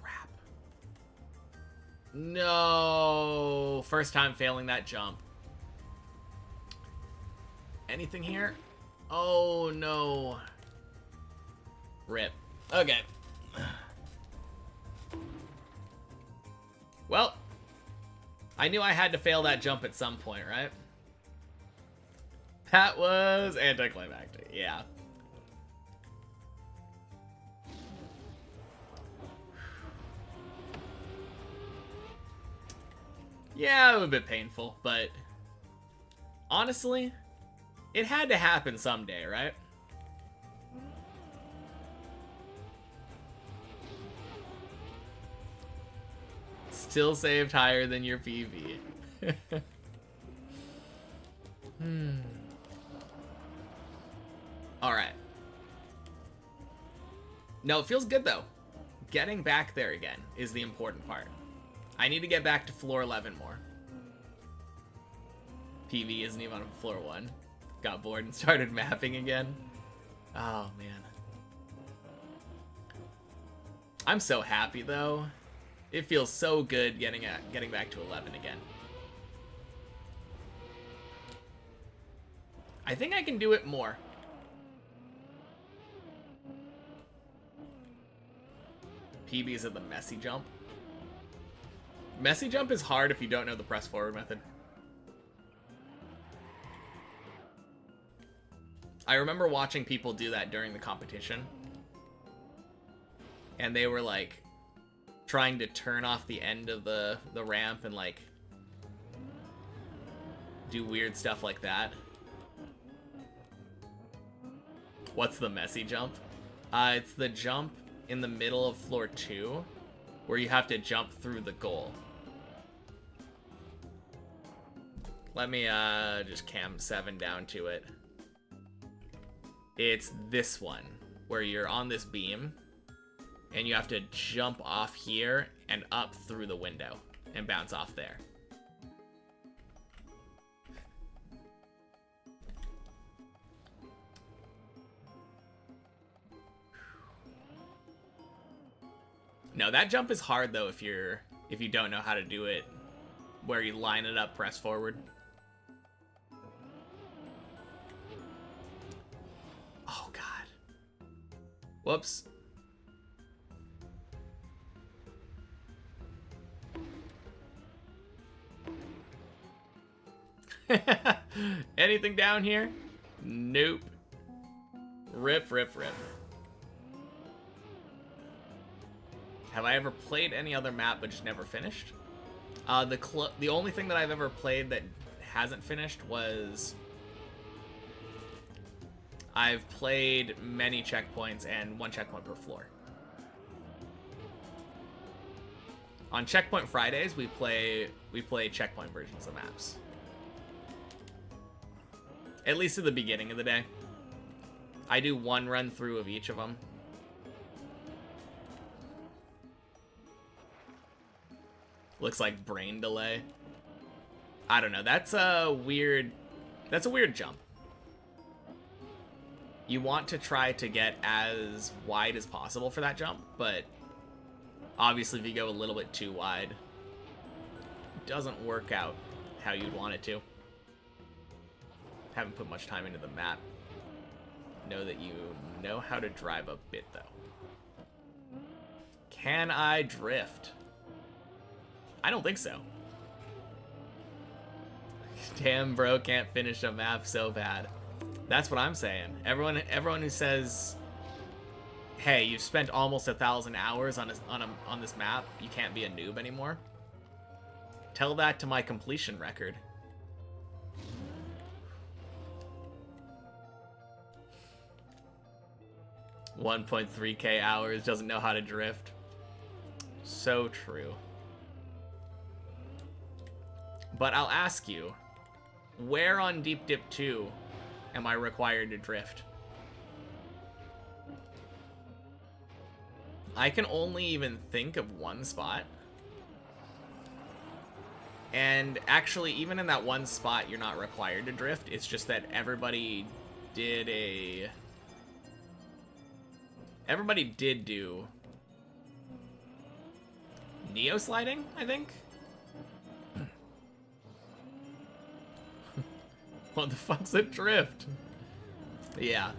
Crap. No. First time failing that jump. Anything here? Oh no. Rip. Okay. Well, I knew I had to fail that jump at some point, right? That was anticlimactic, yeah. Yeah, it was a bit painful, but honestly, it had to happen someday, right? Still saved higher than your PV. Alright. No, it feels good though. Getting back there again is the important part. I need to get back to floor 11 more. PV isn't even on floor 1. Got bored and started mapping again. Oh man. I'm so happy though. It feels so good getting back to 11 again. I think I can do it more. PB's at the messy jump. Messy jump is hard if you don't know the press forward method. I remember watching people do that during the competition. And they were like trying to turn off the end of the ramp and like do weird stuff like that. What's the messy jump? It's the jump in the middle of floor 2 where you have to jump through the goal. Let me just cam 7 down to it. It's this one where you're on this beam and you have to jump off here and up through the window and bounce off there. No, that jump is hard though if you don't know how to do it where you line it up, press forward. Oh god. Whoops. Anything down here? Nope. Rip, rip, rip. Have I ever played any other map but just never finished? The only thing that I've ever played that hasn't finished was I've played many checkpoints and 1 checkpoint per floor. On Checkpoint Fridays, we play checkpoint versions of maps. At least at the beginning of the day. I do 1 run through of each of them. Looks like brain delay. I don't know. That's a weird jump. You want to try to get as wide as possible for that jump, but obviously if you go a little bit too wide, it doesn't work out how you'd want it to. Haven't put much time into the map. Know that you know how to drive a bit though. Can I drift? I don't think so. Damn, bro, can't finish a map so bad. That's what I'm saying. Everyone who says, "Hey, you've spent almost 1,000 hours on this map, you can't be a noob anymore." Tell that to my completion record. $1.3K hours, doesn't know how to drift. So true. But I'll ask you, where on Deep Dip 2 am I required to drift? I can only even think of one spot. And actually, even in that one spot, you're not required to drift. It's just that everybody did do Neo sliding, I think? What the fuck's a drift? Yeah.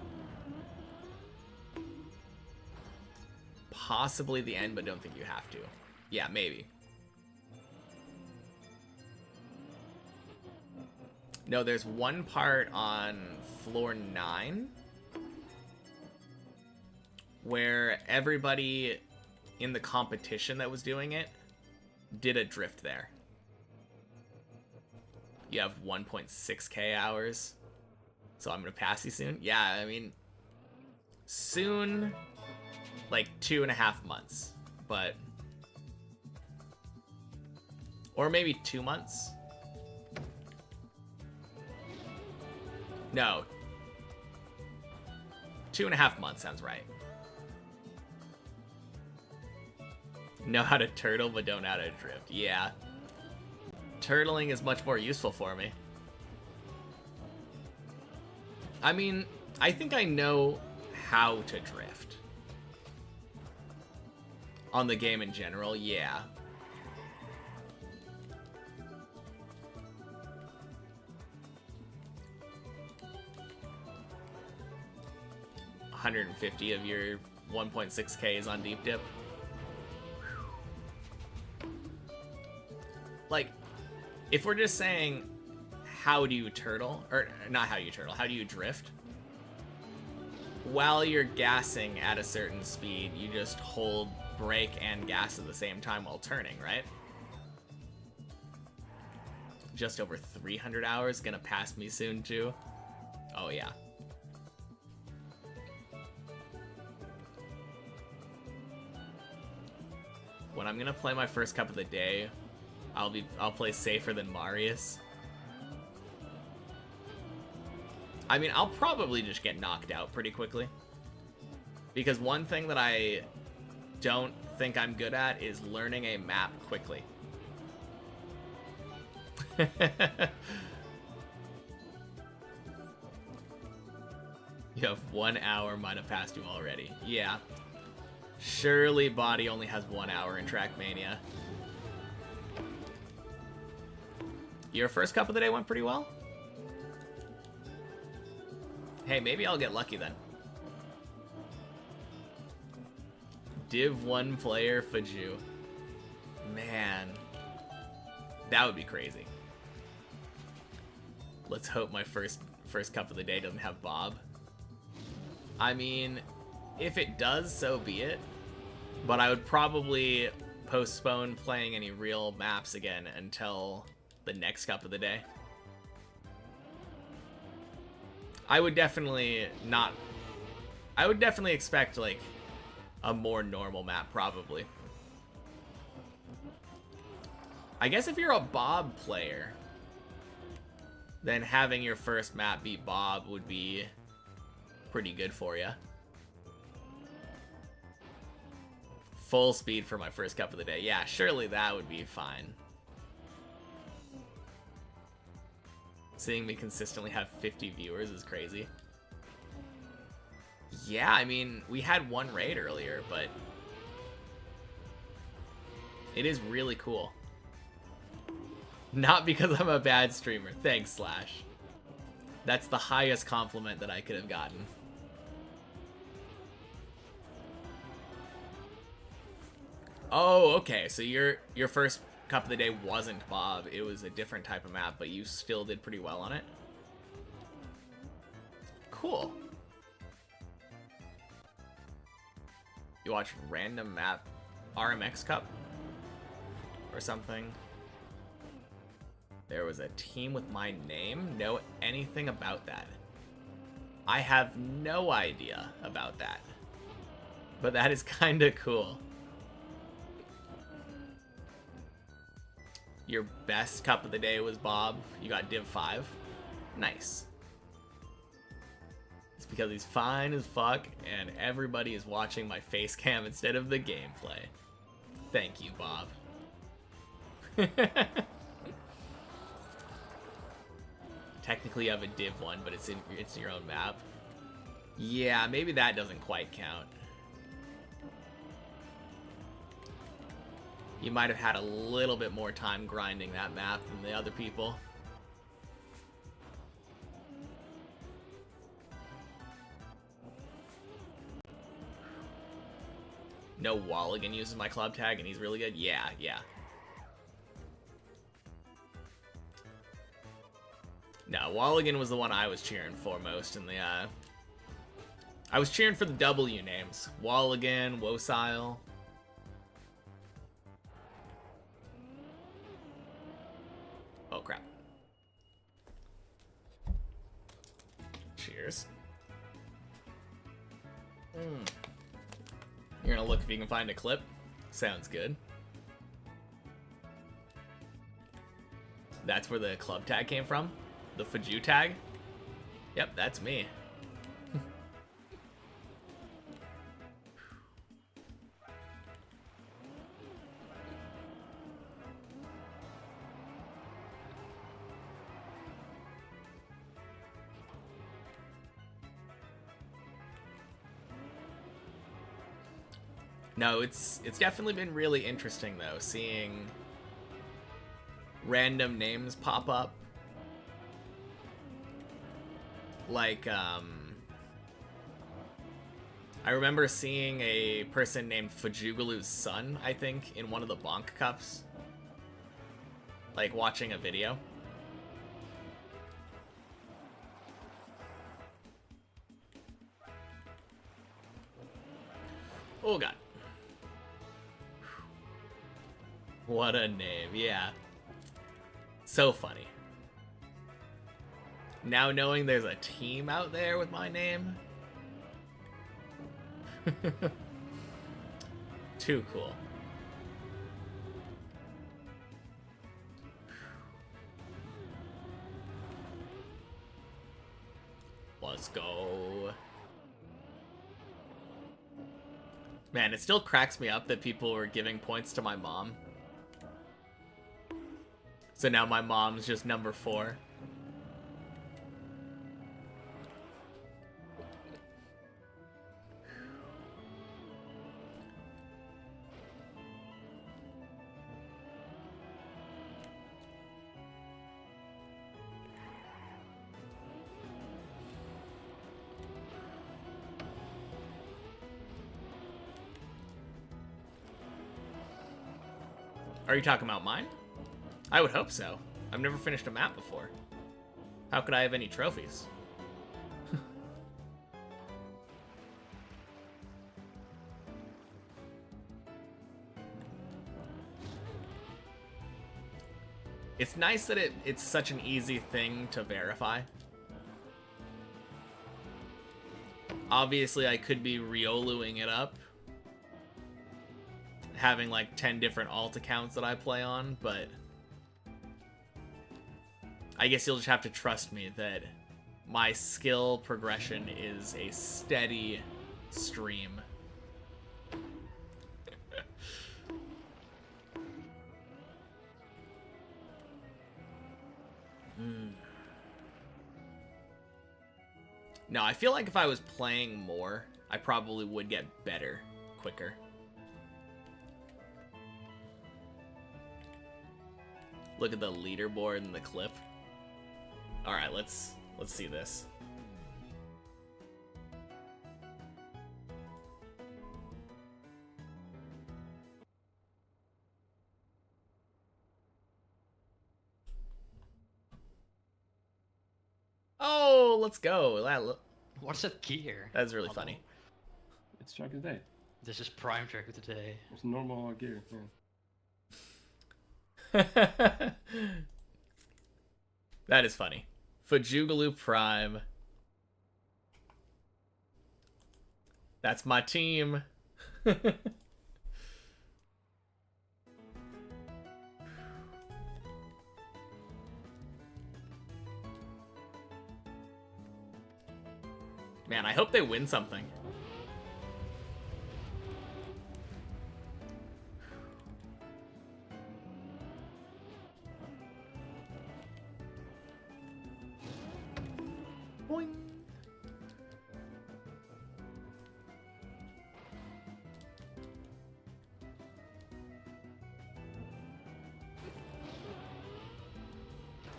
Possibly the end, but don't think you have to. Yeah, maybe. No, there's one part on floor 9 where everybody in the competition that was doing it did a drift there. You have 1.6k hours, so I'm gonna pass you soon. Yeah, I mean, soon, like 2.5 months, but, or maybe 2 months. No, 2.5 months sounds right. Know how to turtle, but don't know how to drift. Yeah. Turtling is much more useful for me. I mean, I think I know how to drift. On the game in general, yeah. $150 of your 1.6k is on deep dip. Like, if we're just saying, how do you turtle? Or, not how you turtle, how do you drift? While you're gassing at a certain speed, you just hold brake and gas at the same time while turning, right? Just over 300 hours, gonna pass me soon too. Oh yeah. When I'm gonna play my first cup of the day, I'll play safer than Marius. I mean, I'll probably just get knocked out pretty quickly. Because one thing that I don't think I'm good at is learning a map quickly. You have 1 hour, might have passed you already. Yeah. Surely Body only has 1 hour in Trackmania. Your first cup of the day went pretty well? Hey, maybe I'll get lucky then. Div 1 player Faju. Man. That would be crazy. Let's hope my first cup of the day doesn't have Bob. I mean, if it does, so be it. But I would probably postpone playing any real maps again until the next cup of the day. I would definitely expect like a more normal map, probably. I guess if you're a Bob player, then having your first map beat Bob would be pretty good for you. Full speed for my first cup of the day. Yeah, surely that would be fine. Seeing me consistently have 50 viewers is crazy. Yeah, I mean, we had one raid earlier, but it is really cool. Not because I'm a bad streamer. Thanks, Slash. That's the highest compliment that I could have gotten. Oh, okay. So your first cup of the day wasn't Bob. It was a different type of map, but you still did pretty well on it. Cool. You watch random map RMX Cup or something. There was a team with my name. Know anything about that? I have no idea about that. But that is kind of cool. Your best cup of the day was Bob. You got Div 5. Nice. because he's fine as fuck and everybody is watching my face cam instead of the gameplay. Thank you, Bob. Technically you have a div one, but it's your own map. Yeah, maybe that doesn't quite count. You might have had a little bit more time grinding that map than the other people. No, Walligan uses my club tag and he's really good? Yeah, yeah. No, Walligan was the one I was cheering for most in the, I was cheering for the W names. Walligan, Wosile. Oh, crap. Cheers. You're gonna look if you can find a clip? Sounds good. That's where the club tag came from? The Faju tag? Yep, that's me. No, it's definitely been really interesting though, seeing random names pop up. Like, I remember seeing a person named Fajugalu's son, I think, in one of the Bonk Cups. Like, watching a video. Oh god. What a name, yeah. So funny. Now knowing there's a team out there with my name. Too cool. Let's go. Man, it still cracks me up that people were giving points to my mom. So now my mom's just number 4. Are you talking about mine? I would hope so. I've never finished a map before. How could I have any trophies? It's nice that it's such an easy thing to verify. Obviously, I could be Rioluing it up, having like 10 different alt accounts that I play on, but I guess you'll just have to trust me that my skill progression is a steady stream. No, I feel like if I was playing more, I probably would get better quicker. Look at the leaderboard and the clip. All right, let's see this. Oh, let's go. What's up gear? That's really funny. It's track of the day. This is prime track of the day. It's normal gear, yeah. That is funny. Fajugalu Prime. That's my team. Man, I hope they win something. Boing.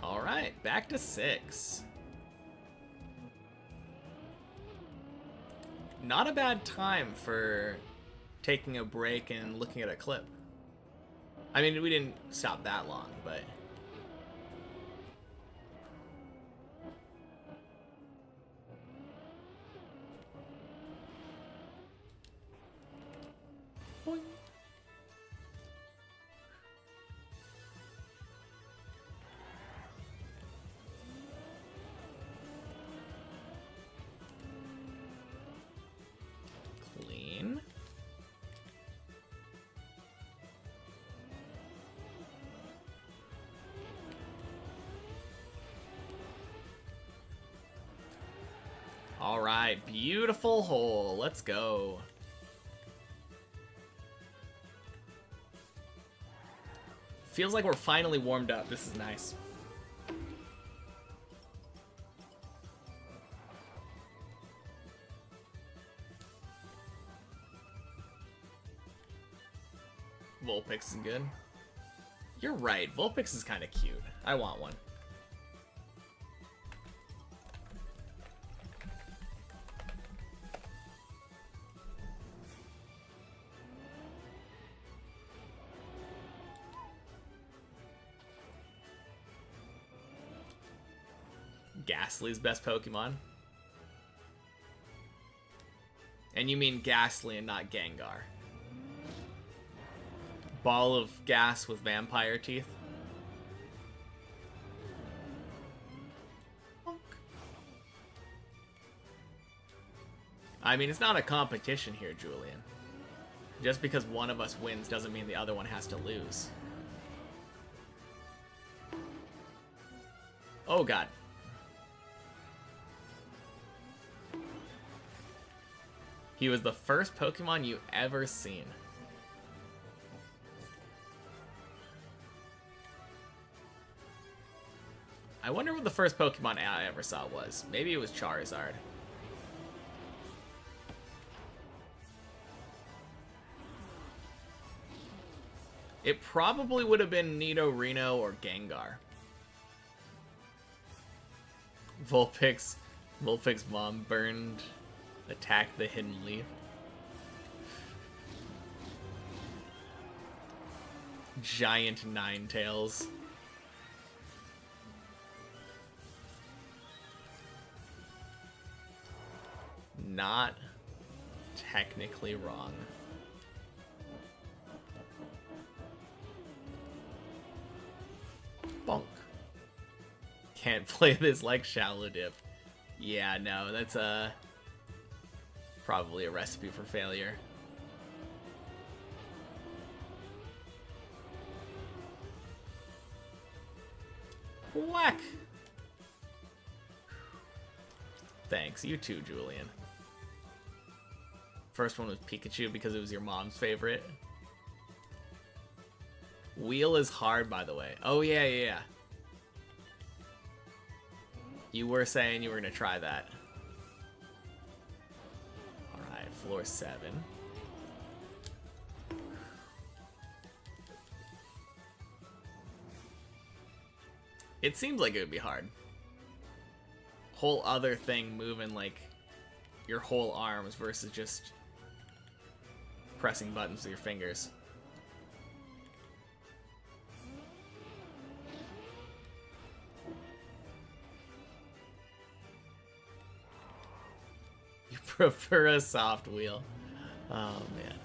All right, back to 6. Not a bad time for taking a break and looking at a clip. I mean, we didn't stop that long, but... Boing. Clean. All right, beautiful hole. Let's go. Feels like we're finally warmed up. This is nice. Vulpix is good. You're right. Vulpix is kind of cute. I want one. Ghastly's best Pokemon. And you mean Ghastly and not Gengar. Ball of gas with vampire teeth. I mean, it's not a competition here, Julian. Just because one of us wins doesn't mean the other one has to lose. Oh god. He was the first Pokemon you ever seen. I wonder what the first Pokemon I ever saw was. Maybe it was Charizard. It probably would have been Nidorino or Gengar. Vulpix mom burned. Attack the hidden leaf. Giant Ninetales. Not technically wrong. Bonk. Can't play this like Shallow Dip. Yeah, no, that's probably a recipe for failure. Whack! Thanks, you too, Julian. First one was Pikachu because it was your mom's favorite. Wheel is hard, by the way. Oh, yeah. You were saying you were going to try that. Alright, floor 7. It seems like it would be hard. Whole other thing moving like your whole arms versus just pressing buttons with your fingers. You prefer a soft wheel. Oh man.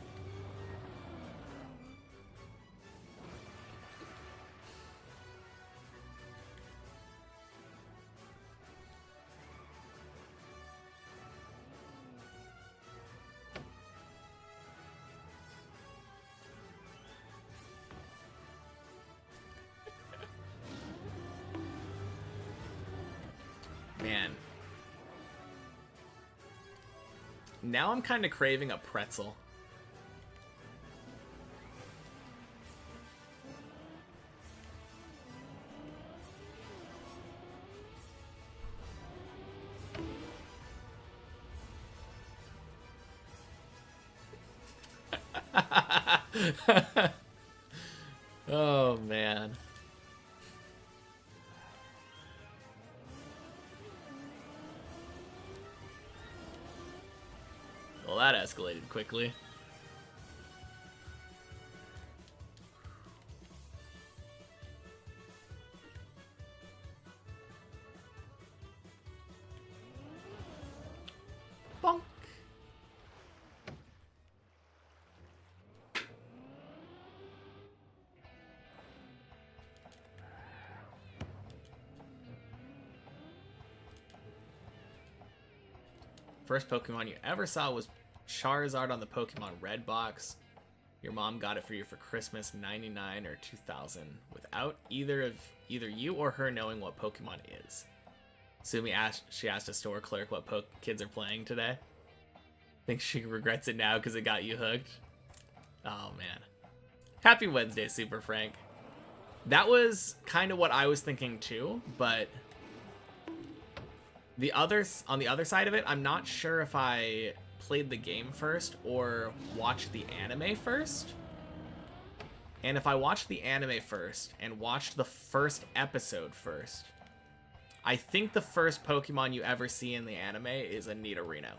Man. Now I'm kind of craving a pretzel. Oh, man. Well, that escalated quickly. Bonk. First Pokemon you ever saw was Charizard on the Pokemon Red box. Your mom got it for you for Christmas, 99 or 2000, without either you or her knowing what Pokemon is. She asked a store clerk what kids are playing today. Think she regrets it now because it got you hooked. Oh man. Happy Wednesday, Super Frank. That was kind of what I was thinking too, but on the other side of it, I'm not sure if I played the game first or watched the anime first. And if I watched the anime first and watched the first episode first, I think the first Pokemon you ever see in the anime is a Nidorino.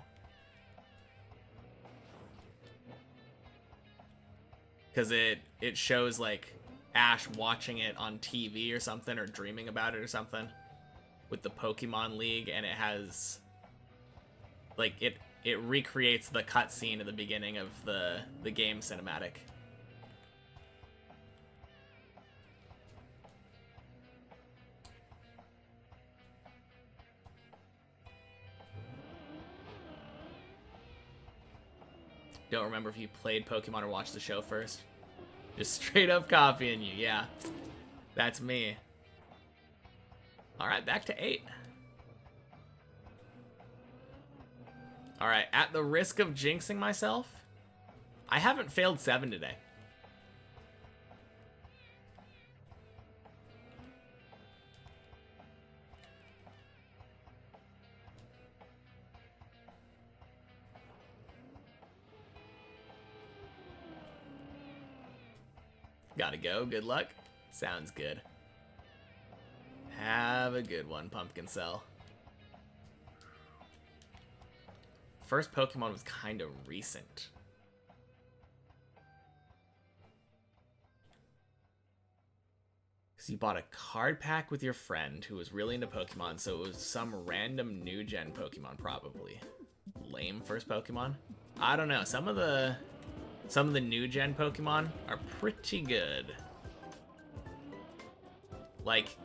Because it shows like Ash watching it on TV or something, or dreaming about it or something, with the Pokemon League, and it has like it recreates the cutscene at the beginning of the game cinematic. Don't remember if you played Pokemon or watched the show first. Just straight up copying you, yeah. That's me. Alright, back to 8. Alright, at the risk of jinxing myself, I haven't failed 7 today. Gotta go, good luck. Sounds good. Have a good one, Pumpkin Cell. First Pokemon was kind of recent. So you bought a card pack with your friend who was really into Pokemon, so it was some random new gen Pokemon, probably. Lame first Pokemon? I don't know. Some of the new gen Pokemon are pretty good. Like,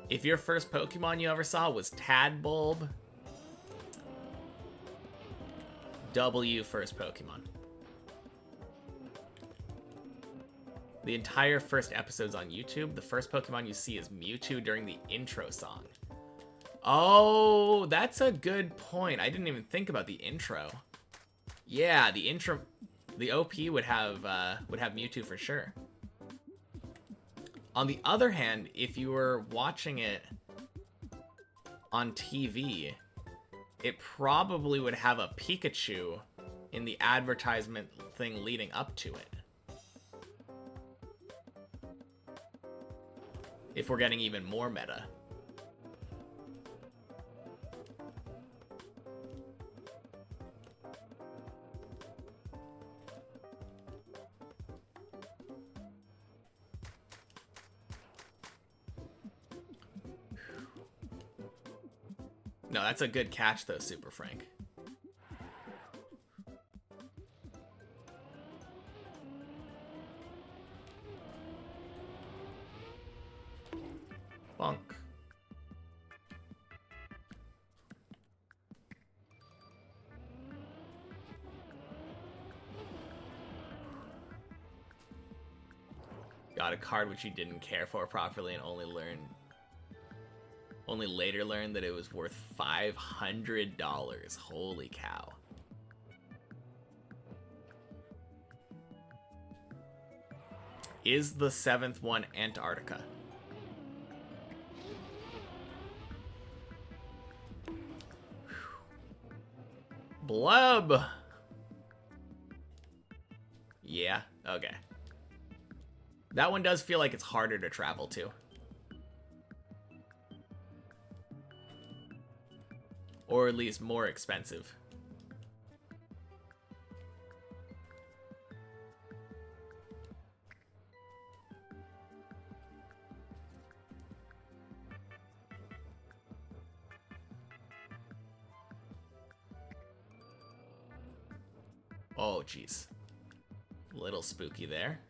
if your first Pokemon you ever saw was Tadbulb, W first Pokemon. The entire first episode's on YouTube. The first Pokemon you see is Mewtwo during the intro song. Oh, that's a good point. I didn't even think about the intro. Yeah, the intro, the OP would have Mewtwo for sure. On the other hand, if you were watching it on TV, it probably would have a Pikachu in the advertisement thing leading up to it. If we're getting even more meta. No, that's a good catch though, Super Frank. Bonk. Got a card which you didn't care for properly and only later learned that it was worth $500. Holy cow. Is the 7th one Antarctica? Blub! Yeah, okay. That one does feel like it's harder to travel to. Or at least more expensive. Oh, jeez. Little spooky there.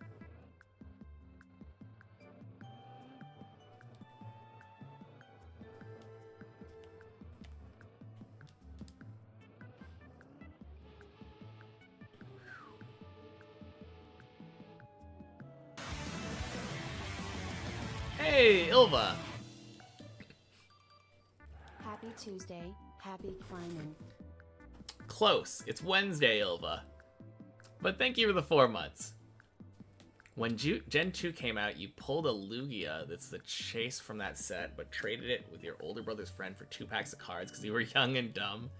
Hey, Ilva. Happy Tuesday, happy climbing. Close. It's Wednesday, Ilva. But thank you for the 4 months. When Gen 2 came out, you pulled a Lugia that's the chase from that set, but traded it with your older brother's friend for 2 packs of cards because you were young and dumb.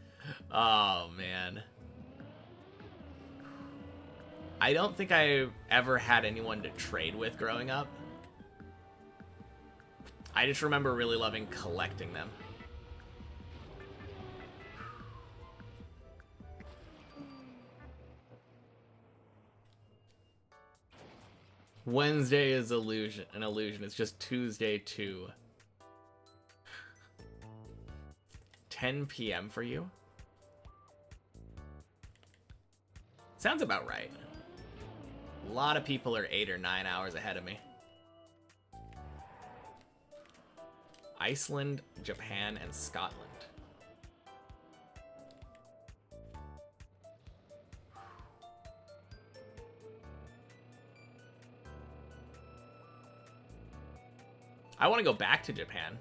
Oh, man. I don't think I ever had anyone to trade with growing up. I just remember really loving collecting them. Wednesday is an illusion. It's just Tuesday too. 10 p.m. for you? Sounds about right. A lot of people are 8 or 9 hours ahead of me. Iceland, Japan, and Scotland. I want to go back to Japan.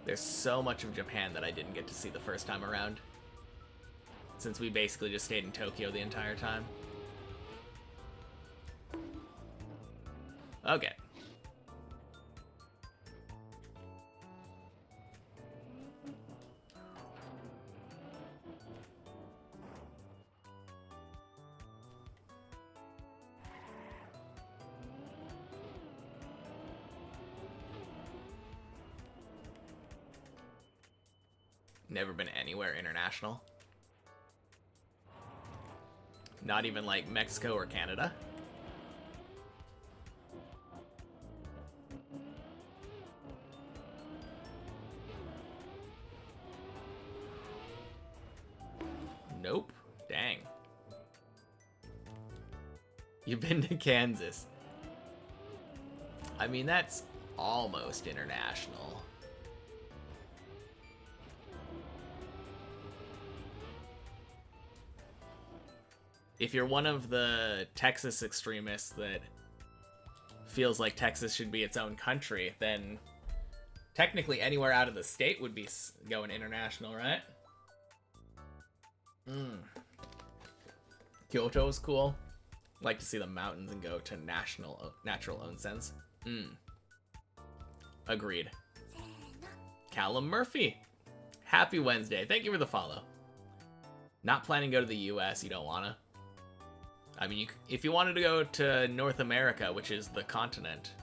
There's so much of Japan that I didn't get to see the first time around, since we basically just stayed in Tokyo the entire time. Okay. Never been anywhere international. Not even like Mexico or Canada. Nope. Dang. You've been to Kansas. I mean, that's almost international. If you're one of the Texas extremists that feels like Texas should be its own country, then technically anywhere out of the state would be going international, right? Kyoto is cool. Like to see the mountains and go to natural onsens. Agreed. Callum Murphy. Happy Wednesday. Thank you for the follow. Not planning to go to the US, you don't wanna? I mean, if you wanted to go to North America, which is the continent,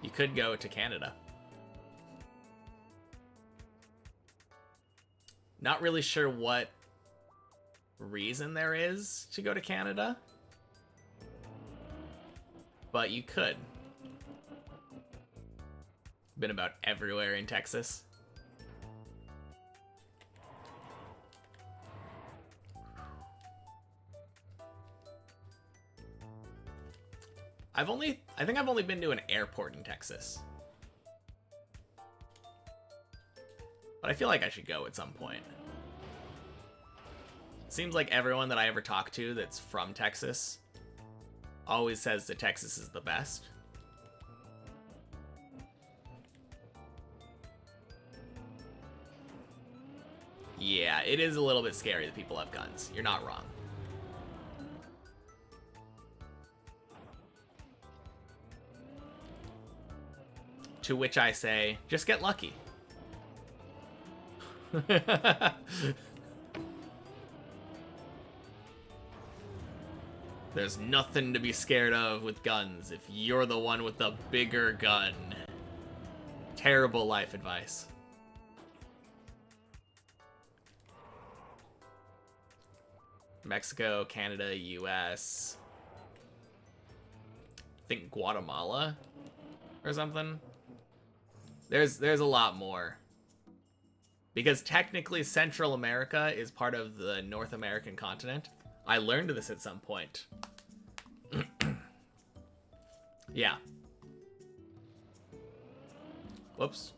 you could go to Canada. Not really sure what reason there is to go to Canada, but you could. Been about everywhere in Texas. I think I've only been to an airport in Texas. But I feel like I should go at some point. Seems like everyone that I ever talk to that's from Texas always says that Texas is the best. Yeah, it is a little bit scary that people have guns. You're not wrong. To which I say, just get lucky. There's nothing to be scared of with guns if you're the one with the bigger gun. Terrible life advice. Mexico, Canada, US. I think Guatemala or something. There's a lot more. Because technically Central America is part of the North American continent. I learned this at some point. Yeah. Whoops.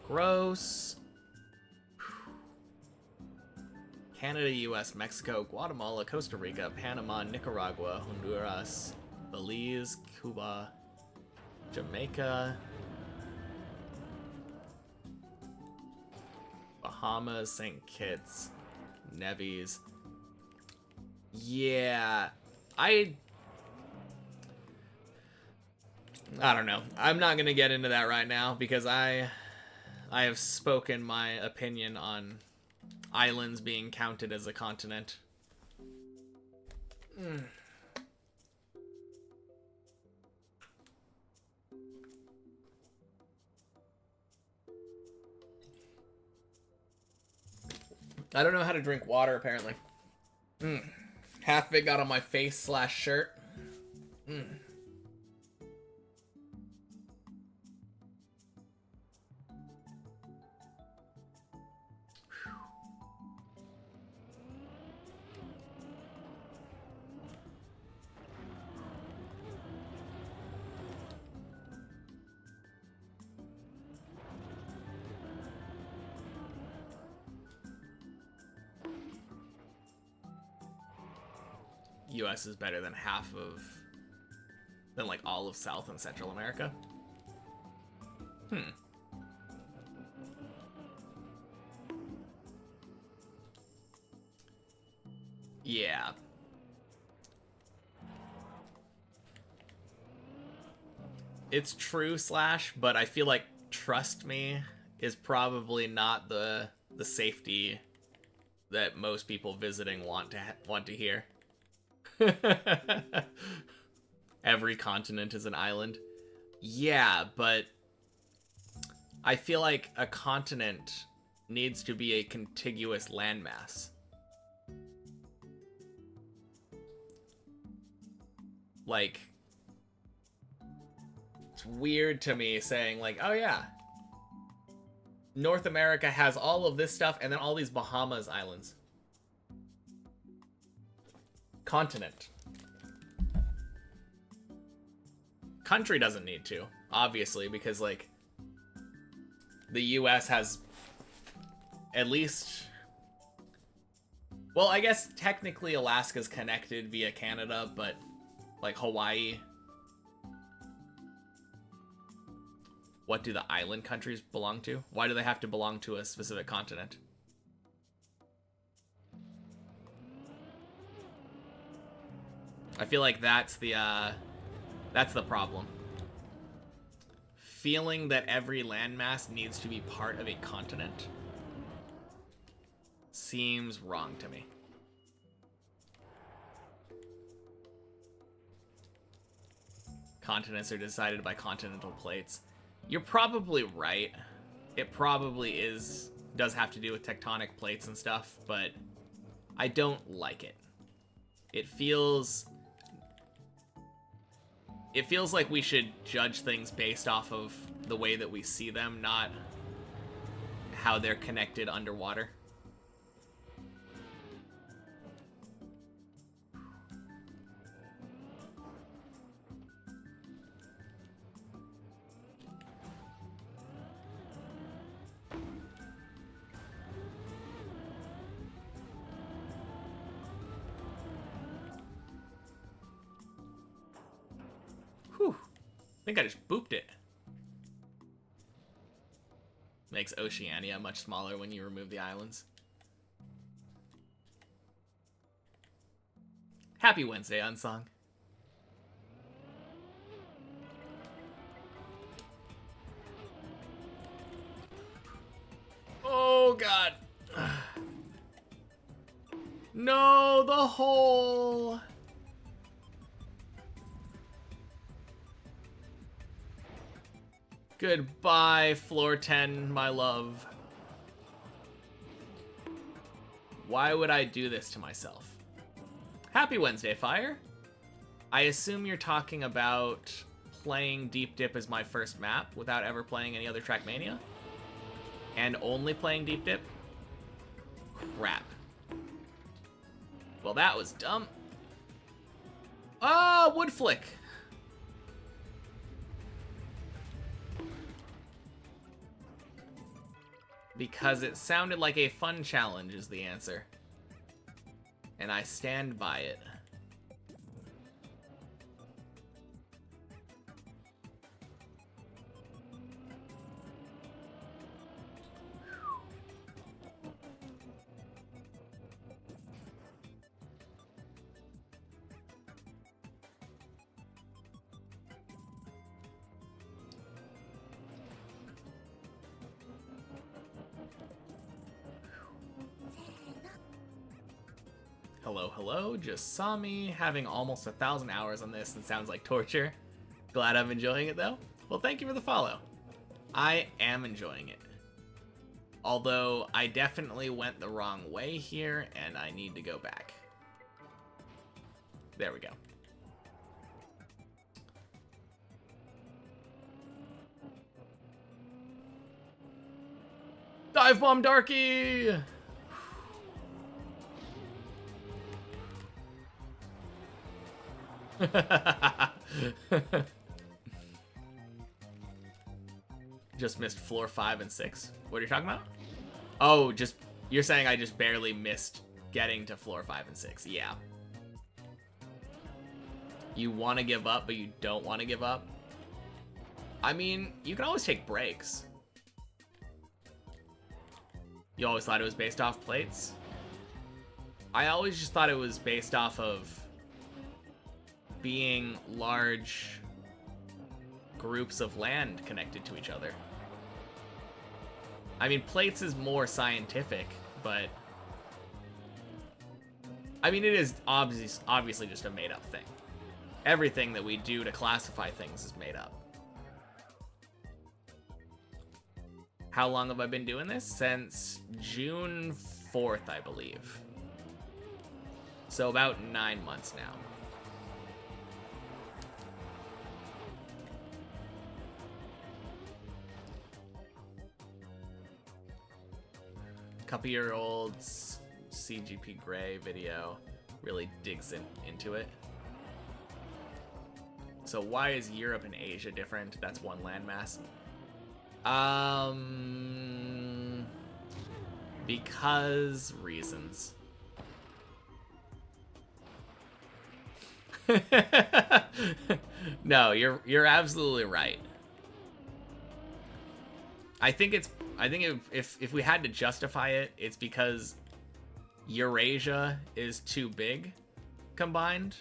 Gross. Canada, US, Mexico, Guatemala, Costa Rica, Panama, Nicaragua, Honduras, Belize, Cuba, Jamaica, Bahamas, St. Kitts, Nevis. Yeah, I don't know. I'm not gonna get into that right now because I have spoken my opinion on islands being counted as a continent. I don't know how to drink water, apparently. Half of it got on my face / shirt. US is better than like all of South and Central America. Yeah. It's true / but I feel like trust me is probably not the safety that most people visiting want to hear. Every continent is an island. Yeah, but I feel like a continent needs to be a contiguous landmass. Like, it's weird to me saying like, oh yeah, North America has all of this stuff and then all these Bahamas islands. Continent. Country doesn't need to, obviously, because like the US has at least, well, I guess technically Alaska's connected via Canada, but like Hawaii, what do the island countries belong to? Why do they have to belong to a specific continent? I feel like that's the problem. Feeling that every landmass needs to be part of a continent seems wrong to me. Continents are decided by continental plates. You're probably right. It probably does have to do with tectonic plates and stuff, but I don't like it. It feels like we should judge things based off of the way that we see them, not how they're connected underwater. think I just booped it. Makes Oceania much smaller when you remove the islands. Happy Wednesday, Unsung. Oh, God. No, the hole. Goodbye, floor 10, my love. Why would I do this to myself? Happy Wednesday, Fire. I assume you're talking about playing Deep Dip as my first map without ever playing any other Trackmania? And only playing Deep Dip? Crap. Well, that was dumb. Ah, wood flick. Because it sounded like a fun challenge is the answer. And I stand by it. Hello, hello, just saw me having almost 1,000 hours on this and sounds like torture. Glad I'm enjoying it though. Well, thank you for the follow. I am enjoying it. Although I definitely went the wrong way here and I need to go back. There we go. Dive bomb Darky! Just missed floor 5 and 6. What are you talking about? Oh, you're saying I just barely missed getting to floor 5 and 6. Yeah. You want to give up, but you don't want to give up. I mean, you can always take breaks. You always thought it was based off plates? I always just thought it was based off of being large groups of land connected to each other. I mean, plates is more scientific, but I mean, it is obviously just a made-up thing. Everything that we do to classify things is made up. How long have I been doing this? Since June 4th, I believe. So about 9 months now. Couple-year-old CGP Grey video really digs into it. So why is Europe and Asia different? That's one landmass. Because reasons. No, you're absolutely right. I think if we had to justify it, it's because Eurasia is too big combined.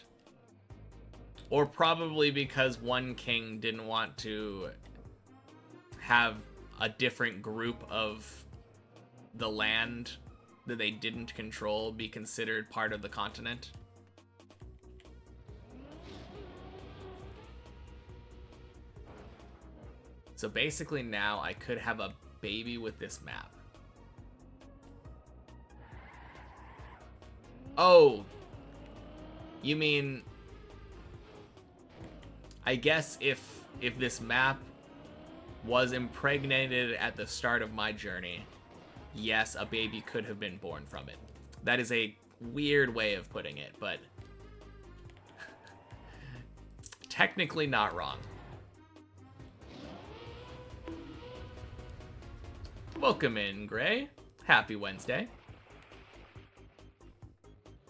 Or probably because one king didn't want to have a different group of the land that they didn't control be considered part of the continent. So basically now I could have a baby with this map. Oh, you mean, I guess if this map was impregnated at the start of my journey, yes, a baby could have been born from it. That is a weird way of putting it, but technically not wrong. Welcome in, Gray. Happy Wednesday.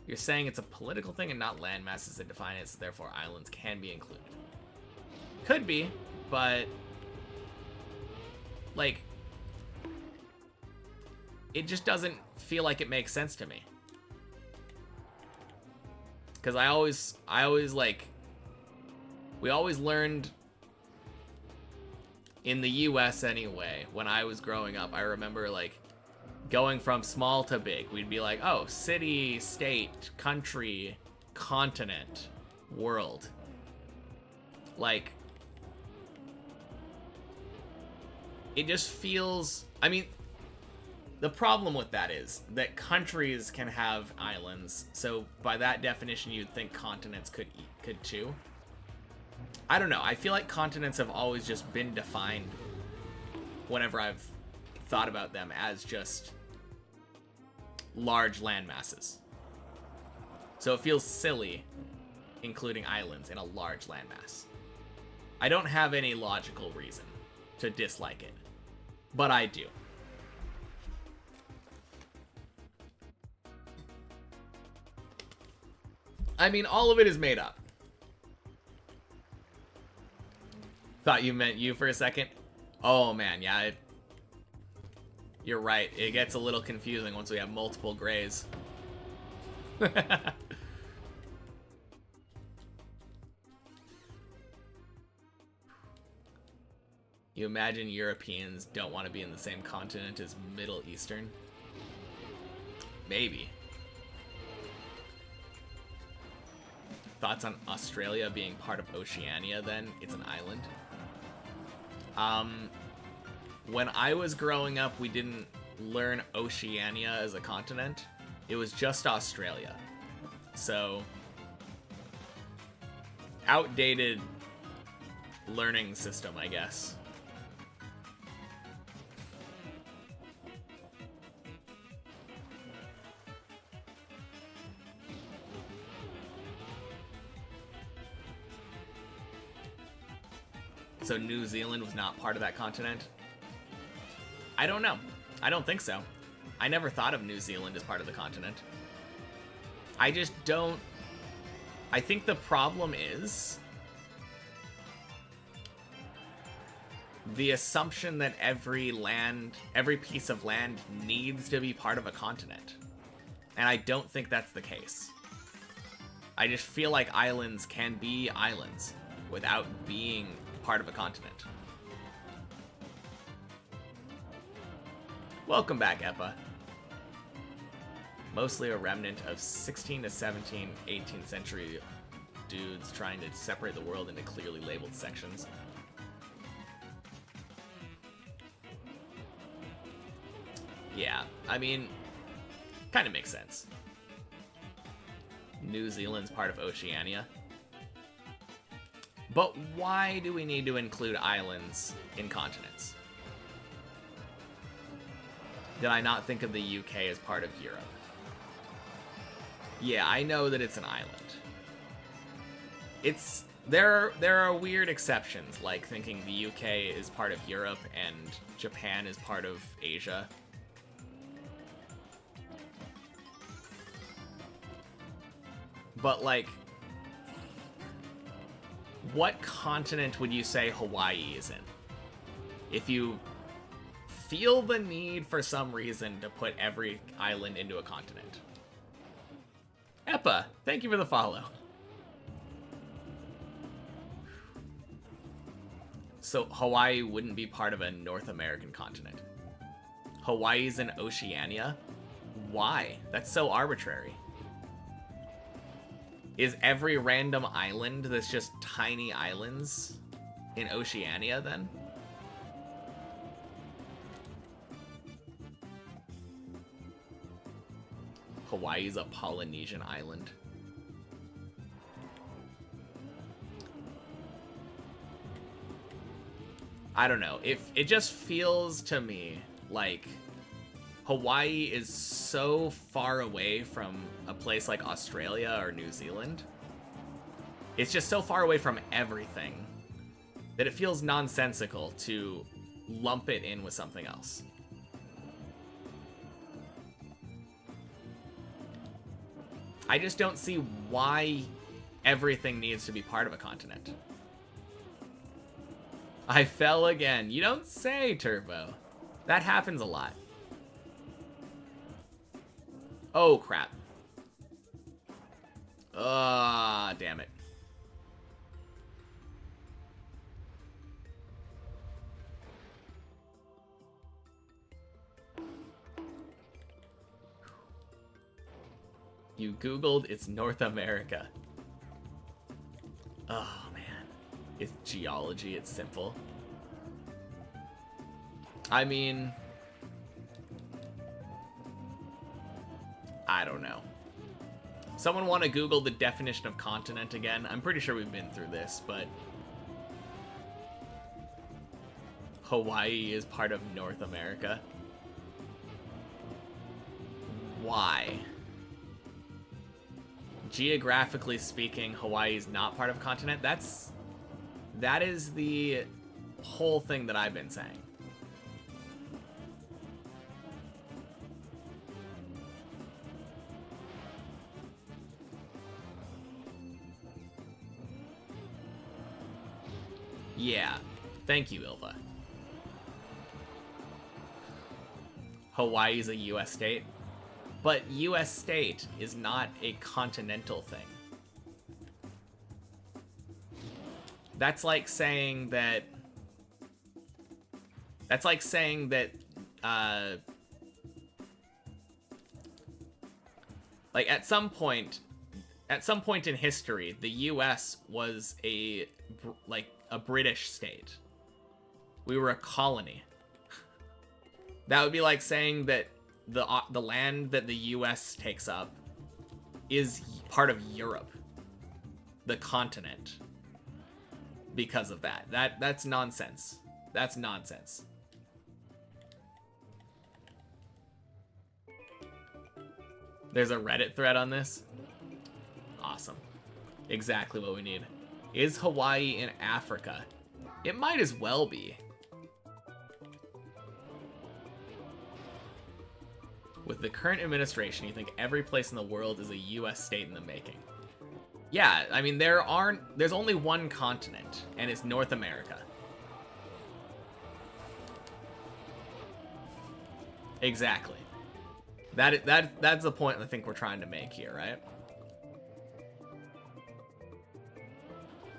You're saying it's a political thing and not land masses that define it, so therefore islands can be included. Could be, but like it just doesn't feel like it makes sense to me. Because I always like, we always learned in the US anyway, when I was growing up, I remember like going from small to big. We'd be like, oh, city, state, country, continent, world. Like, it just feels, I mean, the problem with that is that countries can have islands, so by that definition, you'd think continents could too. I don't know. I feel like continents have always just been defined whenever I've thought about them as just large land masses. So it feels silly including islands in a large landmass. I don't have any logical reason to dislike it, but I do. I mean, all of it is made up. Thought you meant you for a second. Oh man, yeah, you're right. It gets a little confusing once we have multiple grays. You imagine Europeans don't want to be in the same continent as Middle Eastern? Maybe. Thoughts on Australia being part of Oceania then? It's an island. When I was growing up, we didn't learn Oceania as a continent. It was just Australia. So, outdated learning system, I guess. So New Zealand was not part of that continent? I don't know. I don't think so. I never thought of New Zealand as part of the continent. I just don't... I think the problem is the assumption that every piece of land needs to be part of a continent. And I don't think that's the case. I just feel like islands can be islands without being part of a continent. Welcome back, Eppa. Mostly a remnant of 16 to 17, 18th century dudes trying to separate the world into clearly labeled sections. Yeah, I mean, kind of makes sense. New Zealand's part of Oceania. But why do we need to include islands in continents? Did I not think of the UK as part of Europe? Yeah, I know that it's an island. There are weird exceptions, like thinking the UK is part of Europe and Japan is part of Asia. But like, what continent would you say Hawaii is in? If you feel the need for some reason to put every island into a continent. Eppa, thank you for the follow. So Hawaii wouldn't be part of a North American continent. Hawaii's in Oceania? Why? That's so arbitrary. Is every random island that's just tiny islands in Oceania then? Hawaii's a Polynesian island. I don't know. It just feels to me like Hawaii is so far away from a place like Australia or New Zealand. It's just so far away from everything that it feels nonsensical to lump it in with something else. I just don't see why everything needs to be part of a continent. I fell again. You don't say, Turbo. That happens a lot. Oh, crap. Damn it. You Googled, it's North America. Oh, man. It's geology, it's simple. I mean... I don't know. Someone want to Google the definition of continent again? I'm pretty sure we've been through this, but... Hawaii is part of North America. Why? Geographically speaking, Hawaii is not part of a continent. That is the whole thing that I've been saying. Yeah. Thank you, Ilva. Hawaii is a US state. But US state is not a continental thing. That's like saying that... like at some point in history, the US was a British state. We were a colony. That would be like saying that the land that the US takes up is part of Europe, the continent, because of that. That's nonsense. That's nonsense. There's a Reddit thread on this. Awesome. Exactly what we need. Is Hawaii in Africa? It might as well be. With the current administration, you think every place in the world is a US state in the making. Yeah, I mean, there's only one continent, and it's North America. Exactly. That's the point I think we're trying to make here, right?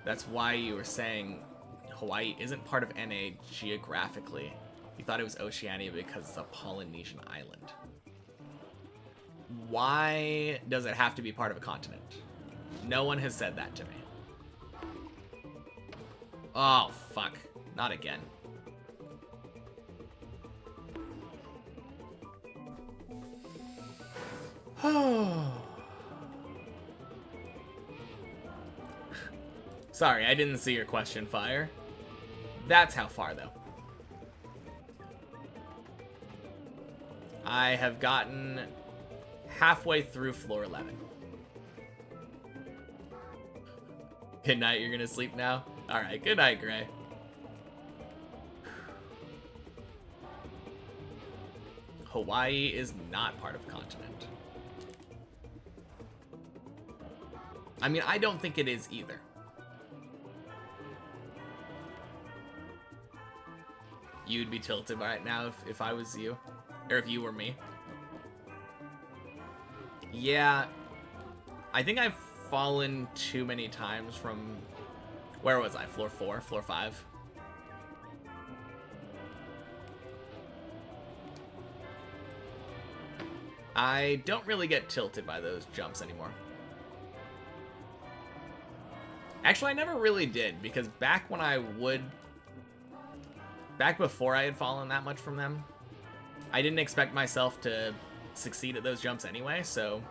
That's why you were saying Hawaii isn't part of NA geographically. You thought it was Oceania because it's a Polynesian island. Why does it have to be part of a continent? No one has said that to me. Oh, fuck. Not again. Sorry, I didn't see your question, Fire. That's how far, though. I have gotten halfway through floor 11. Good night, you're gonna sleep now? Alright, good night, Gray. Hawaii is not part of a continent. I mean, I don't think it is either. You'd be tilted right now if I was you. Or if you were me. Yeah. I think I've fallen too many times from... Where was I? Floor 4? Floor 5? I don't really get tilted by those jumps anymore. Actually, I never really did, because back when I would... Back before I had fallen that much from them, I didn't expect myself to succeed at those jumps anyway, so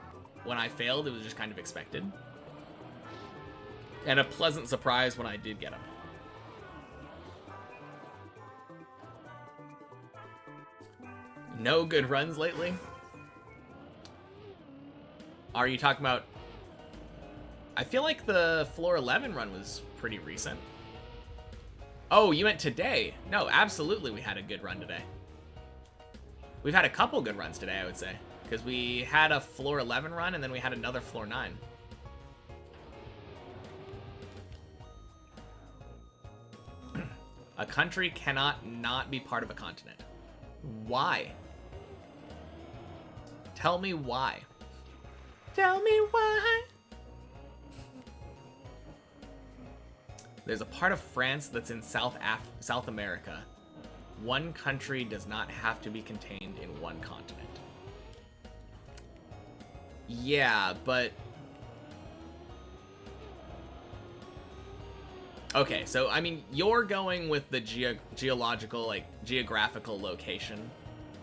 when I failed, it was just kind of expected. And a pleasant surprise when I did get them. No good runs lately? Are you talking about... I feel like the floor 11 run was pretty recent. Oh, you meant today? No, absolutely we had a good run today. We've had a couple good runs today, I would say. Because we had a floor 11 run, and then we had another floor 9. A country cannot not be part of a continent. Why? Tell me why. Tell me why. There's a part of France that's in South America. One country does not have to be contained in one continent. Yeah, but... Okay, so, I mean, you're going with the geological, like, geographical location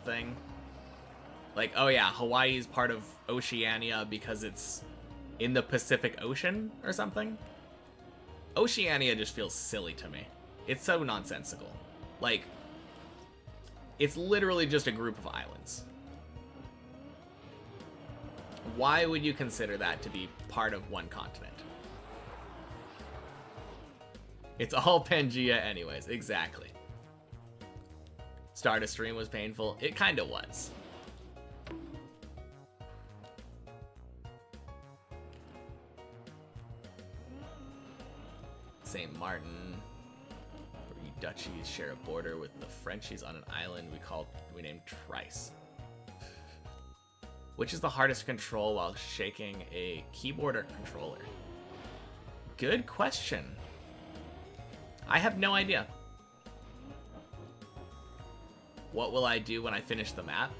thing. Like, oh yeah, Hawaii is part of Oceania because it's in the Pacific Ocean or something? Oceania just feels silly to me. It's so nonsensical. Like, it's literally just a group of islands. Why would you consider that to be part of one continent? It's all Pangea anyways, exactly. Start a stream was painful. It kinda was. St. Martin, where duchies share a border with the Frenchies on an island we named Trice. Which is the hardest to control while shaking a keyboard or controller? Good question. I have no idea. What will I do when I finish the map?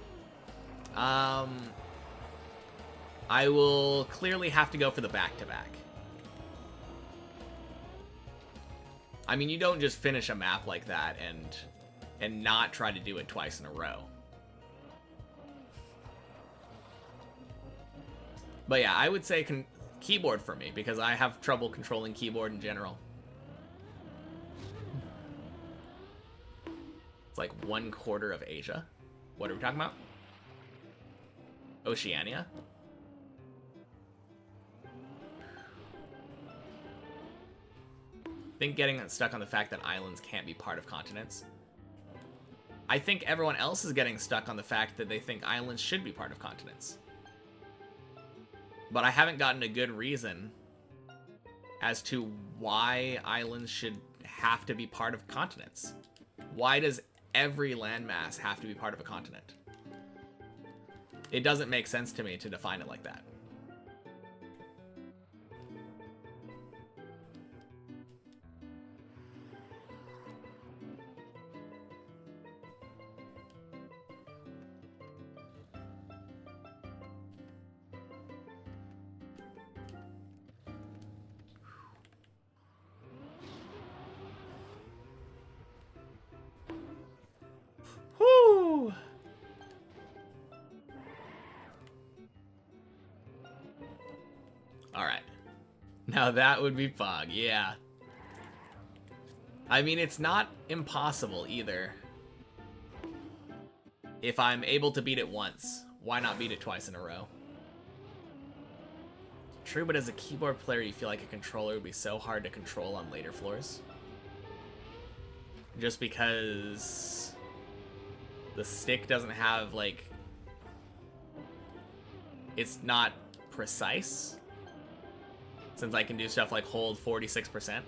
I will clearly have to go for the back-to-back. I mean, you don't just finish a map like that and not try to do it twice in a row. But yeah, I would say keyboard for me, because I have trouble controlling keyboard in general. It's like 1/4 of Asia. What are we talking about? Oceania? I think getting stuck on the fact that islands can't be part of continents. I think everyone else is getting stuck on the fact that they think islands should be part of continents. But I haven't gotten a good reason as to why islands should have to be part of continents. Why does every landmass have to be part of a continent? It doesn't make sense to me to define it like that. Whew. All right. Now that would be Pog, yeah. I mean, it's not impossible either. If I'm able to beat it once, why not beat it twice in a row? True, but as a keyboard player, you feel like a controller would be so hard to control on later floors. Just because the stick doesn't have, like... It's not precise. Since I can do stuff like hold 46%.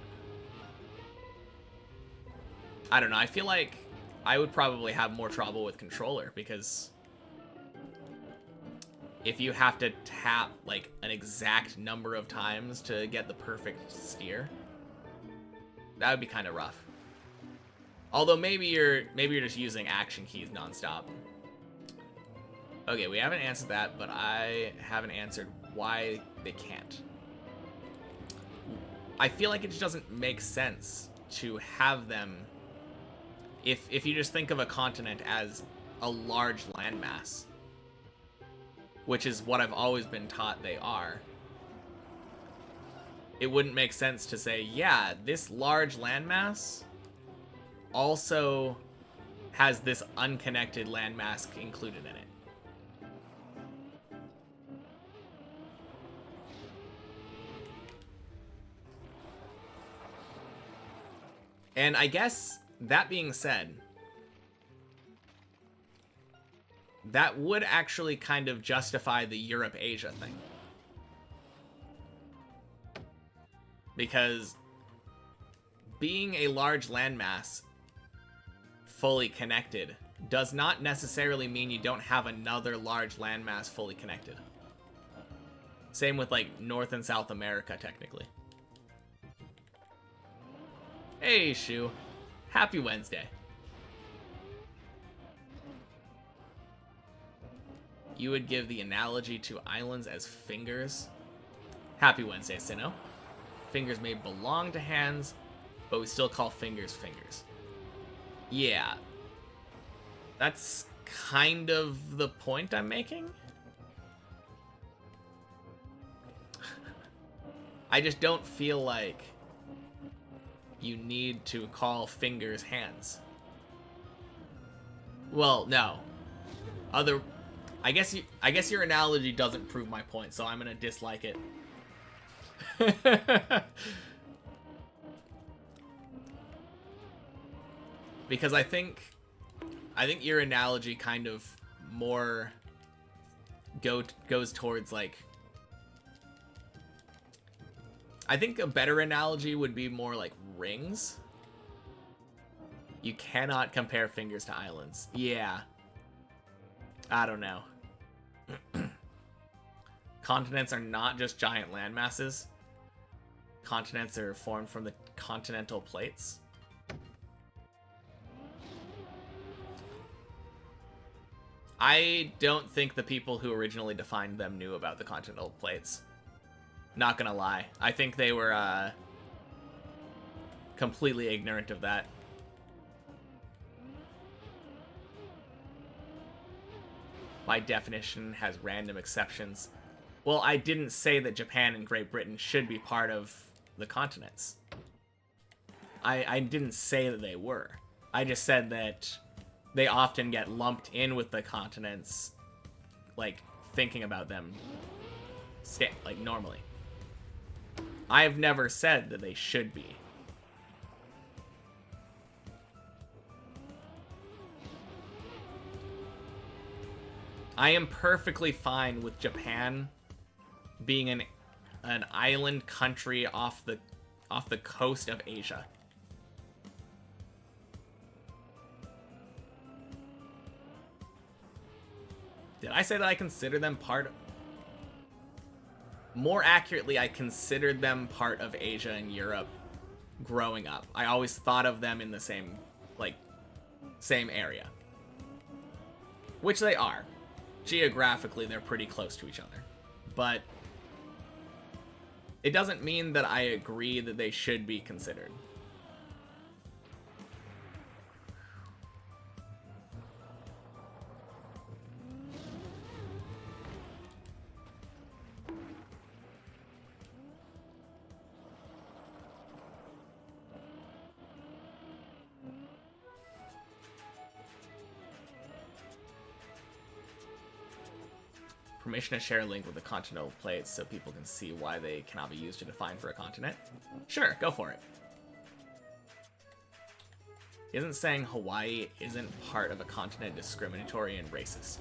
I don't know, I feel like I would probably have more trouble with controller, because if you have to tap like an exact number of times to get the perfect steer, that would be kind of rough. Although maybe you're just using action keys nonstop. Okay, we haven't answered that, but I haven't answered why they can't. I feel like it just doesn't make sense to have them. If you just think of a continent as a large landmass, which is what I've always been taught they are, it wouldn't make sense to say, yeah, this large landmass also has this unconnected landmass included in it. And I guess, that being said, that would actually kind of justify the Europe-Asia thing. Because being a large landmass fully connected does not necessarily mean you don't have another large landmass fully connected. Same with, like, North and South America, technically. Hey, Shu. Happy Wednesday. You would give the analogy to islands as fingers. Happy Wednesday, Sinnoh. Fingers may belong to hands, but we still call fingers fingers. Yeah. That's kind of the point I'm making. I just don't feel like you need to call fingers hands. Well, no. I guess your analogy doesn't prove my point, so I'm gonna dislike it. Because I think your analogy kind of more goes towards, like, I think a better analogy would be more like rings. You cannot compare fingers to islands. Yeah. I don't know. Continents are not just giant landmasses. Continents are formed from the continental plates. I don't think the people who originally defined them knew about the continental plates. Not gonna lie. I think they were completely ignorant of that. My definition has random exceptions. Well, I didn't say that Japan and Great Britain should be part of the continents. I didn't say that they were. I just said that they often get lumped in with the continents, like, thinking about them, like, normally. I've never said that they should be. I am perfectly fine with Japan being an island country off the coast of Asia. Did I say that I consider them part of... More accurately, I considered them part of Asia and Europe growing up. I always thought of them in the same area. Which they are. Geographically, they're pretty close to each other. But it doesn't mean that I agree that they should be considered. Permission to share a link with the continental plates so people can see why they cannot be used to define for a continent? Sure, go for it. Isn't saying Hawaii isn't part of a continent discriminatory and racist?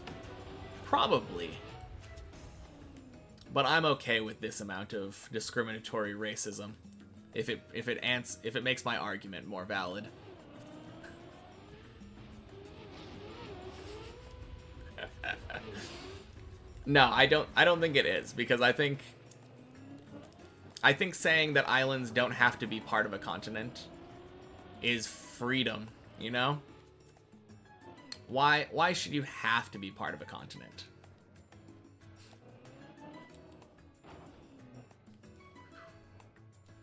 Probably. But I'm okay with this amount of discriminatory racism if it makes my argument more valid. No, I don't think it is, because I think saying that islands don't have to be part of a continent is freedom, you know? Why should you have to be part of a continent?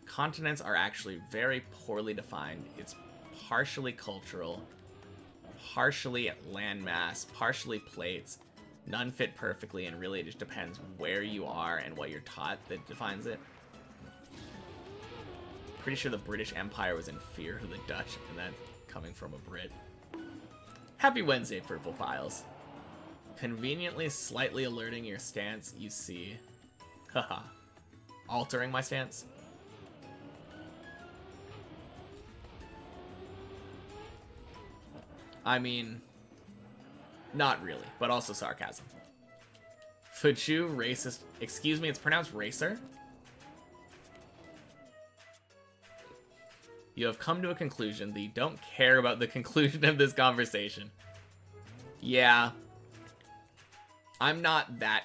Continents are actually very poorly defined. It's partially cultural, partially landmass, partially plates. None fit perfectly, and really it just depends where you are and what you're taught that defines it. Pretty sure the British Empire was in fear of the Dutch, and that coming from a Brit. Happy Wednesday, Purple Files. Conveniently slightly alerting your stance, you see. Haha. Altering my stance? I mean... not really, but also sarcasm. Fuchu, racist. Excuse me, it's pronounced racer? You have come to a conclusion that you don't care about the conclusion of this conversation. Yeah. I'm not that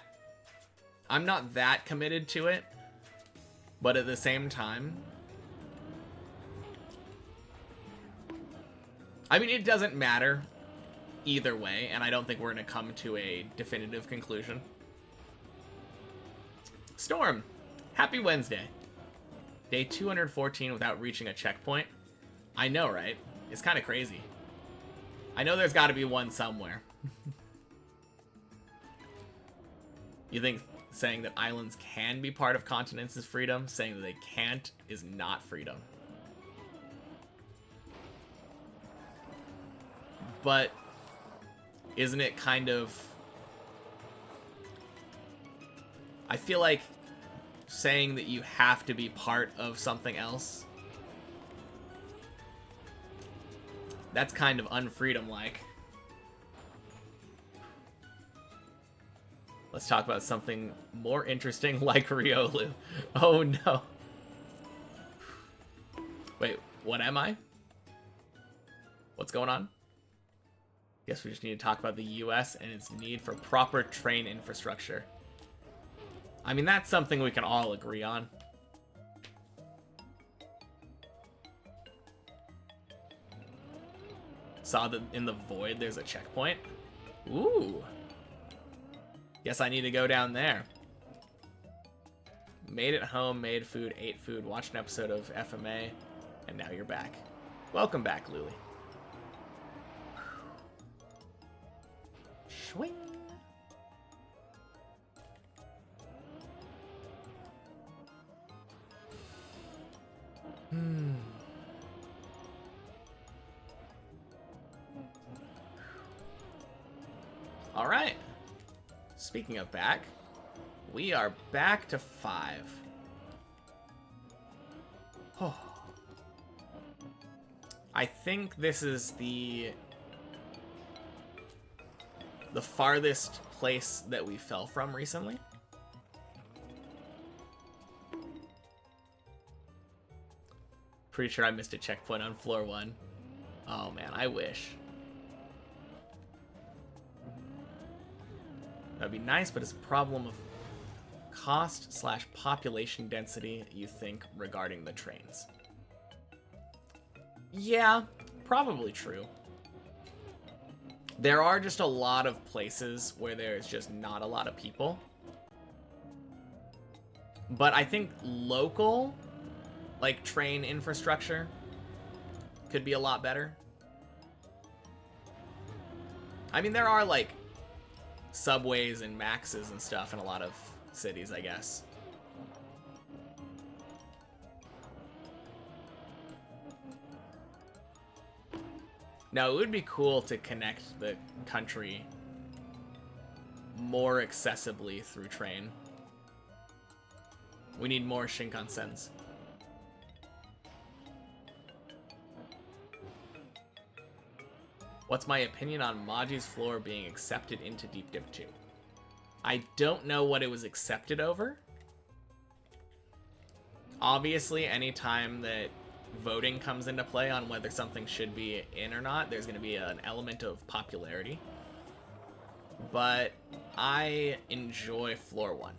committed to it. But at the same time, I mean, it doesn't matter either way, and I don't think we're going to come to a definitive conclusion. Storm, happy Wednesday. Day 214 without reaching a checkpoint. I know, right? It's kind of crazy. I know there's got to be one somewhere. You think saying that islands can be part of continents is freedom? Saying that they can't is not freedom. But isn't it kind of... I feel like saying that you have to be part of something else, that's kind of unfreedom-like. Let's talk about something more interesting like Riolu. Oh no. Wait, what am I? What's going on? Guess we just need to talk about the US and its need for proper train infrastructure. I mean, that's something we can all agree on. Saw that in the void there's a checkpoint. Ooh. Guess I need to go down there. Made it home, made food, ate food, watched an episode of FMA, and now you're back. Welcome back, Luli. Swing. All right. Speaking of back, we are back to 5. Oh. I think this is the farthest place that we fell from recently. Pretty sure I missed a checkpoint on floor 1. Oh man, I wish. That'd be nice, but it's a problem of cost/population density, you think, regarding the trains. Yeah, probably true. There are just a lot of places where there's just not a lot of people. But I think local, like, train infrastructure could be a lot better. I mean, there are, like, subways and maxes and stuff in a lot of cities, I guess. Now, it would be cool to connect the country more accessibly through train. We need more Shinkansens. What's my opinion on Maji's floor being accepted into Deep Dip 2? I don't know what it was accepted over. Obviously, anytime that voting comes into play on whether something should be in or not, there's going to be an element of popularity. But I enjoy floor 1.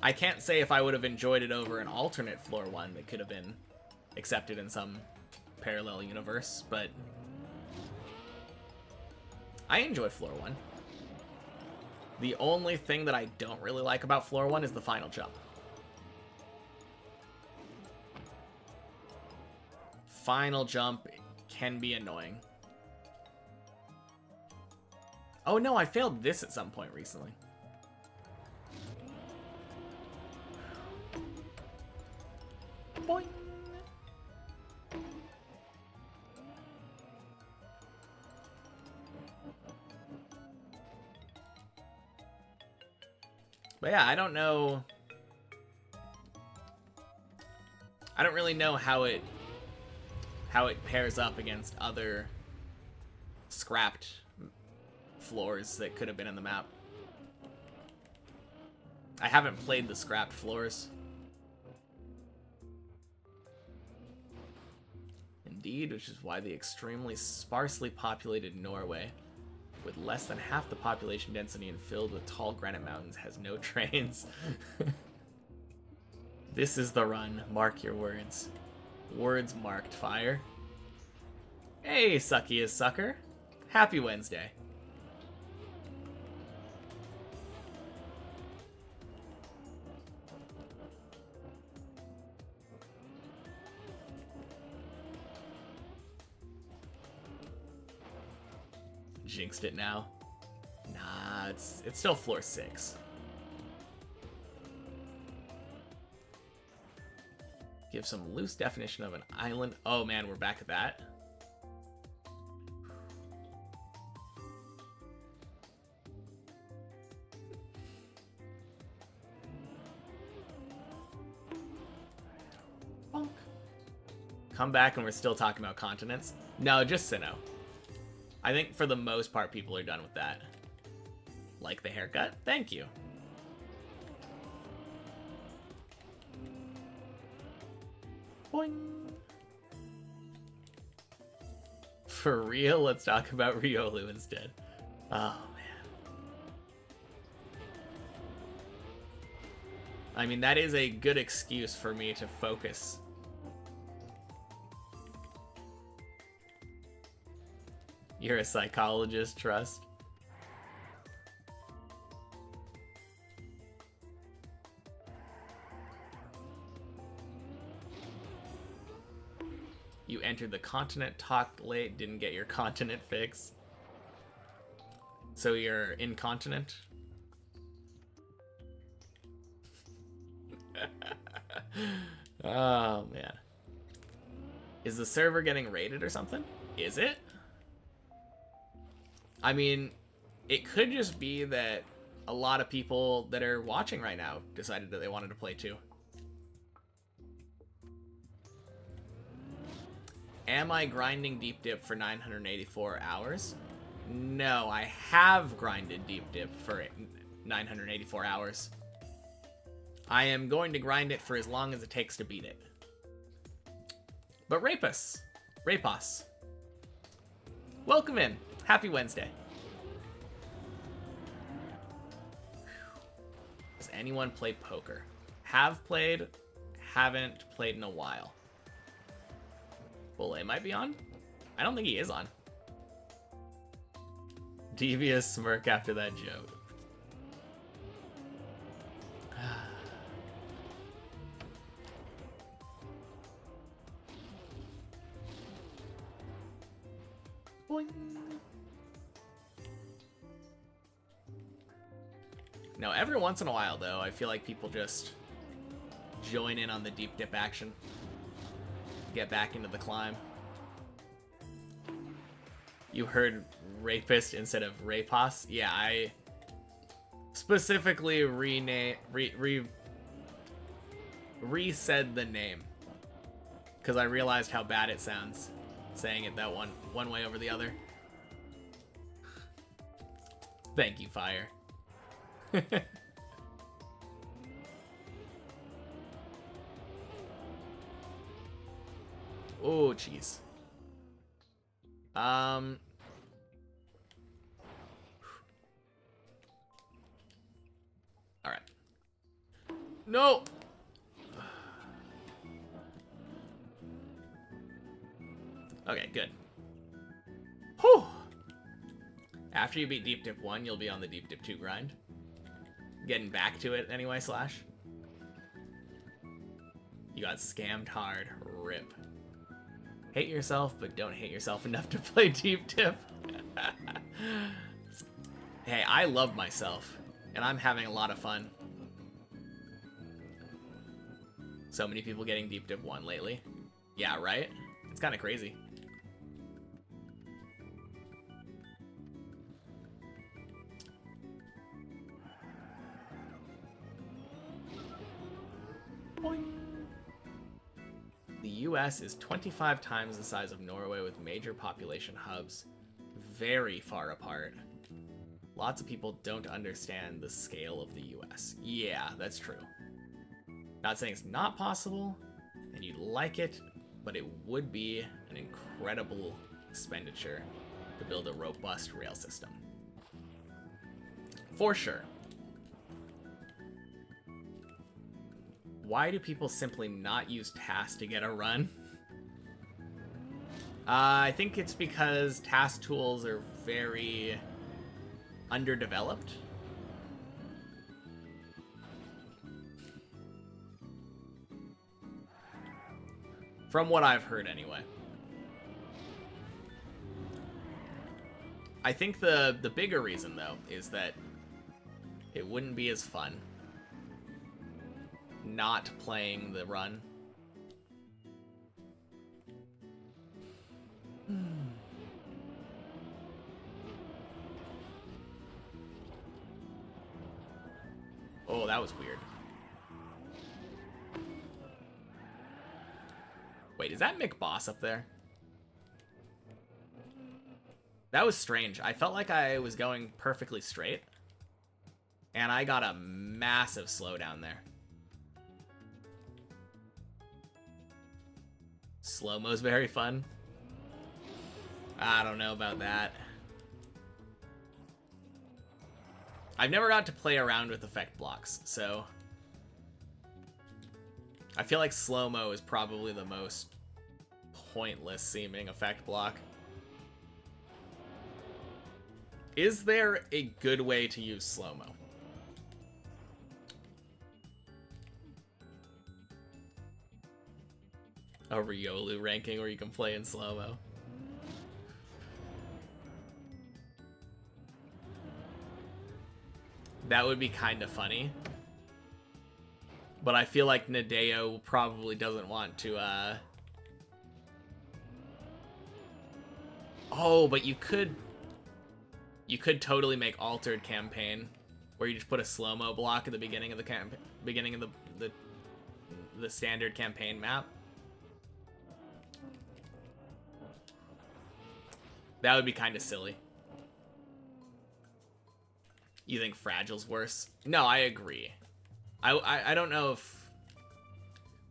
I can't say if I would have enjoyed it over an alternate floor 1 that could have been accepted in some parallel universe, but I enjoy floor 1. The only thing that I don't really like about floor 1 is the final jump. Final jump can be annoying. Oh no, I failed this at some point recently. Boing. But yeah, I don't know. I don't really know how it pairs up against other scrapped floors that could have been in the map. I haven't played the scrapped floors. indeed, which is why the extremely sparsely populated Norway, with less than half the population density and filled with tall granite mountains, has no trains. This is the run. Mark your words. Words marked, Fire. Hey, Sucky is Sucker. Happy Wednesday. Jinxed it now. Nah, it's still floor 6. Give some loose definition of an island. Oh man, we're back at that. Bonk. Come back and we're still talking about continents. No, just Sinnoh. I think for the most part, people are done with that. Like the haircut? Thank you. Boing. For real, let's talk about Riolu instead. Oh, man. I mean, that is a good excuse for me to focus. You're a psychologist, Trust. You entered the continent, talked late, didn't get your continent fix. So you're incontinent? Oh, man. Is the server getting raided or something? Is it? I mean, it could just be that a lot of people that are watching right now decided that they wanted to play too. Am I grinding Deep Dip for 984 hours? No, I have grinded Deep Dip for 984 hours. I am going to grind it for as long as it takes to beat it. But Rapus, welcome in. Happy Wednesday. Does anyone play poker? Have played, haven't played in a while. Bulle might be on? I don't think he is on. Devious smirk after that joke. Boing. Now, every once in a while, though, I feel like people just join in on the Deep Dip action. Get back into the climb. You heard rapist instead of rapos? Yeah, I specifically re-said the name because I realized how bad it sounds saying it that one way over the other. Thank you, Fire. Oh, jeez. All right. No. Okay, good. Whew. After you beat Deep Dip 1, you'll be on the Deep Dip 2 grind. Getting back to it anyway, Slash. You got scammed hard. Rip. Hate yourself, but don't hate yourself enough to play Deep Dip. Hey, I love myself, and I'm having a lot of fun. So many people getting Deep Dip 1 lately. Yeah, right? It's kind of crazy. Boing. The US is 25 times the size of Norway with major population hubs very far apart. Lots of people don't understand the scale of the US. Yeah, that's true. Not saying it's not possible, and you'd like it, but it would be an incredible expenditure to build a robust rail system. For sure. Why do people simply not use tasks to get a run? I think it's because task tools are very underdeveloped. From what I've heard, anyway. I think the bigger reason, though, is that it wouldn't be as fun not playing the run. Oh, that was weird. Wait, is that Mick Boss up there? That was strange. I felt like I was going perfectly straight, and I got a massive slowdown there. Slow-mo's very fun. I don't know about that. I've never got to play around with effect blocks, so I feel like slow-mo is probably the most pointless seeming effect block. Is there a good way to use slow-mo? A Riolu ranking where you can play in slow-mo. That would be kind of funny. But I feel like Nadeo probably doesn't want to, Oh, but you could totally make Altered Campaign, where you just put a slow-mo block at the beginning of the the standard campaign map. That would be kind of silly. You think Fragile's worse? No, I agree. I don't know if...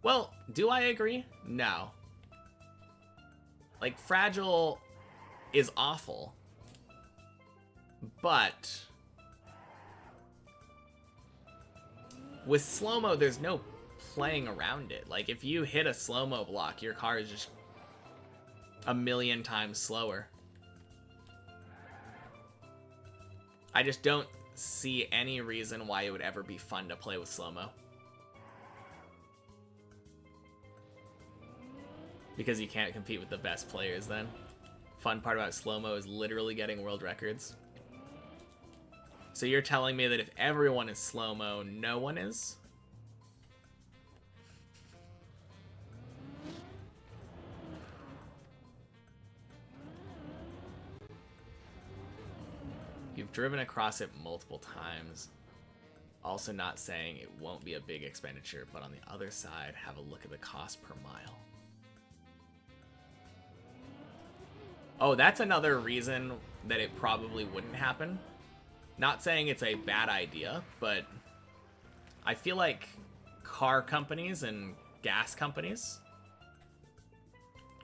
Well, do I agree? No. Like, Fragile is awful. But with slow-mo, there's no playing around it. Like, if you hit a slow-mo block, your car is just a million times slower. I just don't see any reason why it would ever be fun to play with slow-mo. Because you can't compete with the best players then. Fun part about slow-mo is literally getting world records. So you're telling me that if everyone is slow-mo, no one is? You've driven across it multiple times. Also not saying it won't be a big expenditure, but on the other side, have a look at the cost per mile. Oh, that's another reason that it probably wouldn't happen. Not saying it's a bad idea, but I feel like car companies and gas companies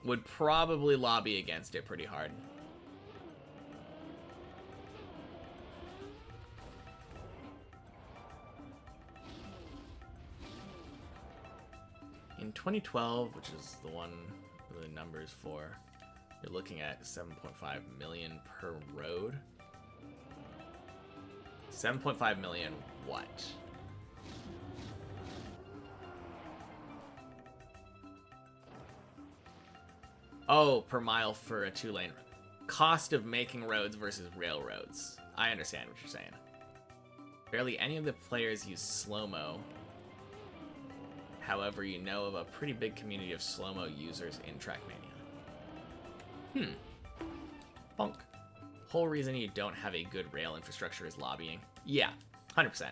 would probably lobby against it pretty hard. In 2012, which is the one the numbers for, you're looking at 7.5 million per road. 7.5 million what? Oh, per mile for a 2-lane. Cost of making roads versus railroads. I understand what you're saying. Barely any of the players use slow-mo. However, you know of a pretty big community of slow-mo users in Trackmania. Bonk. Whole reason you don't have a good rail infrastructure is lobbying. Yeah, 100%.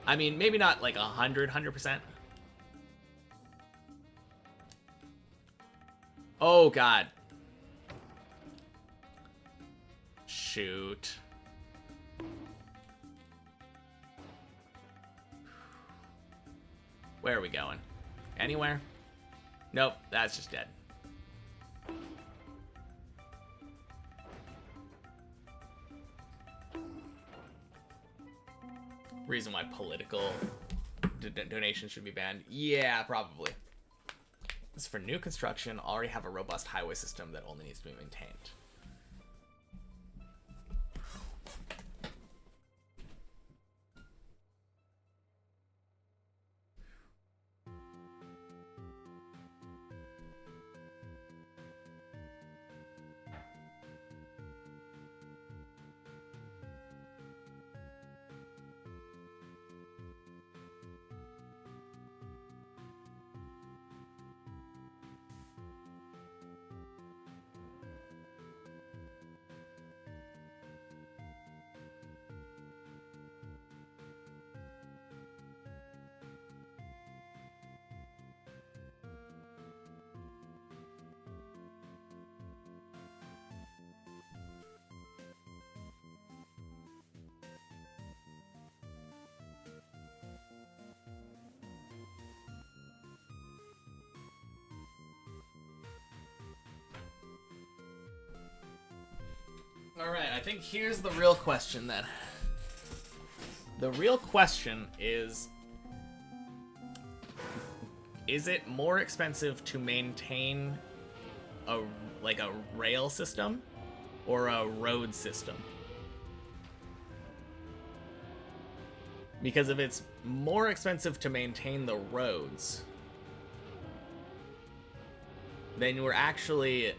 I mean, maybe not like 100%. Oh, God. Shoot. Where are we going? Anywhere? Nope, that's just dead. Reason why political donations should be banned? Yeah, probably. As for new construction, already have a robust highway system that only needs to be maintained. Alright, I think here's the real question then. The real question is it more expensive to maintain a rail system or a road system? Because if it's more expensive to maintain the roads, then we're actually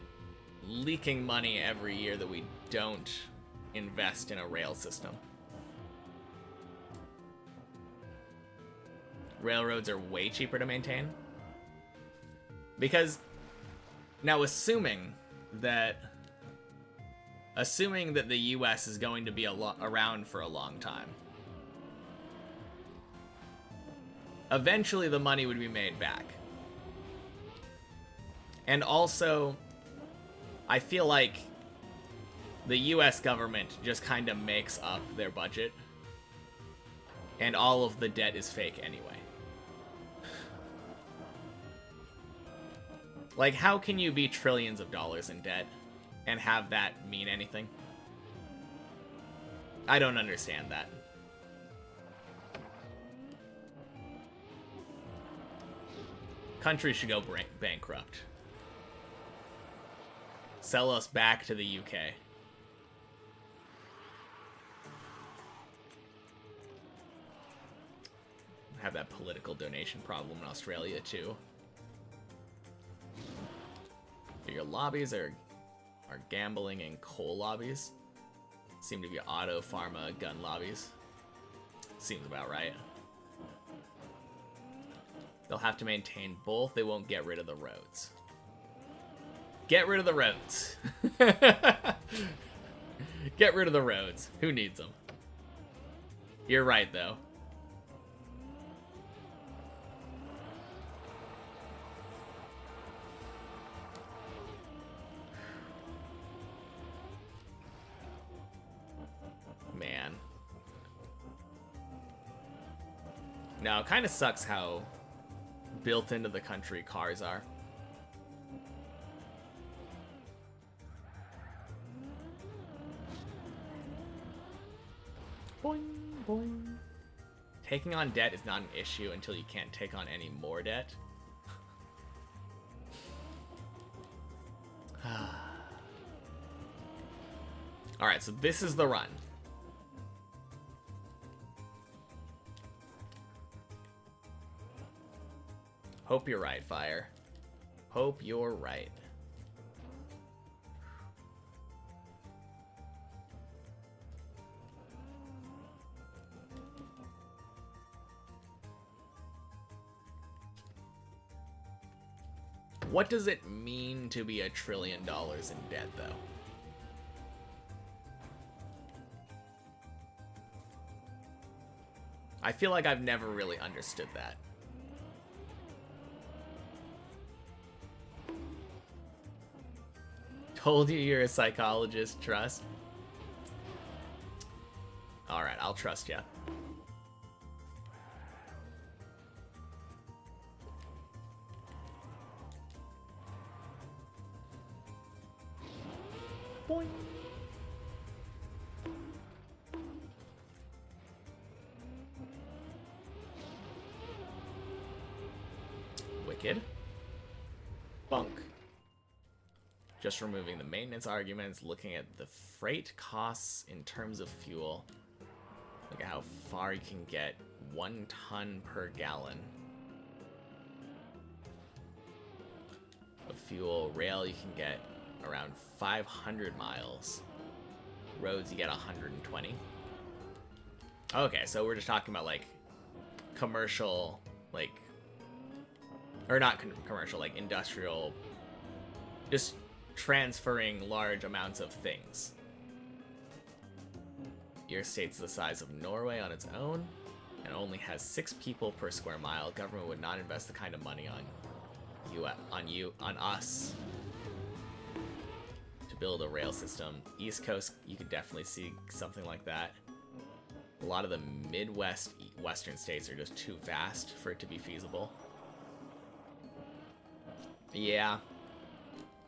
leaking money every year that we don't invest in a rail system. Railroads are way cheaper to maintain. Because now assuming that the US is going to be around for a long time, eventually the money would be made back. And also, I feel like the US government just kind of makes up their budget, and all of the debt is fake anyway. Like, how can you be trillions of dollars in debt and have that mean anything? I don't understand that. Countries should go bankrupt. Sell us back to the UK. Have that political donation problem in Australia too. Your lobbies are gambling and coal lobbies. Seem to be auto, pharma, gun lobbies. Seems about right. They'll have to maintain both. They won't get rid of the roads. Get rid of the roads. Get rid of the roads. Who needs them? You're right, though. Man. Now, it kind of sucks how built into the country cars are. Boing, boing. Taking on debt is not an issue until you can't take on any more debt. Alright, so this is the run. Hope you're right, Fire. Hope you're right. What does it mean to be $1 trillion in debt, though? I feel like I've never really understood that. Told you you're a psychologist, trust. Alright, I'll trust you. Boing. Wicked. Bunk. Just removing the maintenance arguments, looking at the freight costs in terms of fuel. Look at how far you can get. 1 ton per gallon of fuel. Rail you can get around 500 miles. Roads you get 120. Okay, so we're just talking about like commercial, like, or not commercial, like industrial, just transferring large amounts of things. Your state's the size of Norway on its own and only has 6 people per square mile. Government would not invest the kind of money on us to build a rail system. East Coast, you could definitely see something like that. A lot of the Midwest, Western states are just too vast for it to be feasible. Yeah,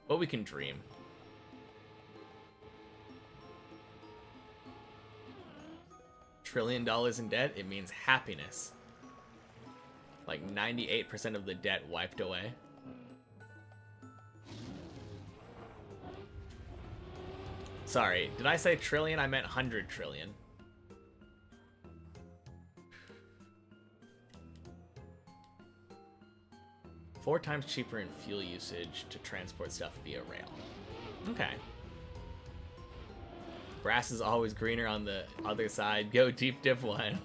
but we can dream. $1 trillion in debt, it means happiness. Like 98% of the debt wiped away. Sorry, did I say trillion? I meant 100 trillion. Four times cheaper in fuel usage to transport stuff via rail. Okay. Grass is always greener on the other side. Go deep dip one.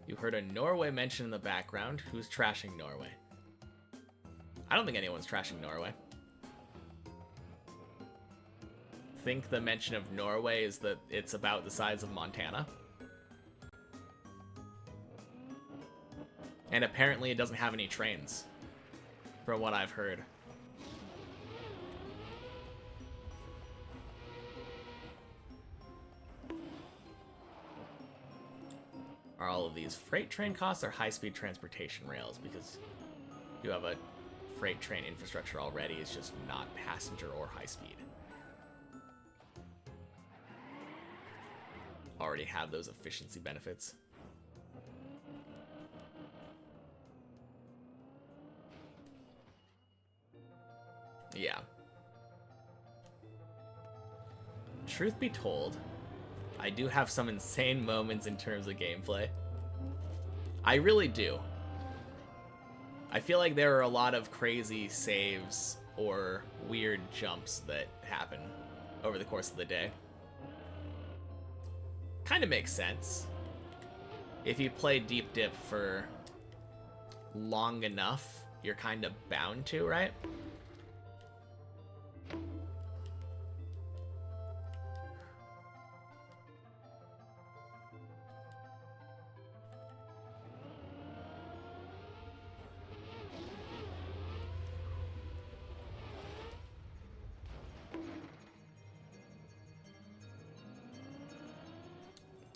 You heard a Norway mention in the background. Who's trashing Norway? I don't think anyone's trashing Norway. Think the mention of Norway is that it's about the size of Montana. And apparently it doesn't have any trains, from what I've heard. Are all of these freight train costs or high-speed transportation rails? Because you have a freight train infrastructure already, it's just not passenger or high-speed. Already have those efficiency benefits. Yeah. Truth be told, I do have some insane moments in terms of gameplay. I really do. I feel like there are a lot of crazy saves or weird jumps that happen over the course of the day. Kind of makes sense. If you play Deep Dip for long enough, you're kind of bound to, right?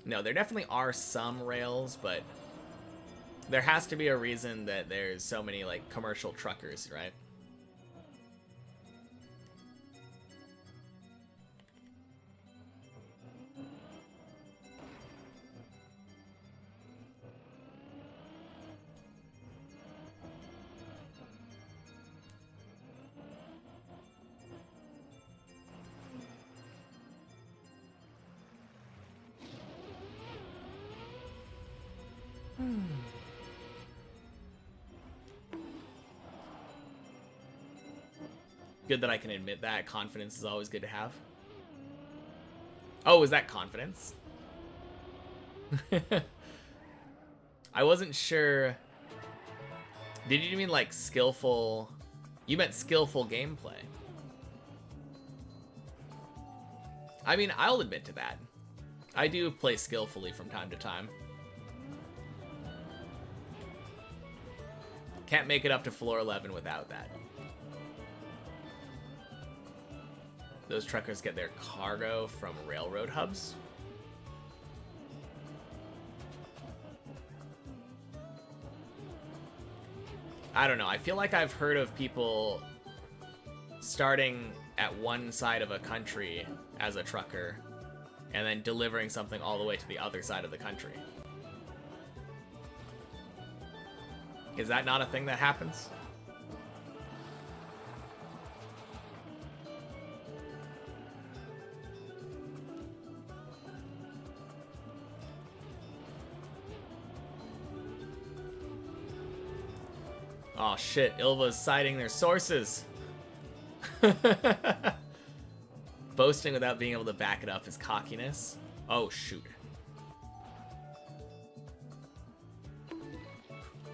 No, there definitely are some rails, but there has to be a reason that there's so many, like, commercial truckers, right? Good that I can admit that. Confidence is always good to have. Oh, is that confidence? I wasn't sure. Did you mean like skillful? You meant skillful gameplay. I mean, I'll admit to that. I do play skillfully from time to time. Can't make it up to floor 11 without that. Those truckers get their cargo from railroad hubs. I don't know. I feel like I've heard of people starting at one side of a country as a trucker and then delivering something all the way to the other side of the country. Is that not a thing that happens? Oh shit, Ilva's citing their sources. Boasting without being able to back it up is cockiness. Oh shoot.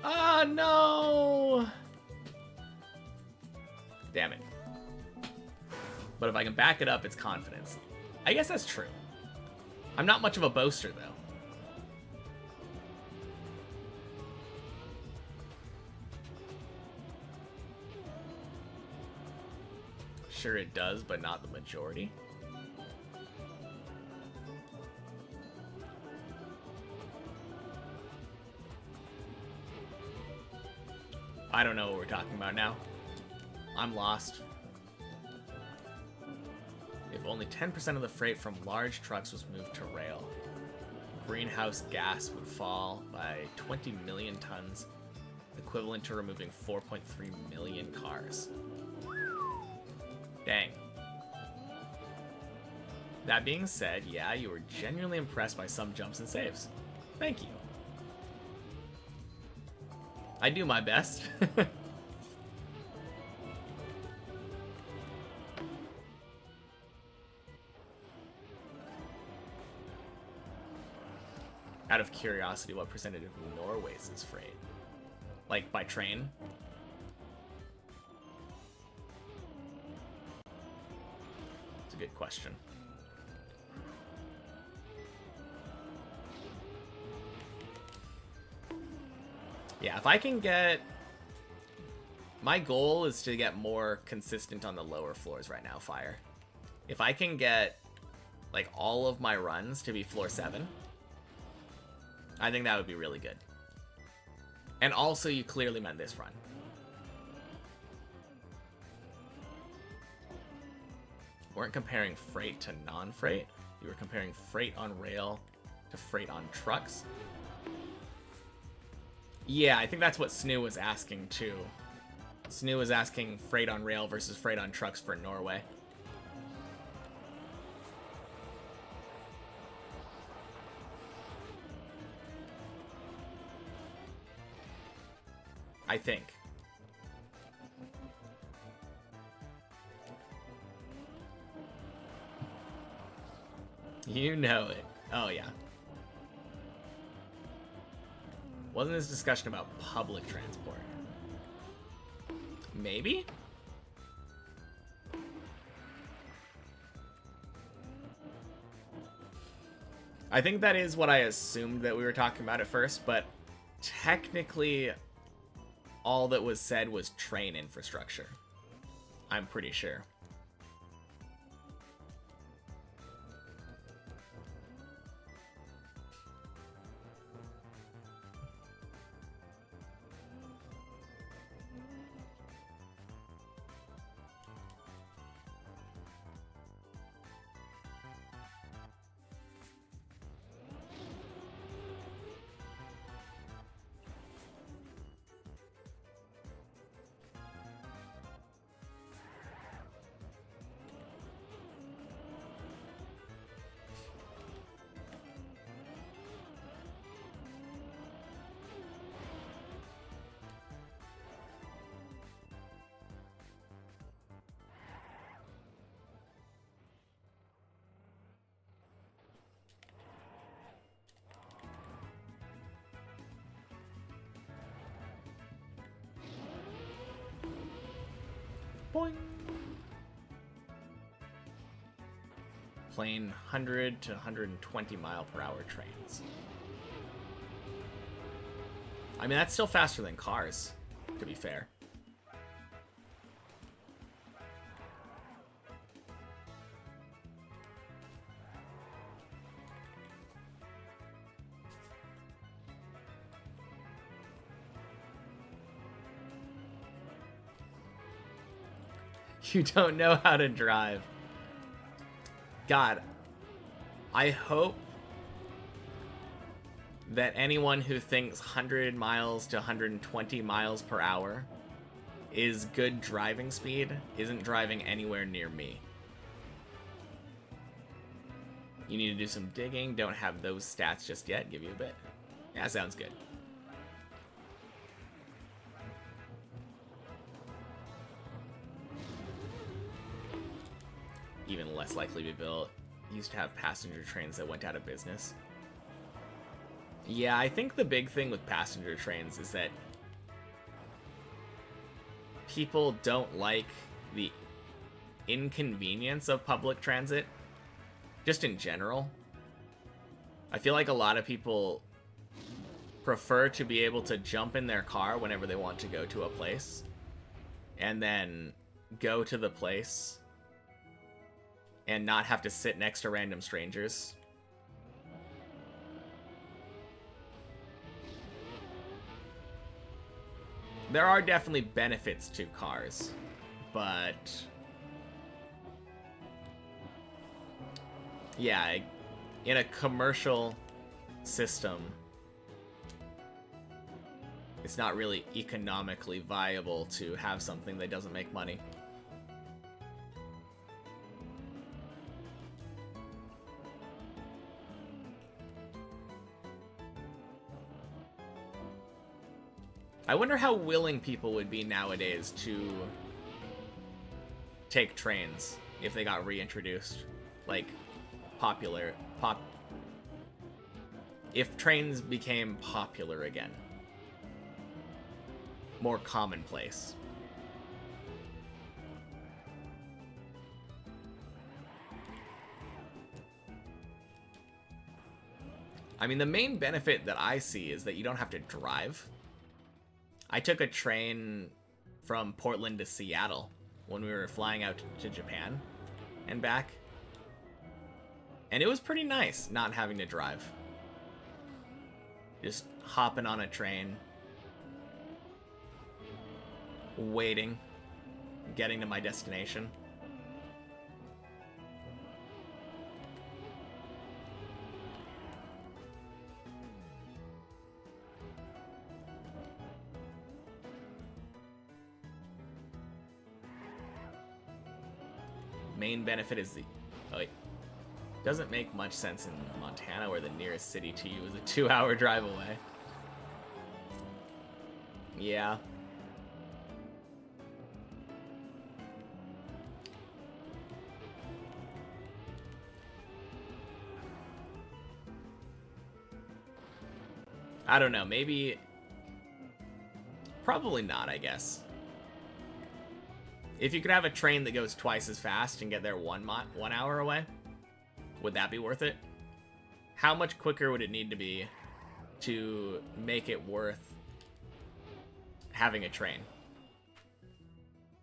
Ah, no! Damn it. But if I can back it up, it's confidence. I guess that's true. I'm not much of a boaster, though. Sure it does, but not the majority. I don't know what we're talking about now. I'm lost. If only 10% of the freight from large trucks was moved to rail, greenhouse gas would fall by 20 million tons, equivalent to removing 4.3 million cars. Dang. That being said, yeah, you were genuinely impressed by some jumps and saves. Thank you. I do my best. Out of curiosity, what percentage of Norway's is freight? Like, by train? It's a good question. Yeah, if I can get... My goal is to get more consistent on the lower floors right now, Fire. If I can get, like, all of my runs to be floor 7, I think that would be really good. And also, you clearly meant this run. You weren't comparing freight to non-freight. You were comparing freight on rail to freight on trucks. Yeah, I think that's what Snoo was asking, too. Snoo was asking freight on rail versus freight on trucks for Norway. I think. You know it. Oh, yeah. Wasn't this discussion about public transport? Maybe? I think that is what I assumed that we were talking about at first, but technically all that was said was train infrastructure. I'm pretty sure. Boing. Plain 100 to 120 mile per hour trains. I mean, that's still faster than cars, to be fair. You don't know how to drive. God, I hope that anyone who thinks 100 miles to 120 miles per hour is good driving speed isn't driving anywhere near me. You need to do some digging. Don't have those stats just yet. Give you a bit. Yeah, sounds good. Even less likely to be built. Used to have passenger trains that went out of business. Yeah, I think the big thing with passenger trains is that people don't like the inconvenience of public transit, just in general. I feel like a lot of people prefer to be able to jump in their car whenever they want to go to a place, and then go to the place and not have to sit next to random strangers. There are definitely benefits to cars, but yeah, in a commercial system, it's not really economically viable to have something that doesn't make money. I wonder how willing people would be nowadays to take trains if they got reintroduced. Like, if trains became popular again. More commonplace. I mean, the main benefit that I see is that you don't have to drive. I took a train from Portland to Seattle when we were flying out to Japan and back. And it was pretty nice not having to drive. Just hopping on a train, waiting, getting to my destination. Main benefit is the... Oh, wait. Doesn't make much sense in Montana, where the nearest city to you is a 2-hour drive away. Yeah. I don't know, maybe... Probably not, I guess. If you could have a train that goes twice as fast and get there 1 hour away, would that be worth it? How much quicker would it need to be to make it worth having a train?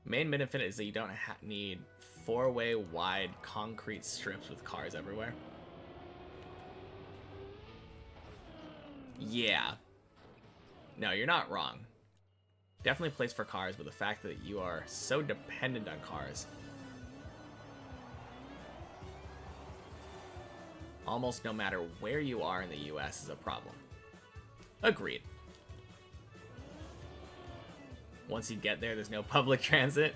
Main benefit is that you don't need 4-way wide concrete strips with cars everywhere. Yeah. No, you're not wrong. Definitely a place for cars, but the fact that you are so dependent on cars, almost no matter where you are in the US, is a problem. Agreed. Once you get there, there's no public transit.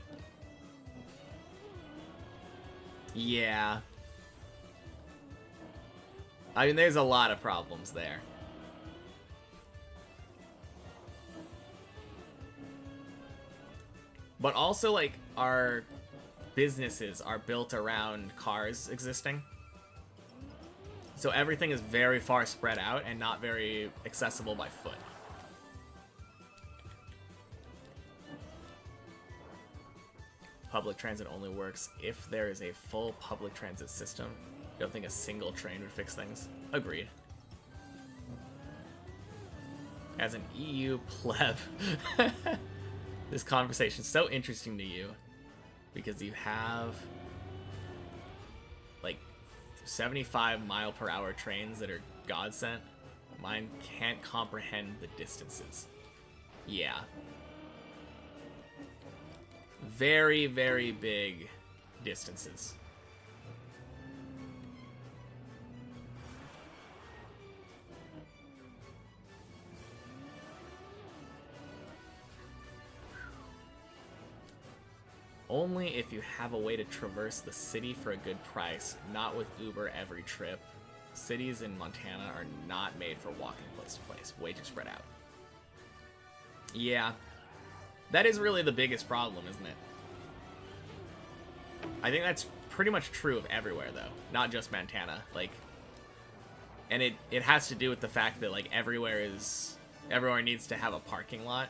Yeah. I mean, there's a lot of problems there. But also, like, our businesses are built around cars existing. So everything is very far spread out and not very accessible by foot. Public transit only works if there is a full public transit system. Don't think a single train would fix things. Agreed. As an EU pleb, this conversation is so interesting to you because you have like 75-mile-per-hour trains that are godsent. Mine can't comprehend the distances. Yeah. Very, very big distances. Only if you have a way to traverse the city for a good price, not with Uber every trip. Cities in Montana are not made for walking place to place. Way too spread out. Yeah. That is really the biggest problem, isn't it? I think that's pretty much true of everywhere, though. Not just Montana. Like, and it has to do with the fact that, like, everywhere needs to have a parking lot.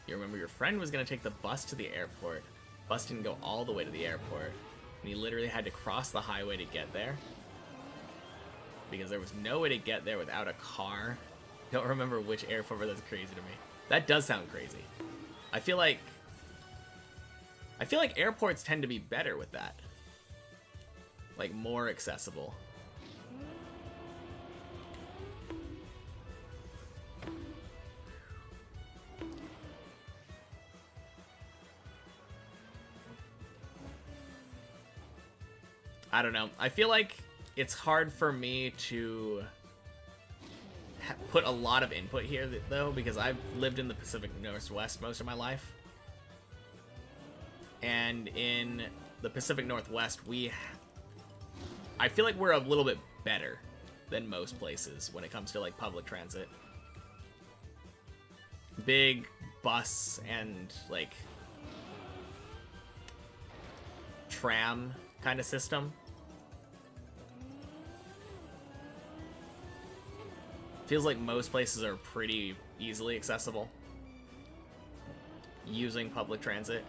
You remember your friend was going to take the bus to the airport. Bus didn't go all the way to the airport. And he literally had to cross the highway to get there. Because there was no way to get there without a car. Don't remember which airport, but that's crazy to me. That does sound crazy. I feel like airports tend to be better with that. Like, more accessible. I don't know. I feel like it's hard for me to put a lot of input here, though, because I've lived in the Pacific Northwest most of my life. And in the Pacific Northwest, I feel like we're a little bit better than most places when it comes to, like, public transit. Big bus and, like, tram kind of system. Feels like most places are pretty easily accessible using public transit.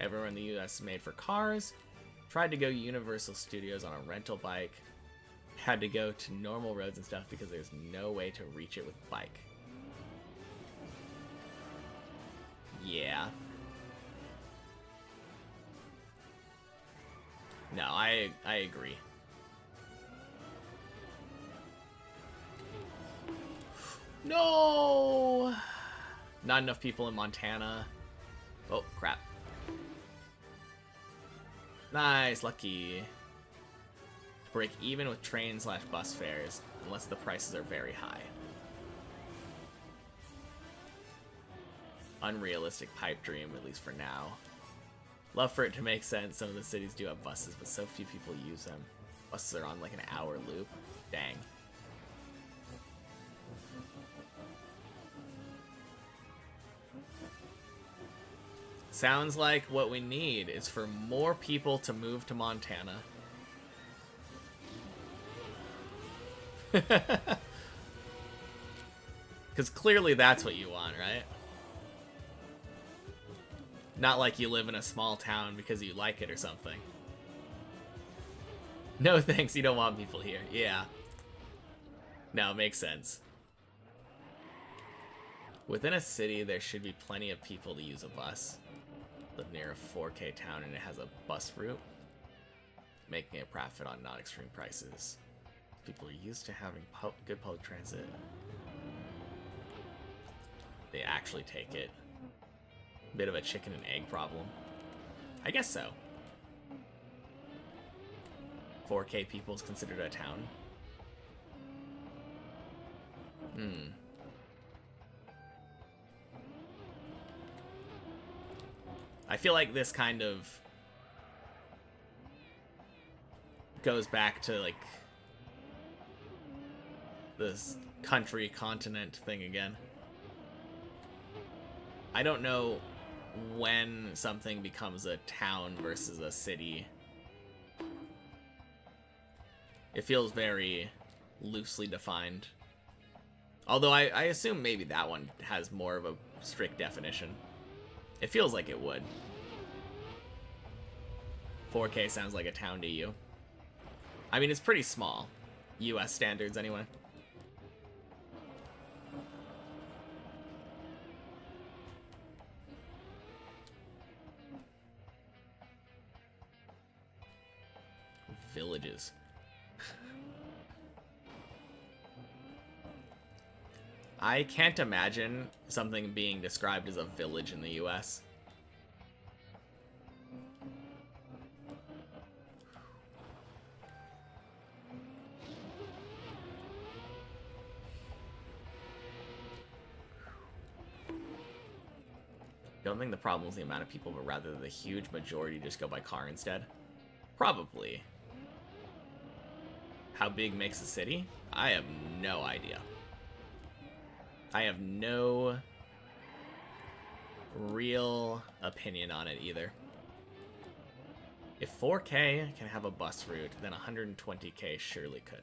Everywhere in the US is made for cars. Tried to go Universal Studios on a rental bike. Had to go to normal roads and stuff because there's no way to reach it with bike. Yeah. No, I agree. No! Not enough people in Montana. Oh, crap. Nice, lucky. Break even with train/bus fares, unless the prices are very high. Unrealistic pipe dream, at least for now. Love for it to make sense. Some of the cities do have buses, but so few people use them. Buses are on like an hour loop. Dang. Sounds like what we need is for more people to move to Montana. Because clearly that's what you want, right? Not like you live in a small town because you like it or something. No thanks, you don't want people here. Yeah. No, it makes sense. Within a city, there should be plenty of people to use a bus. Live near a 4K town and it has a bus route. Making a profit on non-extreme prices. People are used to having good public transit. They actually take it. Bit of a chicken and egg problem. I guess so. 4K people is considered a town. I feel like this kind of goes back to like this country continent thing again. I don't know when something becomes a town versus a city. It feels very loosely defined. Although I assume maybe that one has more of a strict definition. It feels like it would. 4K sounds like a town to you. I mean, it's pretty small. US standards, anyway. villages. I can't imagine something being described as a village in the US. Don't think the problem is the amount of people, but rather the huge majority just go by car instead. Probably. How big makes a city? I have no idea. I have no real opinion on it either. If 4K can have a bus route, then 120K surely could.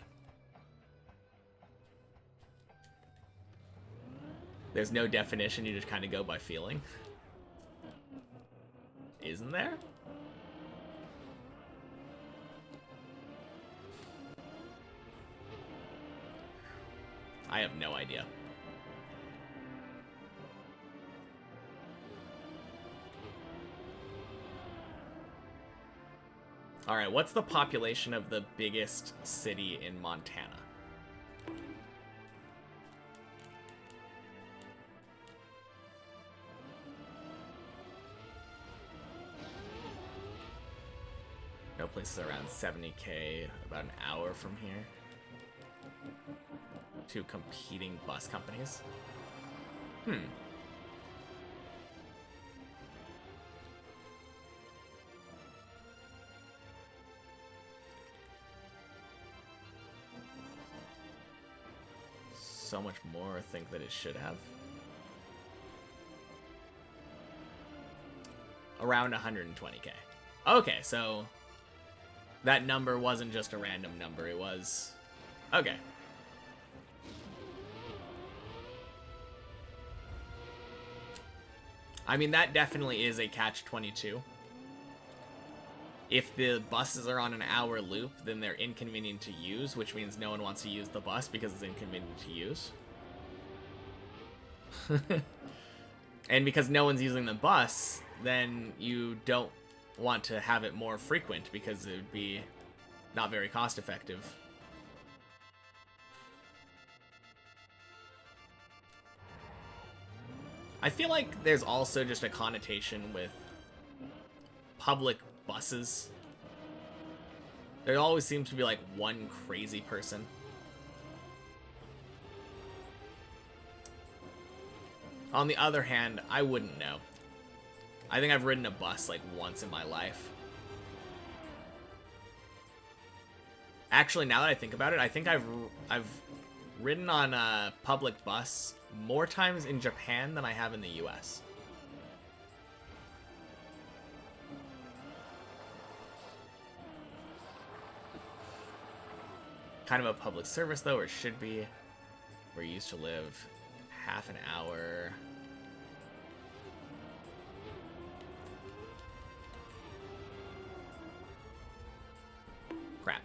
There's no definition, you just kind of go by feeling. Isn't there? I have no idea. Alright, what's the population of the biggest city in Montana? No places around 70K, about an hour from here. Two competing bus companies. So much more I think that it should have. Around 120K. Okay, so that number wasn't just a random number, it was... Okay. I mean, that definitely is a catch-22. If the buses are on an hour loop, then they're inconvenient to use, which means no one wants to use the bus because it's inconvenient to use. And because no one's using the bus, then you don't want to have it more frequent because it would be not very cost effective. I feel like there's also just a connotation with public buses. There always seems to be like one crazy person. On the other hand, I wouldn't know. I think I've ridden a bus like once in my life. Actually, now that I think about it, I think I've ridden on a public bus more times in Japan than I have in the US. Kind of a public service though, or it should be. Where you used to live, half an hour. Crap.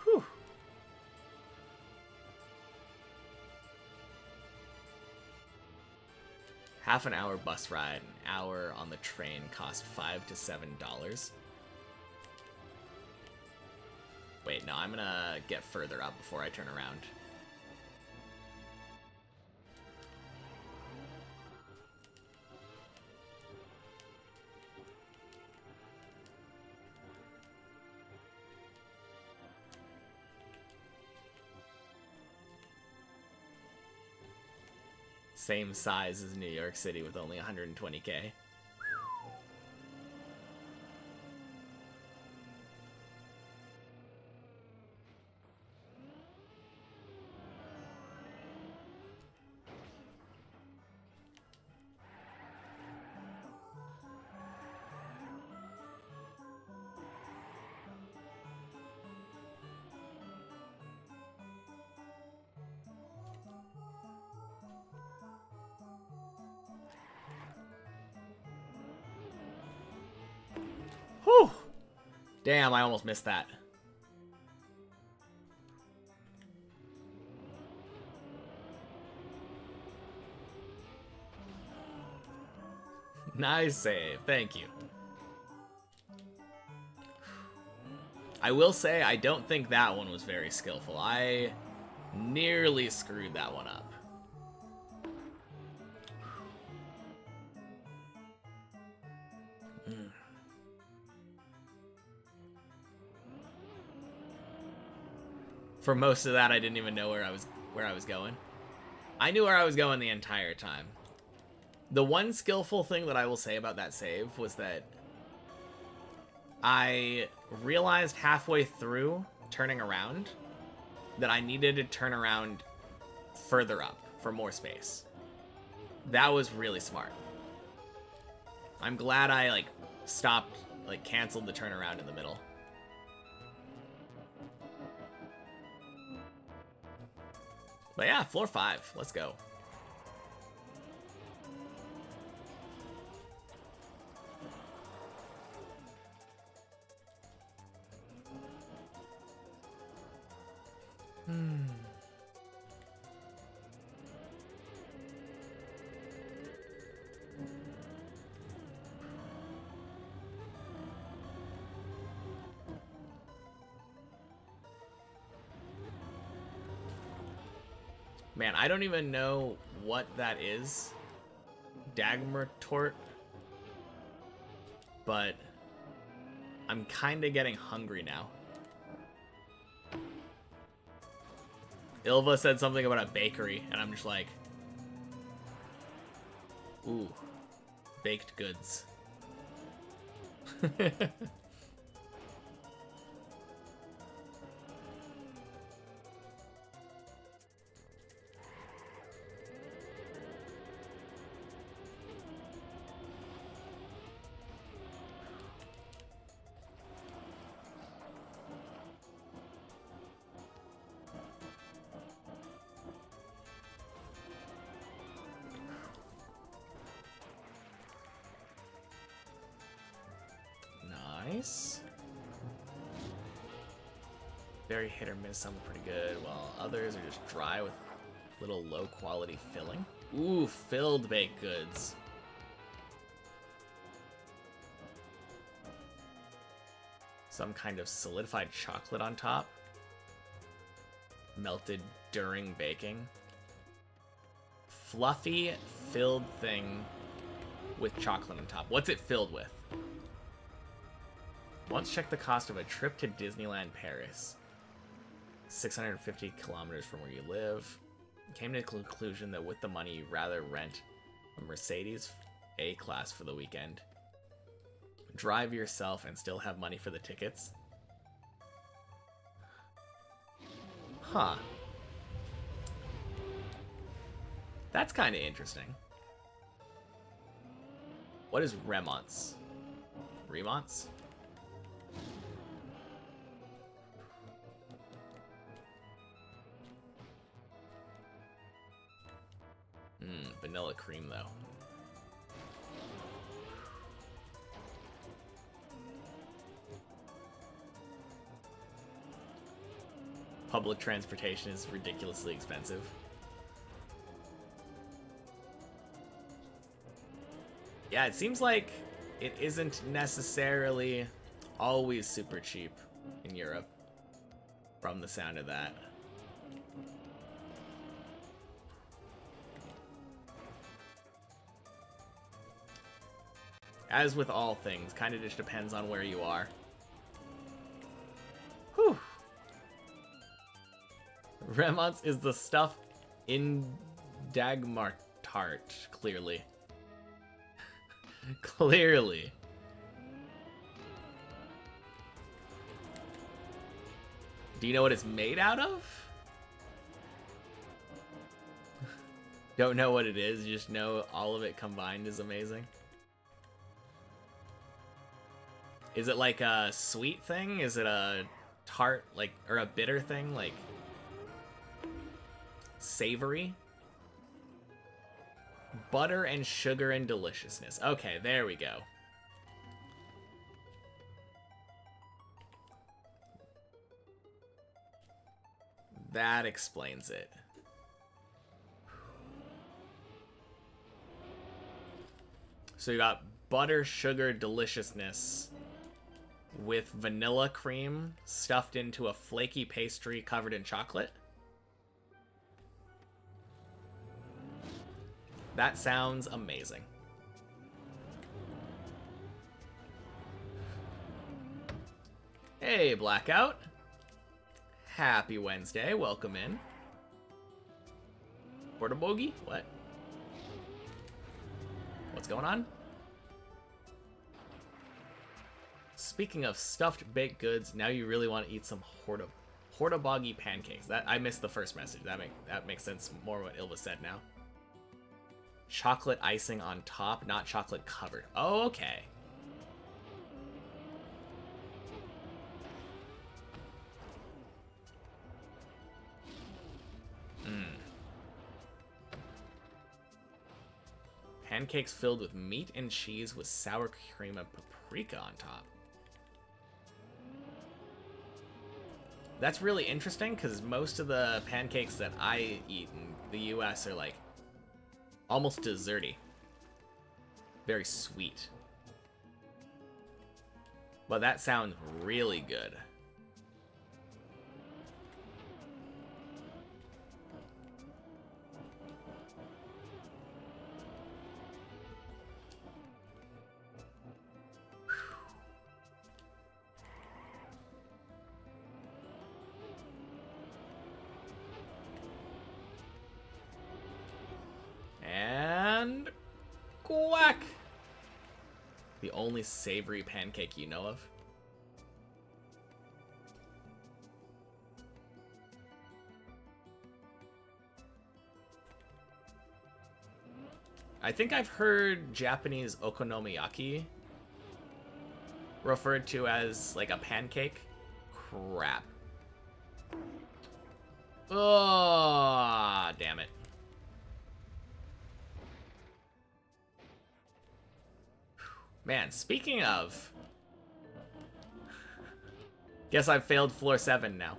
Whew. Half an hour bus ride, an hour on the train cost $5 to $7. Wait, no, I'm gonna get further up before I turn around. Same size as New York City with only 120K. Whew! Damn, I almost missed that. Nice save. Thank you. I will say, I don't think that one was very skillful. I nearly screwed that one up. For most of that, I didn't even know where I was going. I knew where I was going the entire time. The one skillful thing that I will say about that save was that I realized halfway through turning around that I needed to turn around further up for more space. That was really smart. I'm glad I stopped, canceled the turnaround in the middle. But yeah, floor 5. Let's go. Man, I don't even know what that is. Dagmar Tort. But I'm kind of getting hungry now. Ilva said something about a bakery, and I'm just like, ooh, baked goods. Nice. Very hit or miss, some are pretty good, while others are just dry with little low quality filling. Ooh, filled baked goods. Some kind of solidified chocolate on top. Melted during baking. Fluffy, filled thing with chocolate on top. What's it filled with? Once checked the cost of a trip to Disneyland Paris. 650 kilometers from where you live. Came to the conclusion that with the money, you'd rather rent a Mercedes A-Class for the weekend. Drive yourself and still have money for the tickets. Huh. That's kind of interesting. What is Remonts? Remonts? Vanilla cream, though. Public transportation is ridiculously expensive. Yeah, it seems like it isn't necessarily always super cheap in Europe, from the sound of that. As with all things, kind of just depends on where you are. Whew. Remonts is the stuff in Dagmartart, clearly. Clearly. Do you know what it's made out of? Don't know what it is, you just know all of it combined is amazing. Is it like a sweet thing? Is it a tart, or a bitter thing? Like, savory? Butter and sugar and deliciousness. Okay, there we go. That explains it. So you got butter sugar deliciousness with vanilla cream stuffed into a flaky pastry covered in chocolate. That sounds amazing. Hey, Blackout. Happy Wednesday. Welcome in. Portabogie? What? What's going on? Speaking of stuffed baked goods, now you really want to eat some hortaboggy pancakes. That I missed the first message. That makes sense more what Ilva said now. Chocolate icing on top, not chocolate covered. Oh, okay. Pancakes filled with meat and cheese with sour cream and paprika on top. That's really interesting because most of the pancakes that I eat in the US are like almost desserty. Very sweet. But that sounds really good. And quack! The only savory pancake you know of. I think I've heard Japanese okonomiyaki referred to as like a pancake. Crap. Oh, damn it. Man, speaking of... Guess I've failed floor 7 now.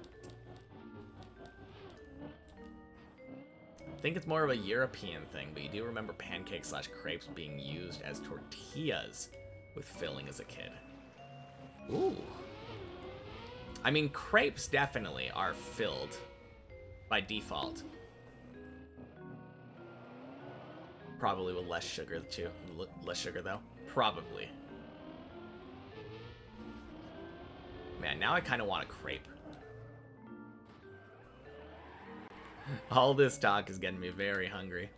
I think it's more of a European thing, but you do remember pancakes / crepes being used as tortillas with filling as a kid. Ooh. I mean, crepes definitely are filled by default. Probably with less sugar, too. Less sugar, though. Probably. Man, now I kind of want a crepe. All this talk is getting me very hungry.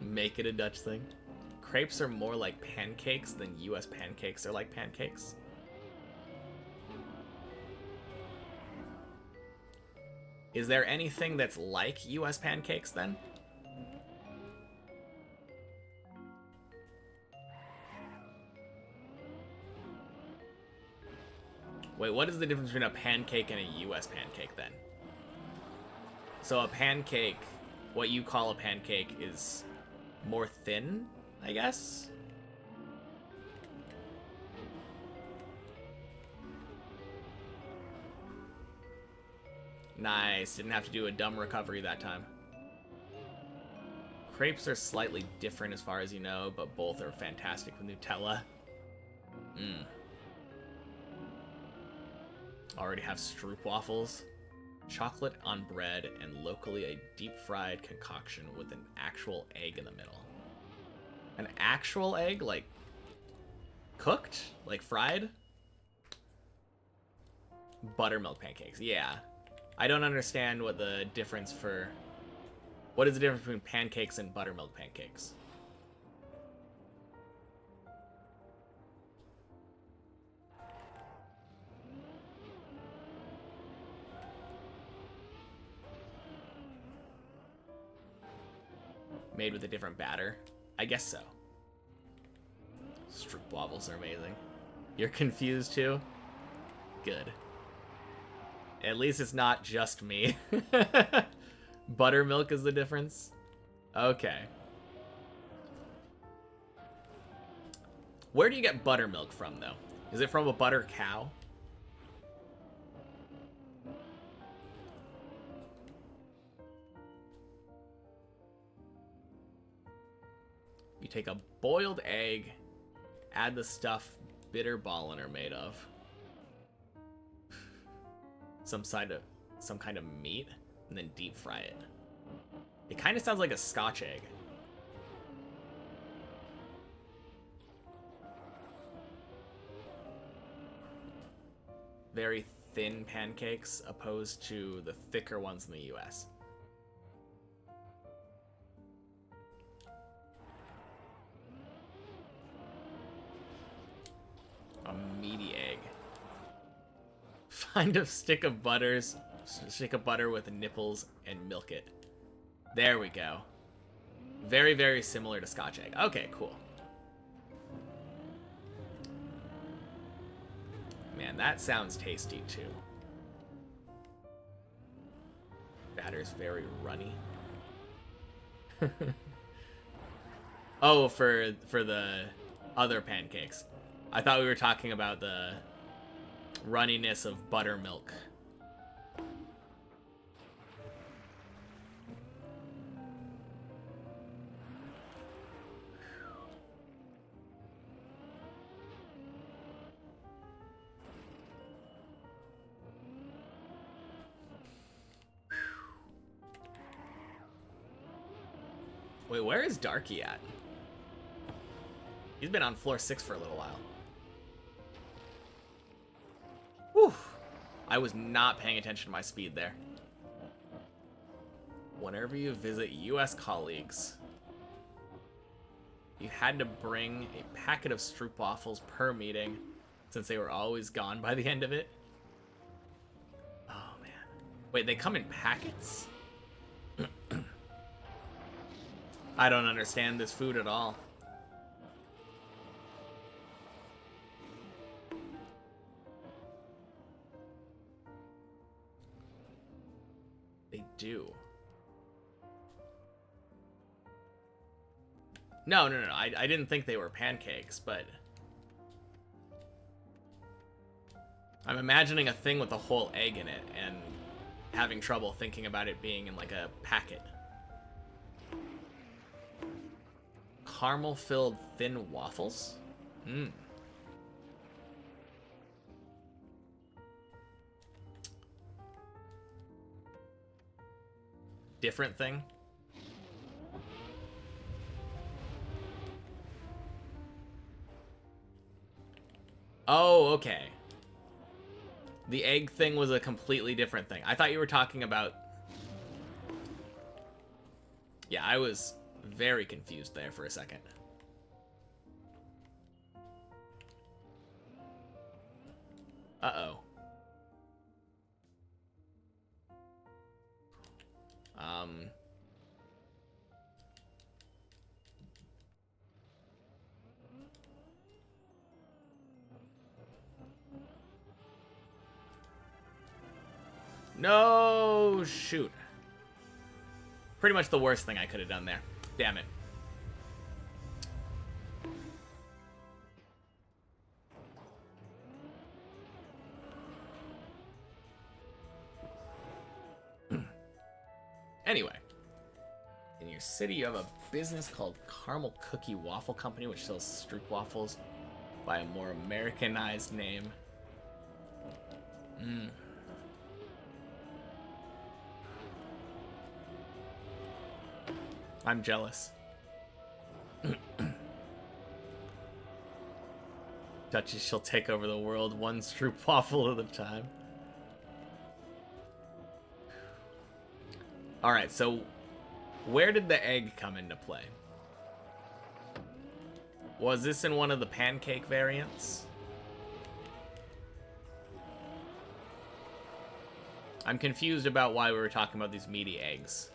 Make it a Dutch thing. Crepes are more like pancakes than US pancakes are like pancakes. Is there anything that's like US pancakes then? Wait, what is the difference between a pancake and a US pancake then? So a pancake, what you call a pancake, is more thin, I guess? Nice, didn't have to do a dumb recovery that time. Crepes are slightly different as far as you know, but both are fantastic with Nutella. Already have stroopwafels. Chocolate on bread and locally a deep-fried concoction with an actual egg in the middle. An actual egg? Like, cooked? Like, fried? Buttermilk pancakes, yeah. I don't understand what the difference for... What is the difference between pancakes and buttermilk pancakes? Made with a different batter? I guess so. Stroopwafels are amazing. You're confused too? Good. At least it's not just me. Buttermilk is the difference? Okay. Where do you get buttermilk from, though? Is it from a butter cow? You take a boiled egg, add the stuff bitter ballin are made of. Some kind of meat, and then deep fry it. It kind of sounds like a Scotch egg. Very thin pancakes opposed to the thicker ones in the US. A meaty egg. Find a stick of butter with nipples and milk it. There we go. Very, very similar to Scotch egg. Okay, cool. Man, that sounds tasty too. Batter's very runny. Oh, for the other pancakes. I thought we were talking about the runniness of buttermilk. Wait, where is Darky at? He's been on floor 6 for a little while. Whew. I was not paying attention to my speed there. Whenever you visit US colleagues, you had to bring a packet of stroopwafels per meeting since they were always gone by the end of it. Oh, man. Wait, they come in packets? I don't understand this food at all. They do. No. I didn't think they were pancakes, but I'm imagining a thing with a whole egg in it and having trouble thinking about it being in like a packet. Caramel-filled thin waffles? Mmm. Different thing? Oh, okay. The egg thing was a completely different thing. I thought you were talking about... Yeah, I was very confused there for a second. Uh-oh. No, shoot. Pretty much the worst thing I could have done there. Damn it. Anyway, in your city you have a business called Caramel Cookie Waffle Company, which sells stroopwafels by a more Americanized name. I'm jealous. Duchess shall take over the world one stroopwafel at a time. Alright, so where did the egg come into play? Was this in one of the pancake variants? I'm confused about why we were talking about these meaty eggs.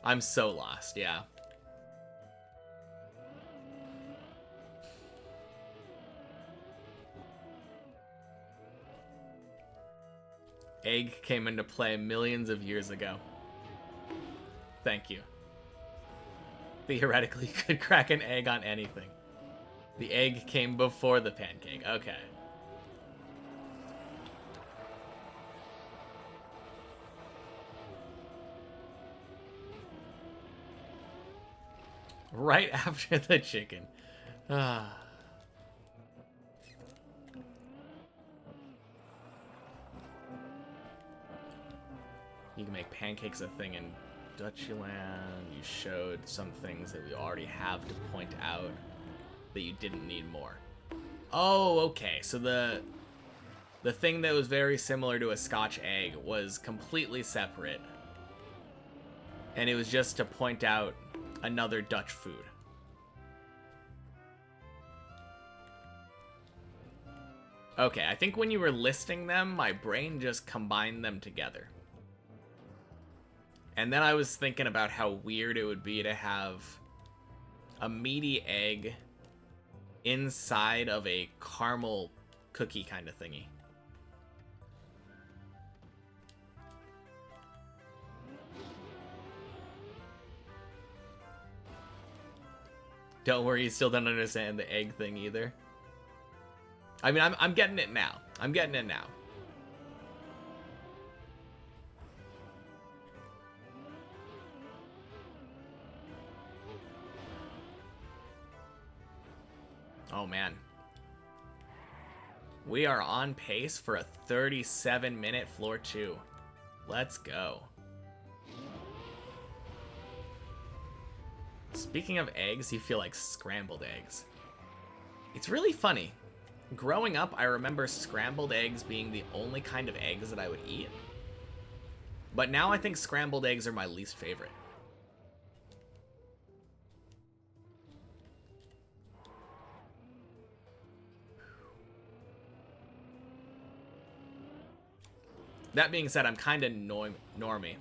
I'm so lost, yeah. Egg came into play millions of years ago. Thank you. Theoretically, you could crack an egg on anything. The egg came before the pancake. Okay. Right after the chicken. Ah. You can make pancakes a thing in Dutchland. You showed some things that we already have to point out that you didn't need more. Oh, okay. So the thing that was very similar to a Scotch egg was completely separate. And it was just to point out another Dutch food. Okay, I think when you were listing them, my brain just combined them together. And then I was thinking about how weird it would be to have a meaty egg inside of a caramel cookie kind of thingy. Don't worry, you still don't understand the egg thing either. I mean, I'm getting it now. I'm getting it now. Oh, man. We are on pace for a 37-minute floor 2. Let's go. Speaking of eggs, you feel like scrambled eggs. It's really funny. Growing up, I remember scrambled eggs being the only kind of eggs that I would eat. But now I think scrambled eggs are my least favorite. That being said, I'm kind of normie.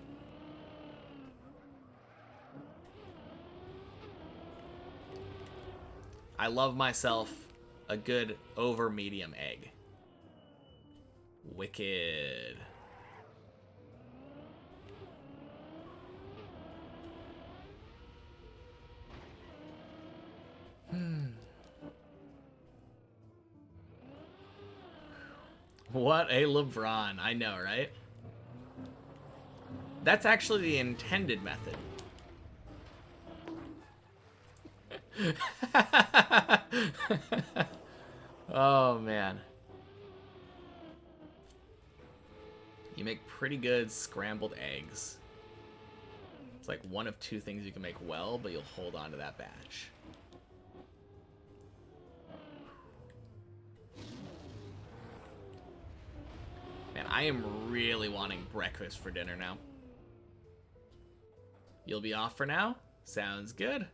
I love myself a good over medium egg. Wicked. What a LeBron. I know, right? That's actually the intended method. Oh, man. You make pretty good scrambled eggs. It's like one of two things you can make well, but you'll hold on to that batch. Man, I am really wanting breakfast for dinner now. You'll be off for now? Sounds good.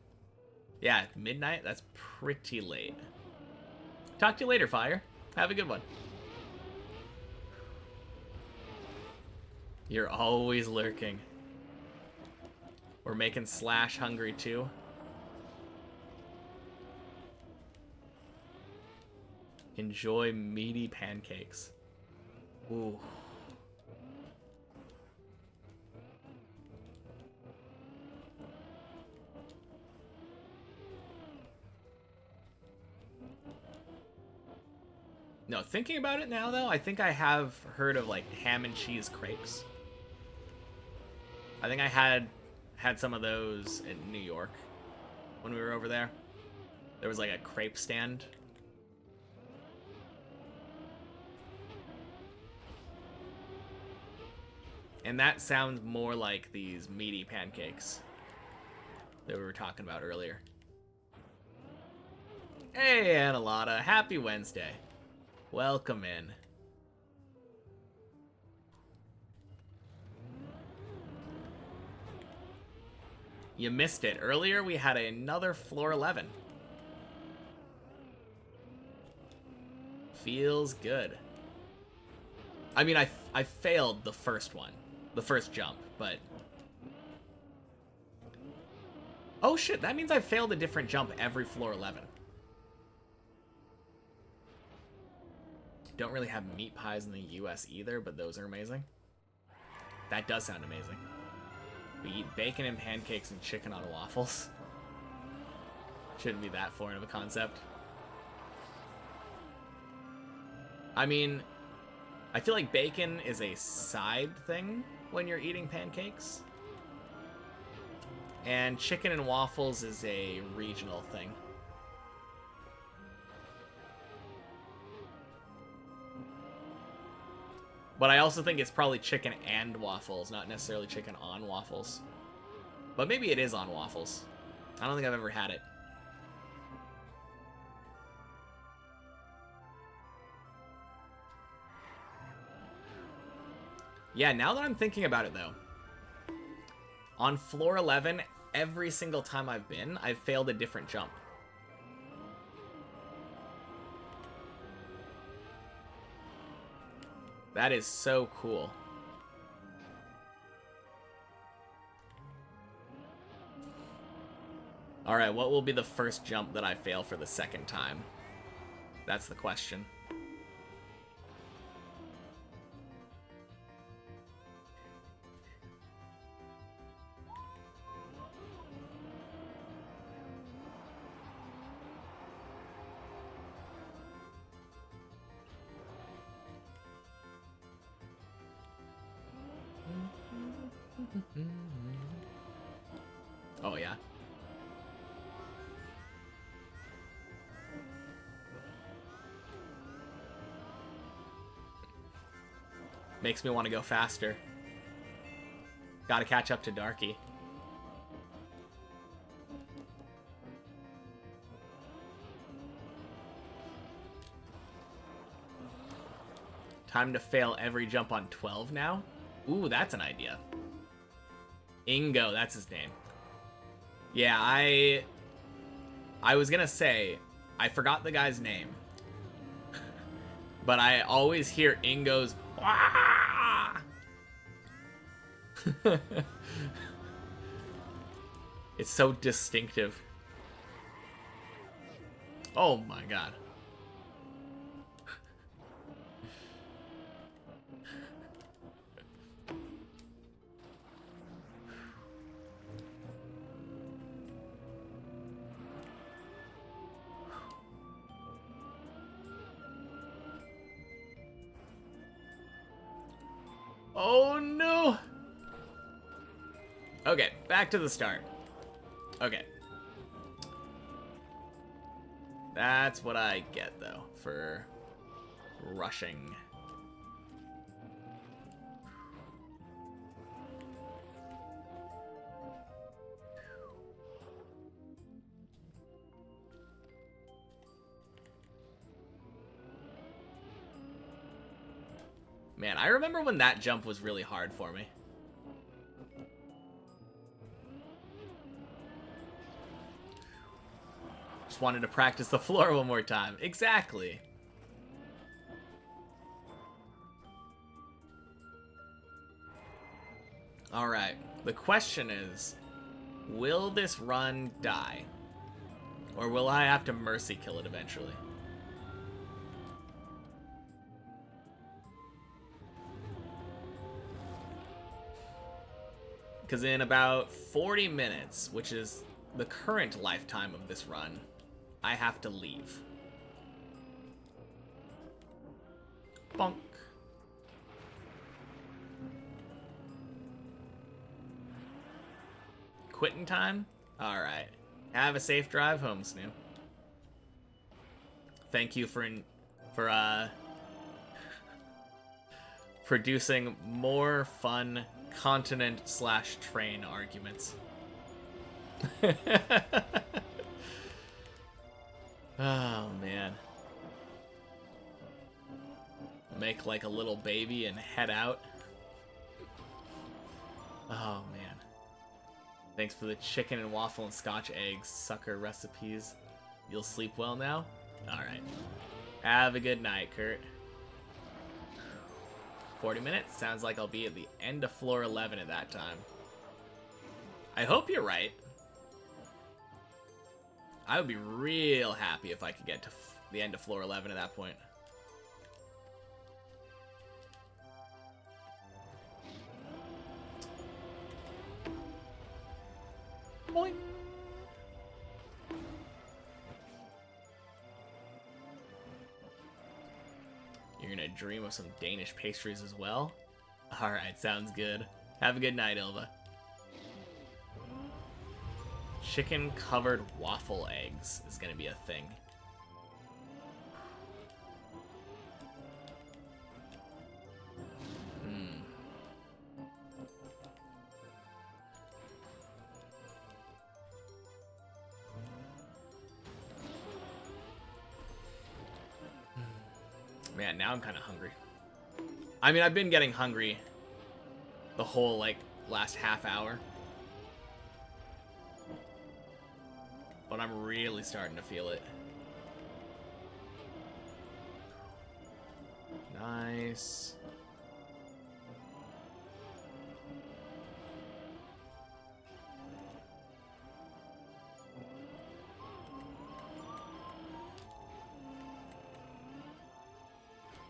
Yeah, midnight, that's pretty late. Talk to you later, Fire. Have a good one. You're always lurking. We're making Slash hungry too. Enjoy meaty pancakes. Ooh. No, thinking about it now, though, I think I have heard of, like, ham and cheese crepes. I think I had some of those in New York when we were over there. There was, like, a crepe stand. And that sounds more like these meaty pancakes that we were talking about earlier. Hey, Annalata. Happy Wednesday. Welcome in. You missed it. Earlier we had another floor 11. Feels good. I mean, I failed the first one. The first jump, but... Oh shit, that means I failed a different jump every floor 11. Don't really have meat pies in the US either, but those are amazing. That does sound amazing. We eat bacon and pancakes and chicken on waffles. Shouldn't be that foreign of a concept. I mean, I feel like bacon is a side thing when you're eating pancakes. And chicken and waffles is a regional thing. But I also think it's probably chicken and waffles, not necessarily chicken on waffles. But maybe it is on waffles. I don't think I've ever had it. Yeah, now that I'm thinking about it, though. On floor 11, every single time I've been, I've failed a different jump. That is so cool. Alright, what will be the first jump that I fail for the second time? That's the question. Oh, yeah. Makes me want to go faster. Gotta catch up to Darky. Time to fail every jump on 12 now? Ooh, that's an idea. Ingo, that's his name. Yeah, I was gonna say, I forgot the guy's name. But I always hear Ingo's "Wah!" It's so distinctive. Oh my god. Oh no! Okay, back to the start. Okay. That's what I get, though, for rushing. Man, I remember when that jump was really hard for me. Just wanted to practice the floor one more time. Exactly. Alright, the question is, will this run die? Or will I have to mercy kill it eventually? Because in about 40 minutes, which is the current lifetime of this run, I have to leave. Bonk. Quitting time? Alright. Have a safe drive home, Snoop. Thank you for producing more fun continent/train arguments. Oh man. Make like a little baby and head out. Oh man. Thanks for the chicken and waffle and scotch eggs sucker recipes. You'll sleep well now? Alright. Have a good night, Kurt. 40 minutes? Sounds like I'll be at the end of floor 11 at that time. I hope you're right. I would be real happy if I could get to the end of floor 11 at that point. Boing. You're gonna dream of some Danish pastries as well? Alright, sounds good. Have a good night, Ilva. Chicken covered waffle eggs is gonna be a thing. Man, now I'm kind of hungry. I mean, I've been getting hungry the whole, like, last half hour. But I'm really starting to feel it. Nice.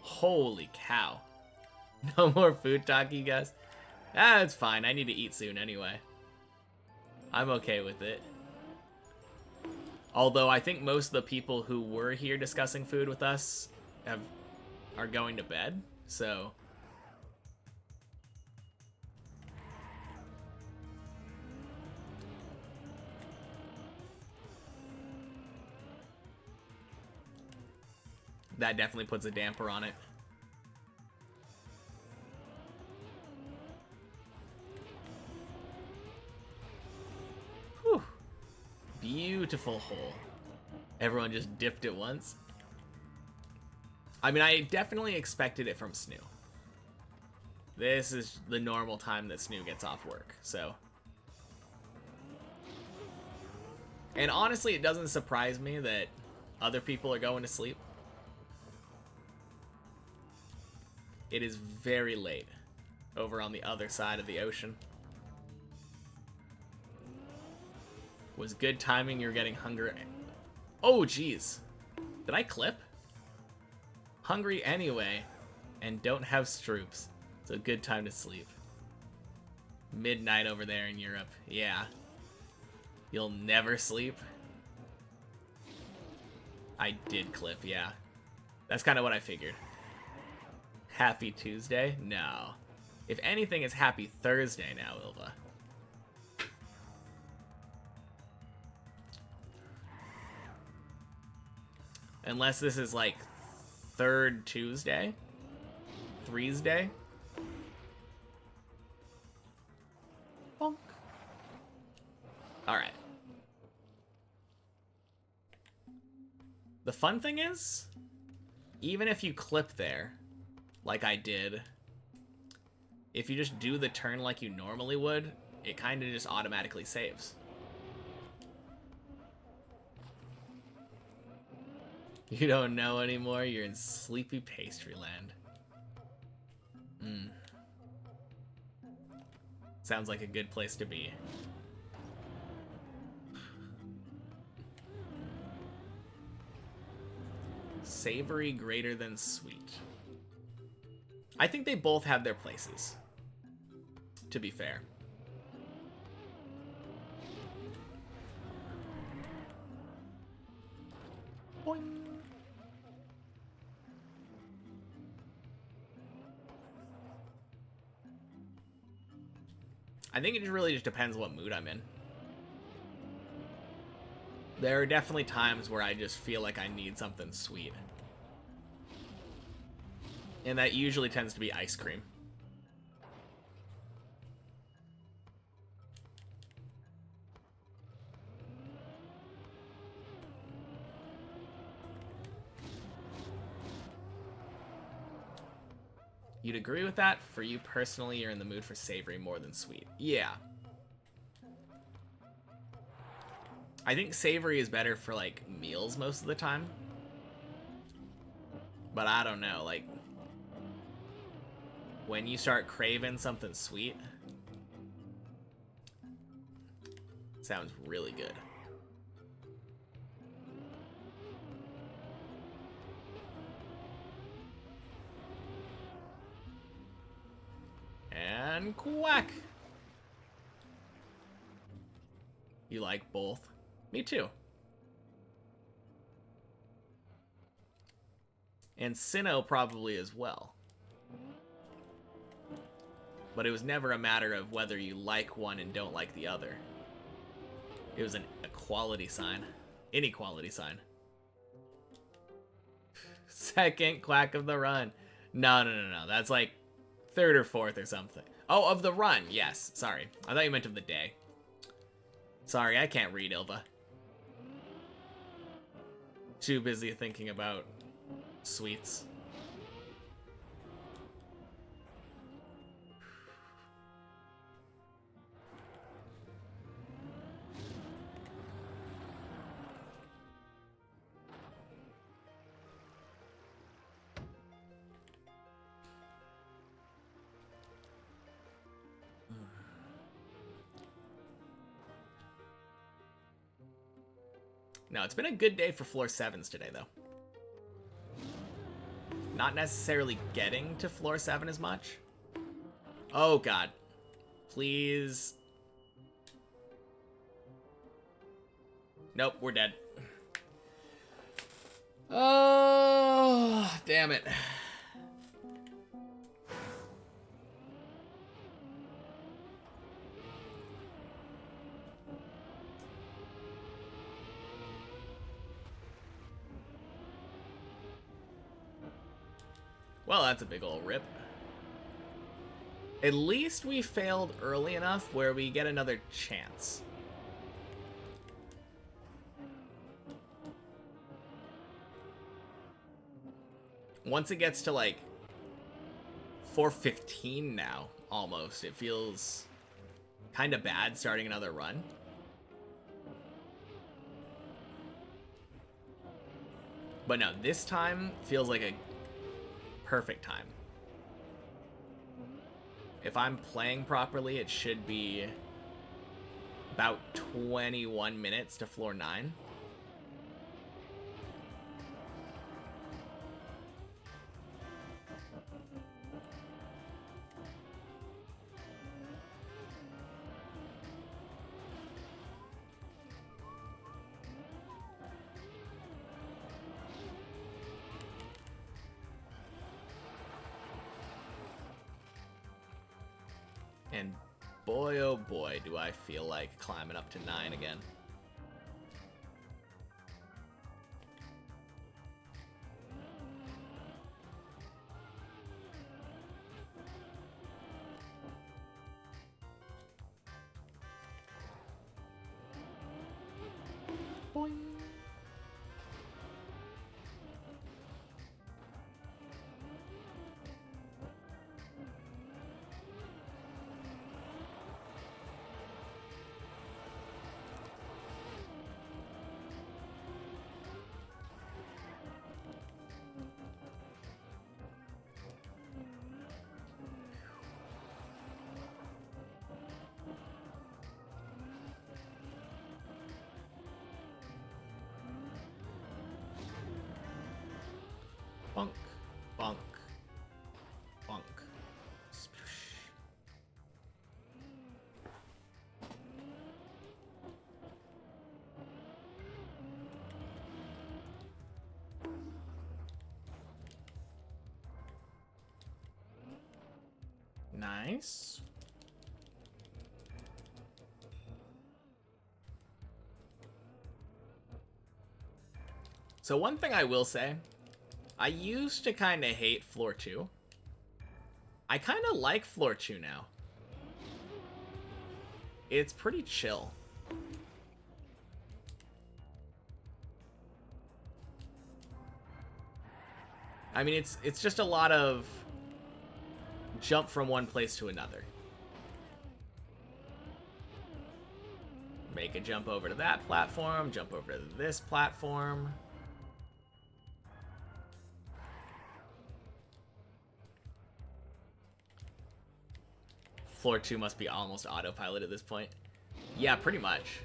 Holy cow. No more food talk, you guys. Ah, it's fine. I need to eat soon anyway. I'm okay with it. Although I think most of the people who were here discussing food with us are going to bed, so... that definitely puts a damper on it. Whew. Beautiful hole. Everyone just dipped at once. I mean, I definitely expected it from Snoo. This is the normal time that Snoo gets off work, so... And honestly, it doesn't surprise me that other people are going to sleep. It is very late over on the other side of the ocean. Was good timing, you're getting hungry. Oh, jeez. Did I clip? Hungry anyway, and don't have stroops. So good time to sleep. Midnight over there in Europe. Yeah. You'll never sleep? I did clip, yeah. That's kind of what I figured. Happy Tuesday? No. If anything, it's Happy Thursday now, Ilva. Unless this is like third Tuesday? Threesday? Bonk. Alright. The fun thing is, even if you clip there, like I did, if you just do the turn like you normally would, it kind of just automatically saves. You don't know anymore, you're in sleepy pastry land. Sounds like a good place to be. Savory greater than sweet. I think they both have their places, to be fair. Boing. I think it really just depends what mood I'm in. There are definitely times where I just feel like I need something sweet. And that usually tends to be ice cream. You'd agree with that? For you personally, you're in the mood for savory more than sweet. Yeah. I think savory is better for, like, meals most of the time. But I don't know, like... when you start craving something sweet... sounds really good. And quack! You like both? Me too. And Sinnoh probably as well. But it was never a matter of whether you like one and don't like the other. It was an equality sign. Inequality sign. Second quack of the run. No. That's like third or fourth or something. Oh, of the run. Yes. Sorry. I thought you meant of the day. Sorry, I can't read, Ilva. Too busy thinking about sweets. No, it's been a good day for floor 7s today, though. Not necessarily getting to floor 7 as much. Oh, God. Please. Nope, we're dead. Oh, damn it. Well, that's a big ol' rip. At least we failed early enough where we get another chance. Once it gets to like 4:15 now, almost, it feels kind of bad starting another run. But no, this time feels like a perfect time. If I'm playing properly, it should be about 21 minutes to floor 9. And boy, oh boy, do I feel like climbing up to 9 again. Boing. Bonk, bonk, bonk. Sploosh. Nice. So one thing I will say, I used to kind of hate floor 2. I kind of like floor 2 now. It's pretty chill. I mean, it's just a lot of jump from one place to another. Make a jump over to that platform, jump over to this platform. Floor 2 must be almost autopilot at this point. Yeah, pretty much.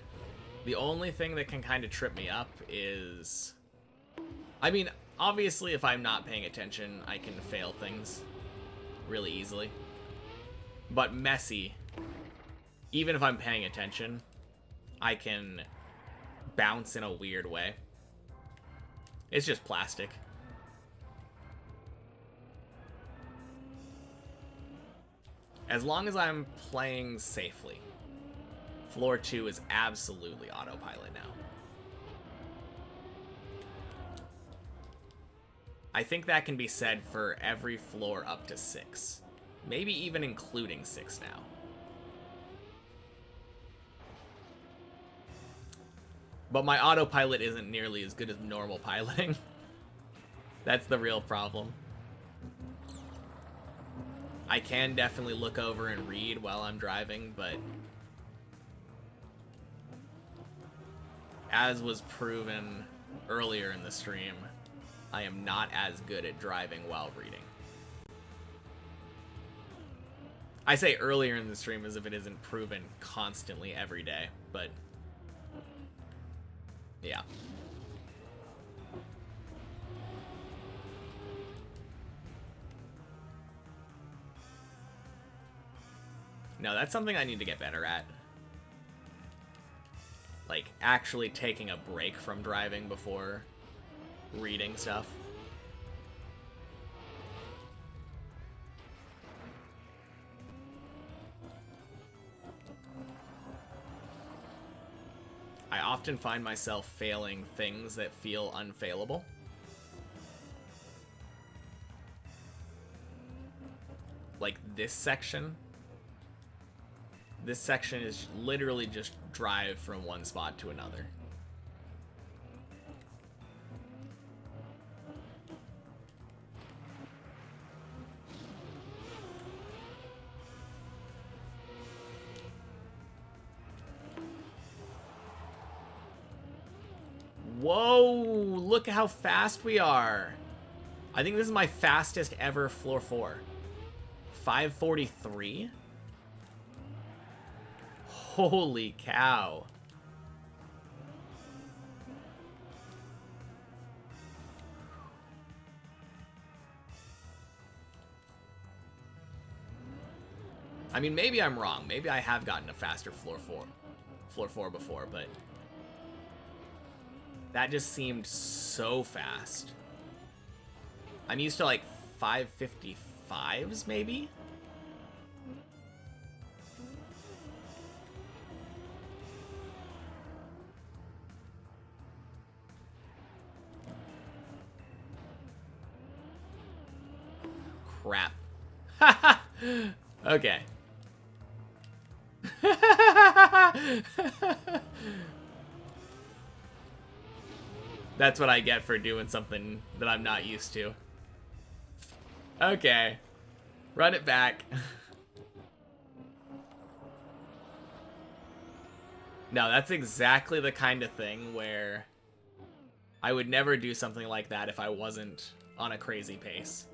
The only thing that can kind of trip me up is... I mean, obviously if I'm not paying attention, I can fail things really easily. But messy, even if I'm paying attention, I can bounce in a weird way. It's just plastic. As long as I'm playing safely. Floor 2 is absolutely autopilot now. I think that can be said for every floor up to 6. Maybe even including 6 now. But my autopilot isn't nearly as good as normal piloting. That's the real problem. I can definitely look over and read while I'm driving, but as was proven earlier in the stream, I am not as good at driving while reading. I say earlier in the stream as if it isn't proven constantly every day, but yeah. No, that's something I need to get better at. Like, actually taking a break from driving before reading stuff. I often find myself failing things that feel unfailable. Like this section. This section is literally just drive from one spot to another. Whoa, look at how fast we are. I think this is my fastest ever floor 4. 543? Holy cow. I mean, maybe I'm wrong. Maybe I have gotten a faster floor 4 before, but that just seemed so fast. I'm used to like 555s, maybe? Crap. Okay. That's what I get for doing something that I'm not used to. Okay. Run it back. No, that's exactly the kind of thing where I would never do something like that if I wasn't on a crazy pace.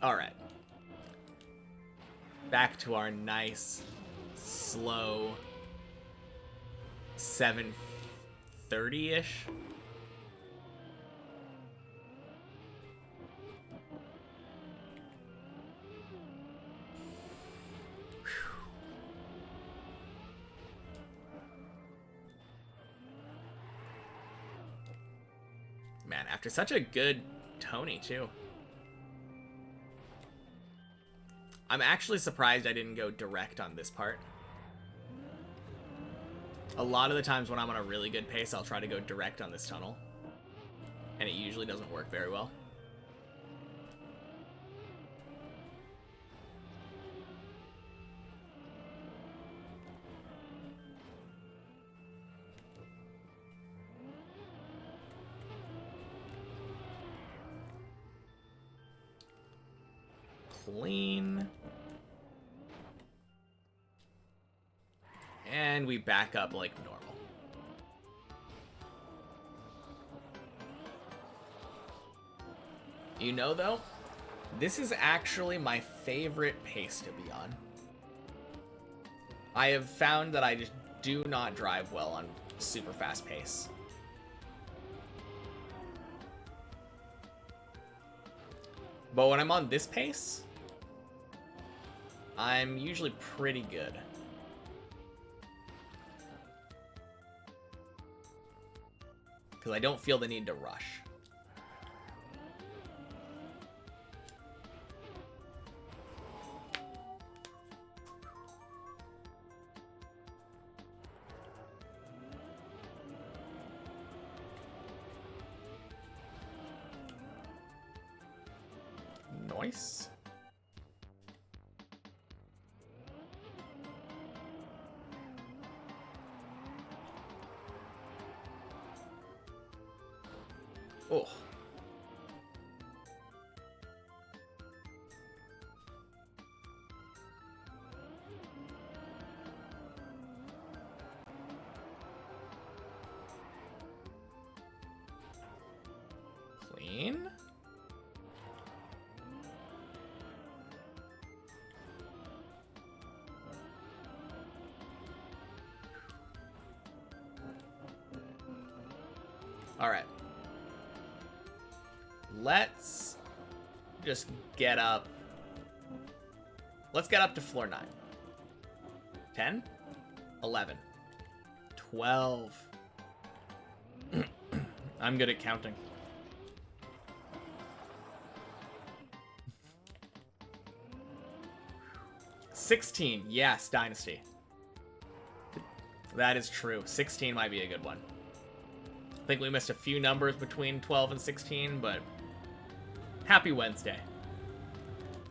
Alright. Back to our nice, slow 730-ish. Man, after such a good Tony, too. I'm actually surprised I didn't go direct on this part. A lot of the times when I'm on a really good pace, I'll try to go direct on this tunnel. And it usually doesn't work very well. Clean. And we back up like normal. You know, though, this is actually my favorite pace to be on. I have found that I just do not drive well on super fast pace. But when I'm on this pace, I'm usually pretty good. Because I don't feel the need to rush. Nice. Oh. Clean. All right. Let's just get up. Let's get up to floor 9. 10, 11, 12. I'm good at counting. $16. Yes, Dynasty. That is true. 16 might be a good one. I think we missed a few numbers between 12 and 16, but happy Wednesday.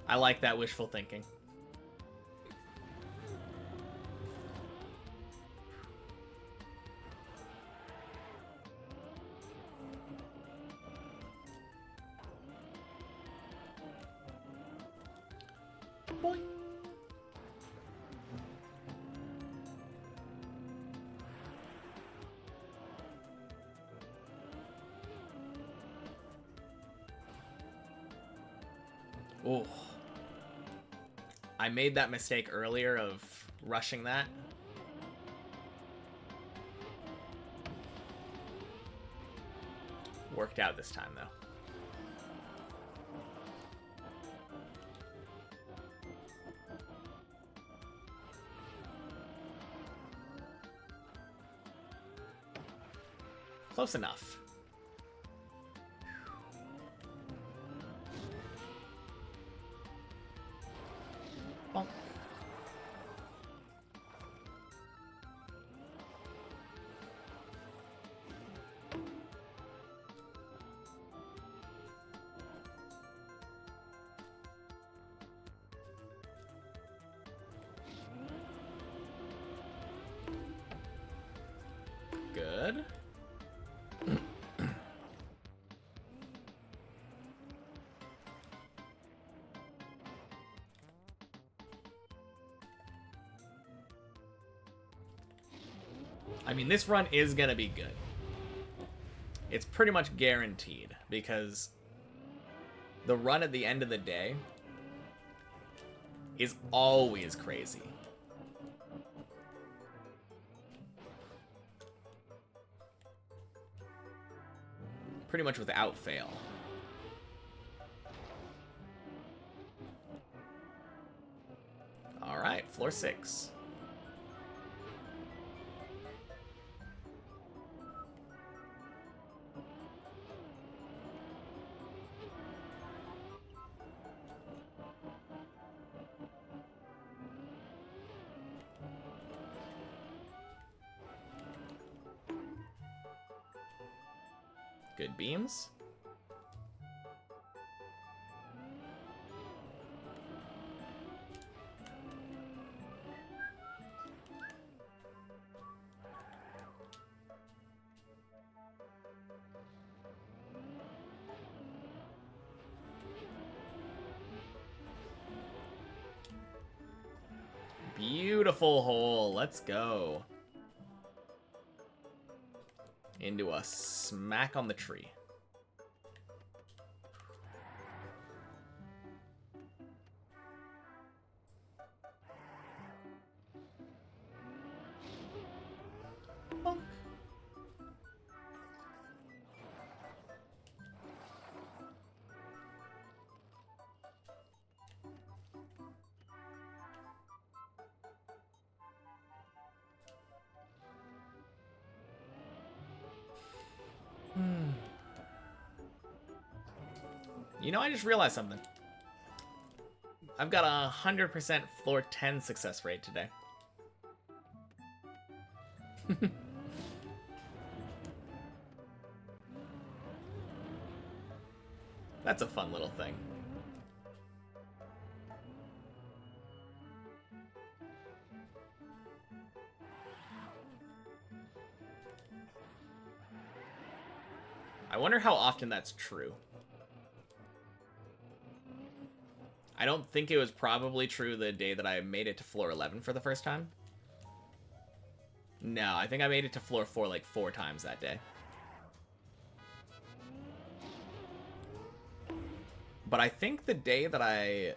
I like that wishful thinking. Boing. Oh. I made that mistake earlier of rushing that. Worked out this time, though. Close enough. Bonk. Good. I mean, this run is gonna be good. It's pretty much guaranteed, because the run at the end of the day is always crazy. Pretty much without fail. All right, floor 6. Good beams. Beautiful hole. Let's go. Into a smack on the tree. Bonk. You know, I just realized something. I've got a 100% floor 10 success rate today. That's a fun little thing. I wonder how often that's true. I don't think it was probably true the day that I made it to floor 11 for the first time. No, I think I made it to floor 4 like 4 times that day. But I think the day I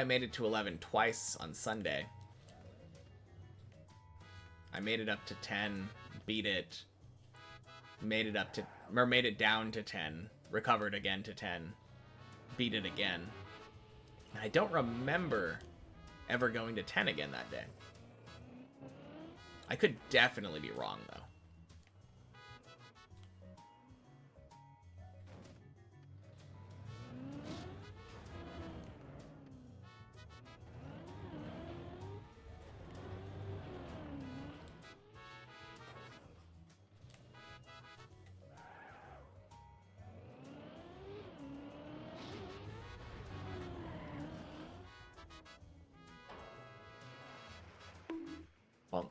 made it to 11 twice on Sunday, I made it up to 10, beat it, made it down to 10, recovered again to 10, beat it again. And I don't remember ever going to 10 again that day. I could definitely be wrong, though. Bonk.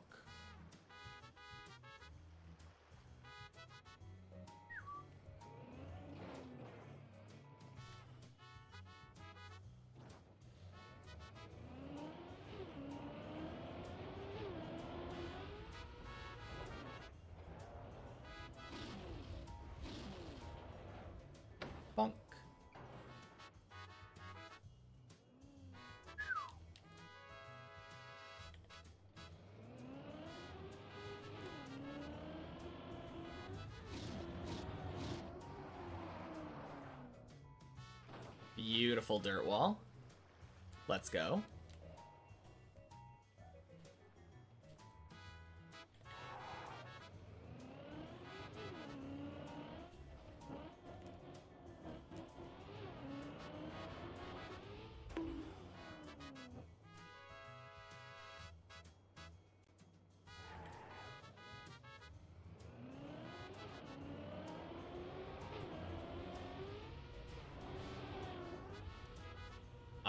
Bonk. Beautiful dirt wall. Let's go.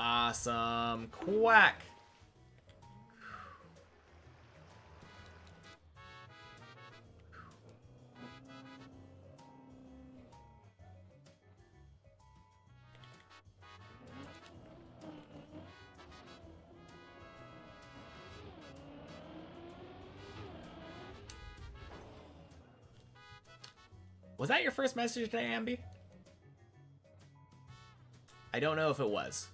Awesome. Quack. Was that your first message today, Ambi? I don't know if it was.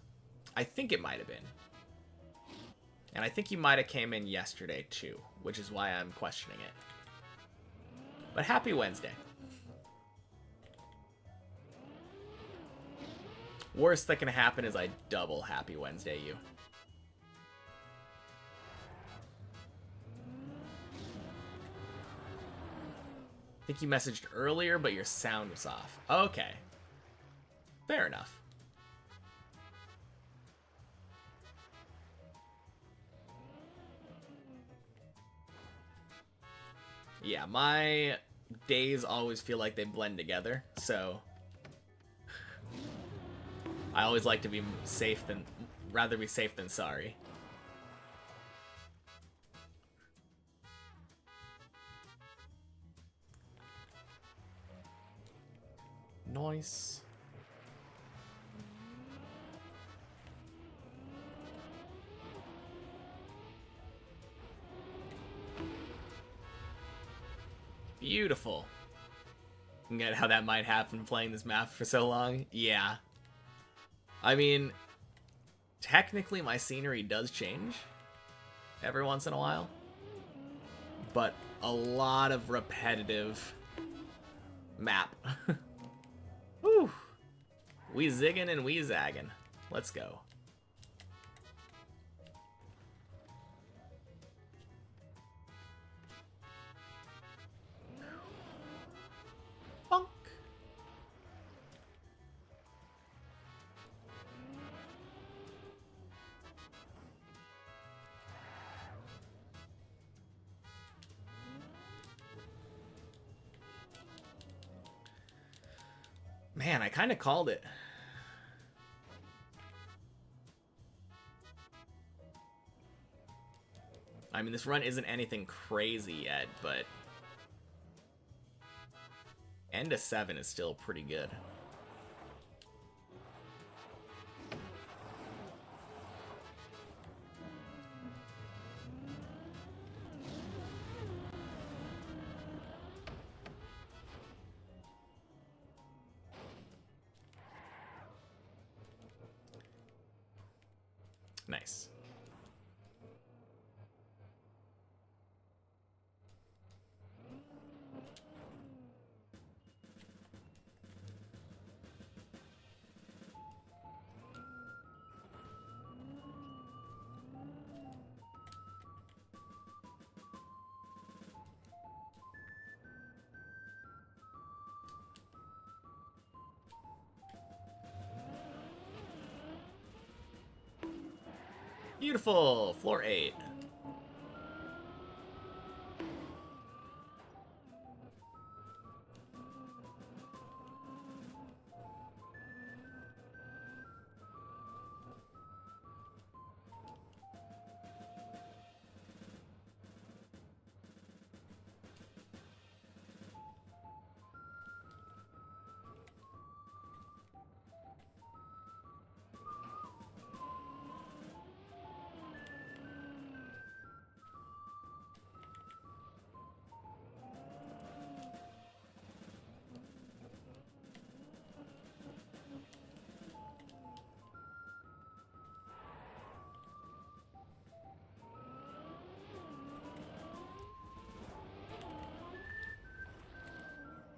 I think it might have been. And I think you might have came in yesterday too, which is why I'm questioning it. But happy Wednesday. Worst that can happen is I double happy Wednesday you. I think you messaged earlier, but your sound was off. Okay. Fair enough. Yeah, my days always feel like they blend together, so I always like to be rather be safe than sorry. Nice. Beautiful. You get how that might happen playing this map for so long? Yeah. I mean, technically my scenery does change every once in a while, but a lot of repetitive map. Whew. We ziggin' and we zaggin'. Let's go. Bonk. Man, I kind of called it. I mean, this run isn't anything crazy yet, but end of 7 is still pretty good. Nice. Beautiful! Floor 8.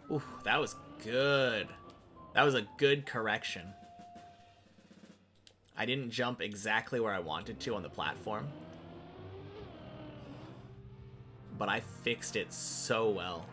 Ooh, that was good. That was a good correction. I didn't jump exactly where I wanted to on the platform, but I fixed it so well.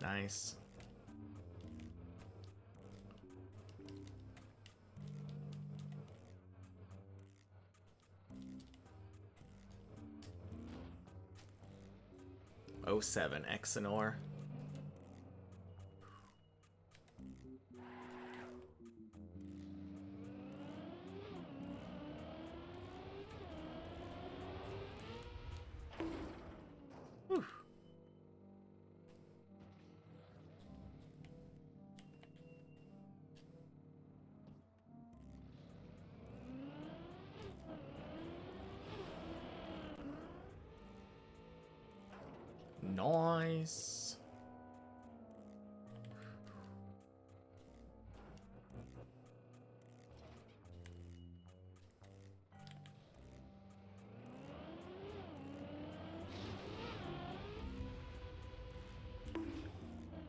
Nice. Oh, 07 Exenor. Whew. Nice.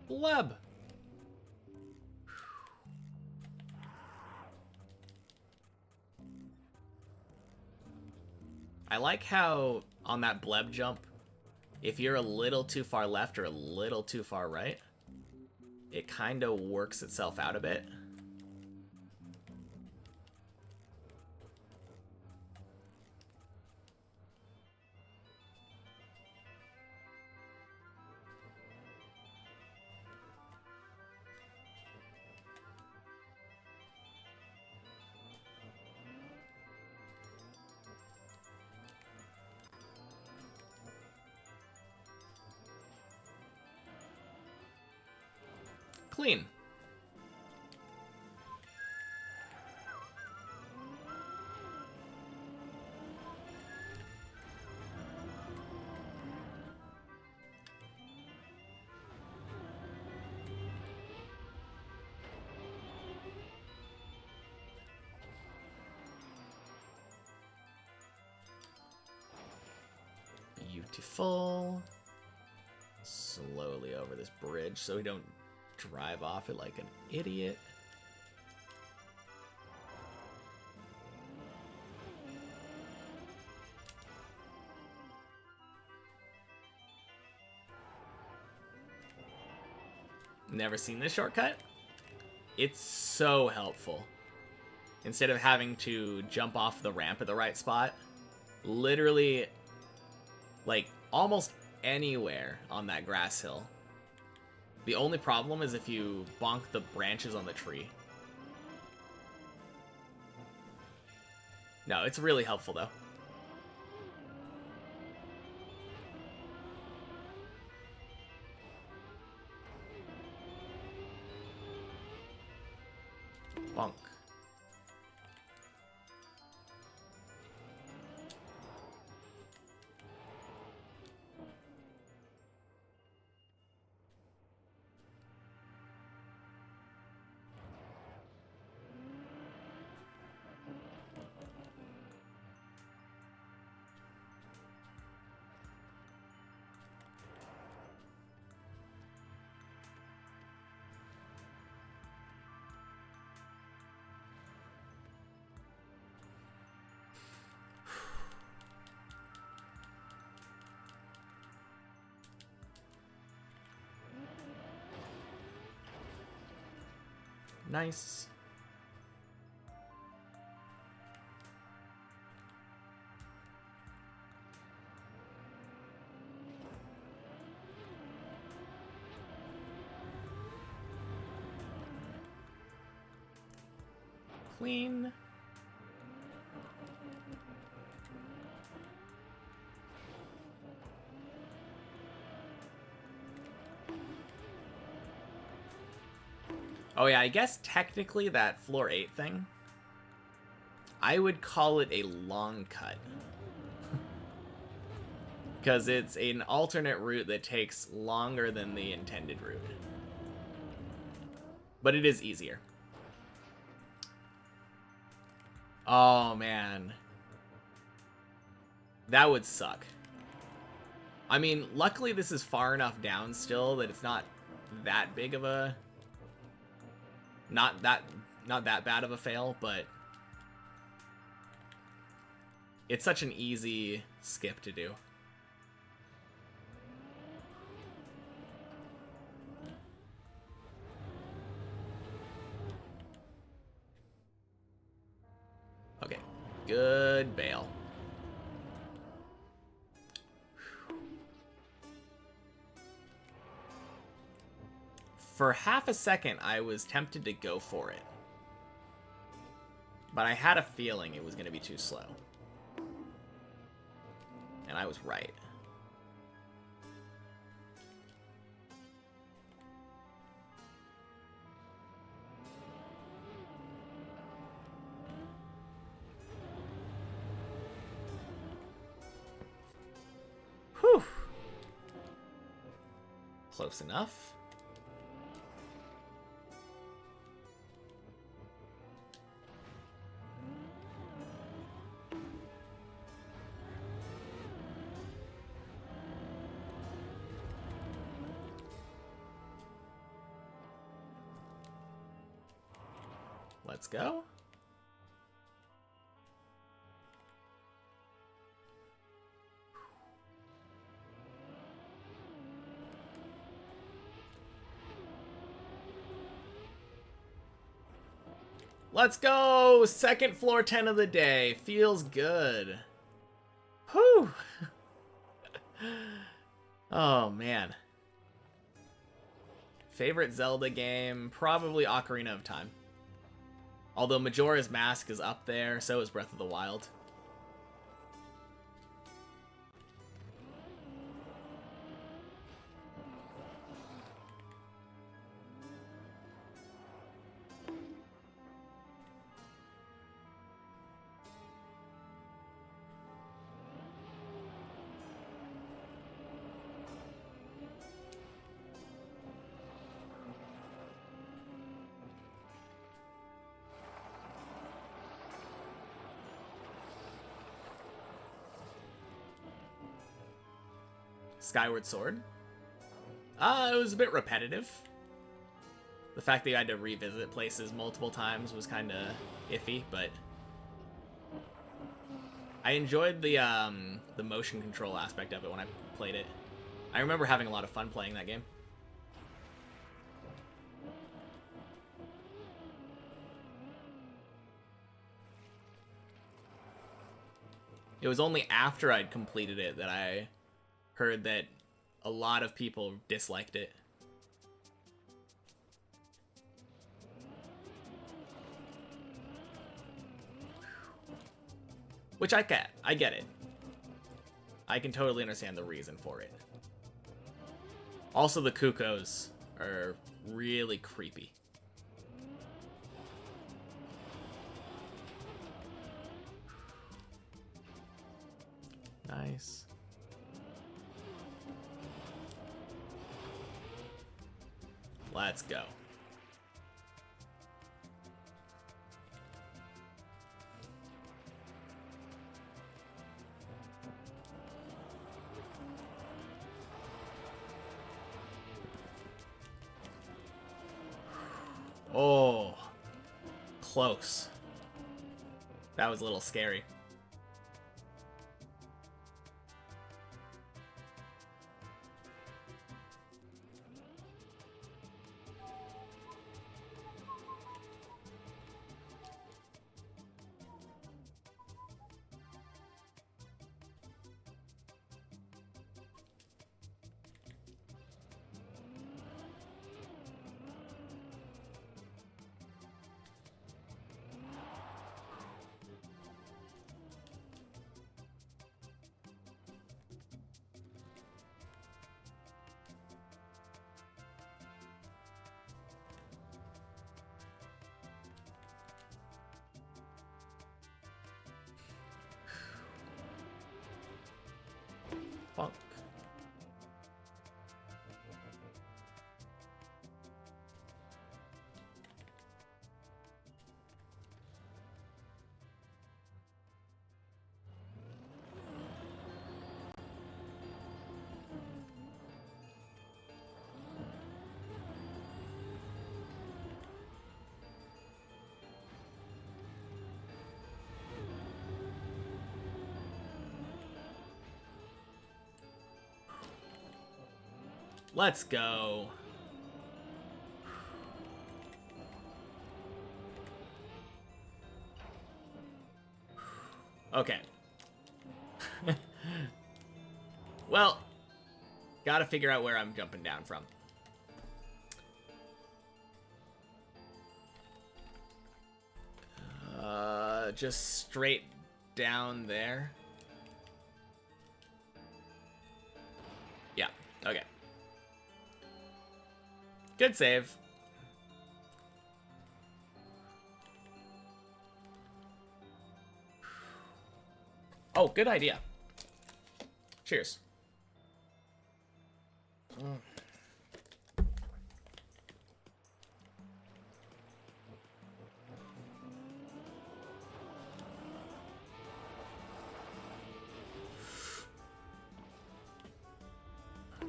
Bleb. I like how on that bleb jump, if you're a little too far left or a little too far right, it kind of works itself out a bit. Clean. Beautiful. Slowly over this bridge so we don't drive off it like an idiot. Never seen this shortcut? It's so helpful. Instead of having to jump off the ramp at the right spot, literally, like, almost anywhere on that grass hill. The only problem is if you bonk the branches on the tree. No, it's really helpful, though. Bonk. Nice. Clean. Oh yeah, I guess technically that floor 8 thing, I would call it a long cut. Because it's an alternate route that takes longer than the intended route. But it is easier. Oh man. That would suck. I mean, luckily this is far enough down still that it's not that big of a... Not that bad of a fail, but it's such an easy skip to do. Okay, good bail. For half a second, I was tempted to go for it. But I had a feeling it was going to be too slow. And I was right. Whew. Close enough. Let's go. Let's go! Second floor 10 of the day. Feels good. Whew. Oh, man. Favorite Zelda game? Probably Ocarina of Time. Although Majora's Mask is up there, so is Breath of the Wild. Skyward Sword. It was a bit repetitive. The fact that you had to revisit places multiple times was kind of iffy, but I enjoyed the motion control aspect of it when I played it. I remember having a lot of fun playing that game. It was only after I'd completed it that I heard that a lot of people disliked it. Which I get. I get it. I can totally understand the reason for it. Also, the Cuckoos are really creepy. Nice. Let's go. Oh, close. That was a little scary. Bonk. Let's go. Okay. Well, gotta figure out where I'm jumping down from. Just straight down there. Yeah, okay. Good save. Oh, good idea. Cheers.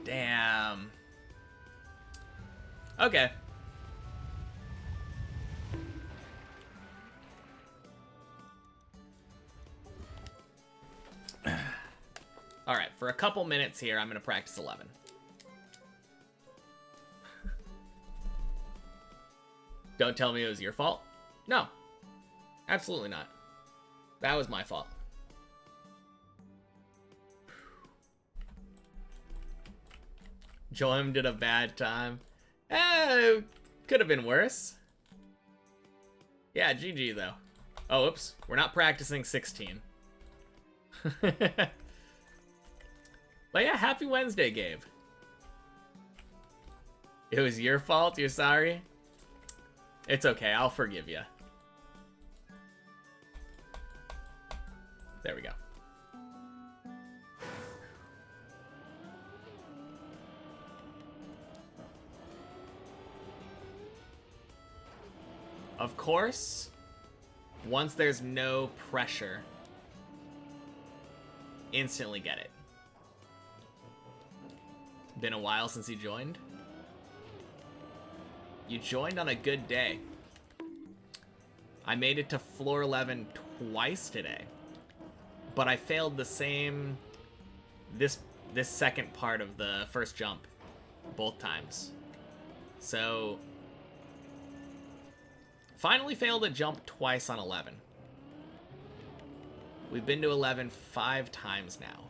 Damn. Okay. All right, for a couple minutes here, I'm going to practice 11. Don't tell me it was your fault. No, absolutely not. That was my fault. Joined at a bad time. Could have been worse. Yeah, GG though. Oh, oops. We're not practicing 16. But yeah, happy Wednesday, Gabe. It was your fault? You're sorry? It's okay, I'll forgive you. There we go. Of course, once there's no pressure, instantly get it. Been a while since you joined. You joined on a good day. I made it to floor 11 twice today. But I failed the same... This second part of the first jump. Both times. So... Finally failed a jump twice on 11. We've been to 11 5 times now.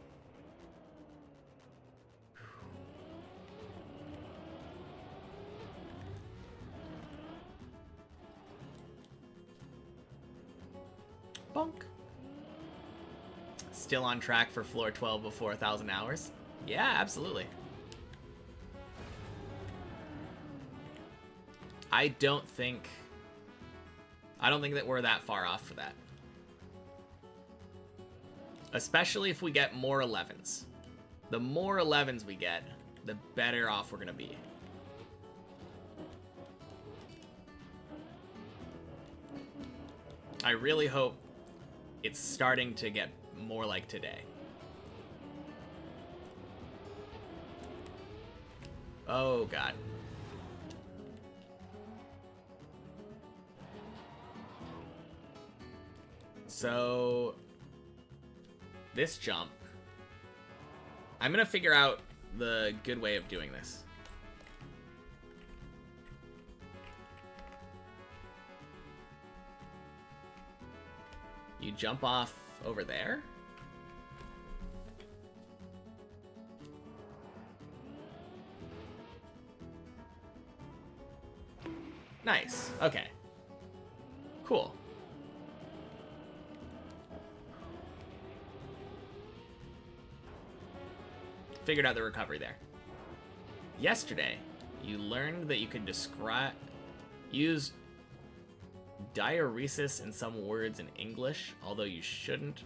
Bonk. Still on track for floor 12 before 1,000 hours? Yeah, absolutely. I don't think that we're that far off for that. Especially if we get more 11s. The more 11s we get, the better off we're gonna be. I really hope it's starting to get more like today. Oh, God. So, this jump, I'm gonna figure out the good way of doing this. You jump off over there? Nice. Okay. Cool. Figured out the recovery there. Yesterday, you learned that you could use diuresis in some words in English, although you shouldn't.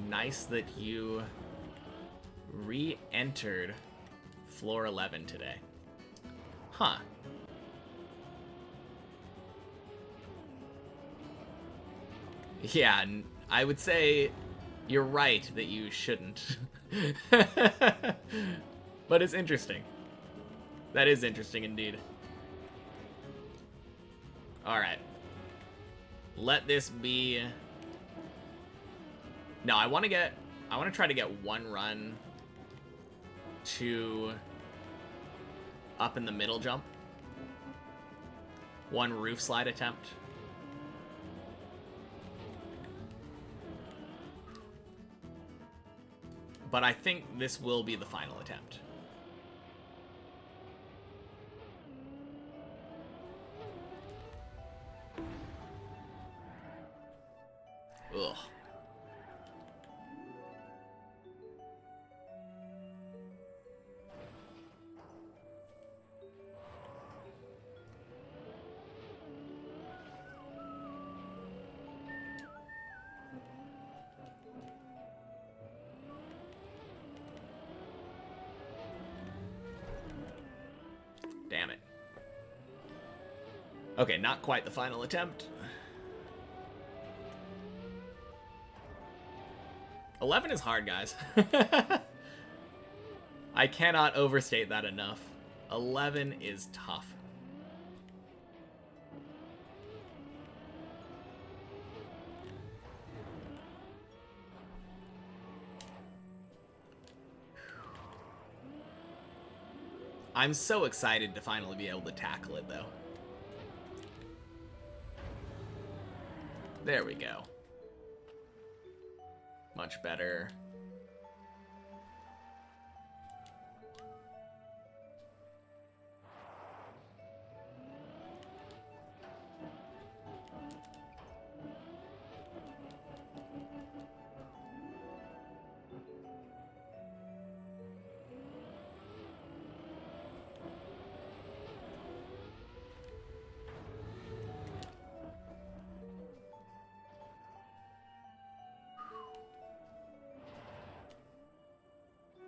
Nice that you re-entered floor 11 today. Huh. Yeah, I would say you're right that you shouldn't. But it's interesting. That is interesting indeed. Alright. Let this be... No, I want to try to get one run to up in the middle jump. One roof slide attempt. But I think this will be the final attempt. Ugh. Damn it. Okay, not quite the final attempt. 11 is hard, guys. I cannot overstate that enough. 11 is tough. I'm so excited to finally be able to tackle it, though. There we go. Much better.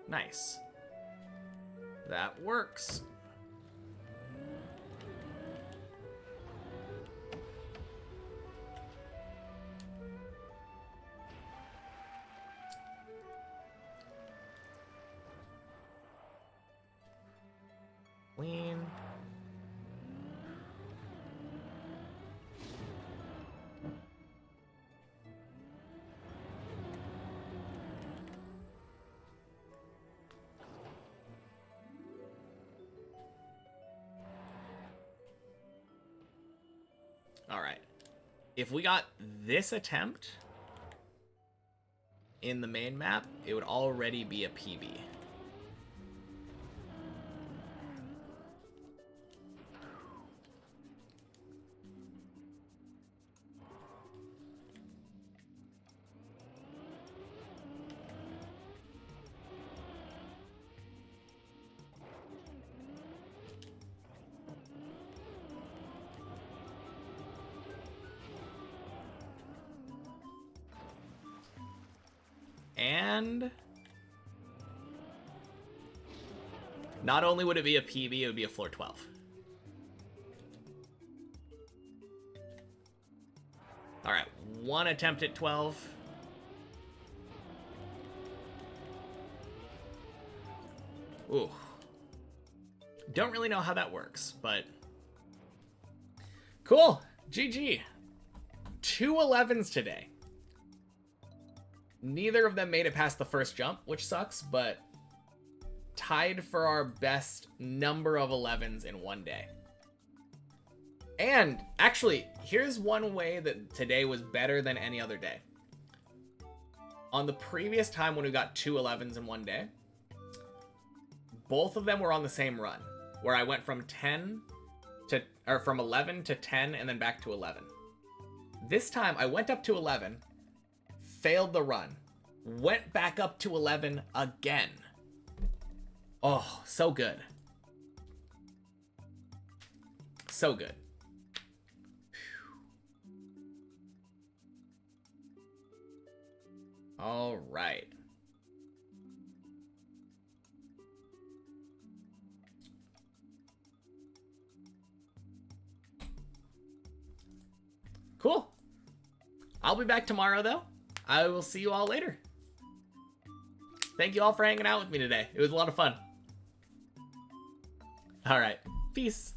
Nice. That works. We Alright. If we got this attempt in the main map, it would already be a PB. And not only would it be a PB, it would be a floor 12. All right, one attempt at 12. Ooh. Don't really know how that works, but cool. GG. 2 11s today. Neither of them made it past the first jump, which sucks, but tied for our best number of 11s in one day. And actually, here's one way that today was better than any other day. On the previous time when we got 2 11s in one day, both of them were on the same run, where I went from 11 to 10 and then back to 11. This time I went up to 11, failed the run, went back up to 11 again. Oh, so good. So good. All right. Cool. I'll be back tomorrow, though. I will see you all later. Thank you all for hanging out with me today. It was a lot of fun. All right. Peace.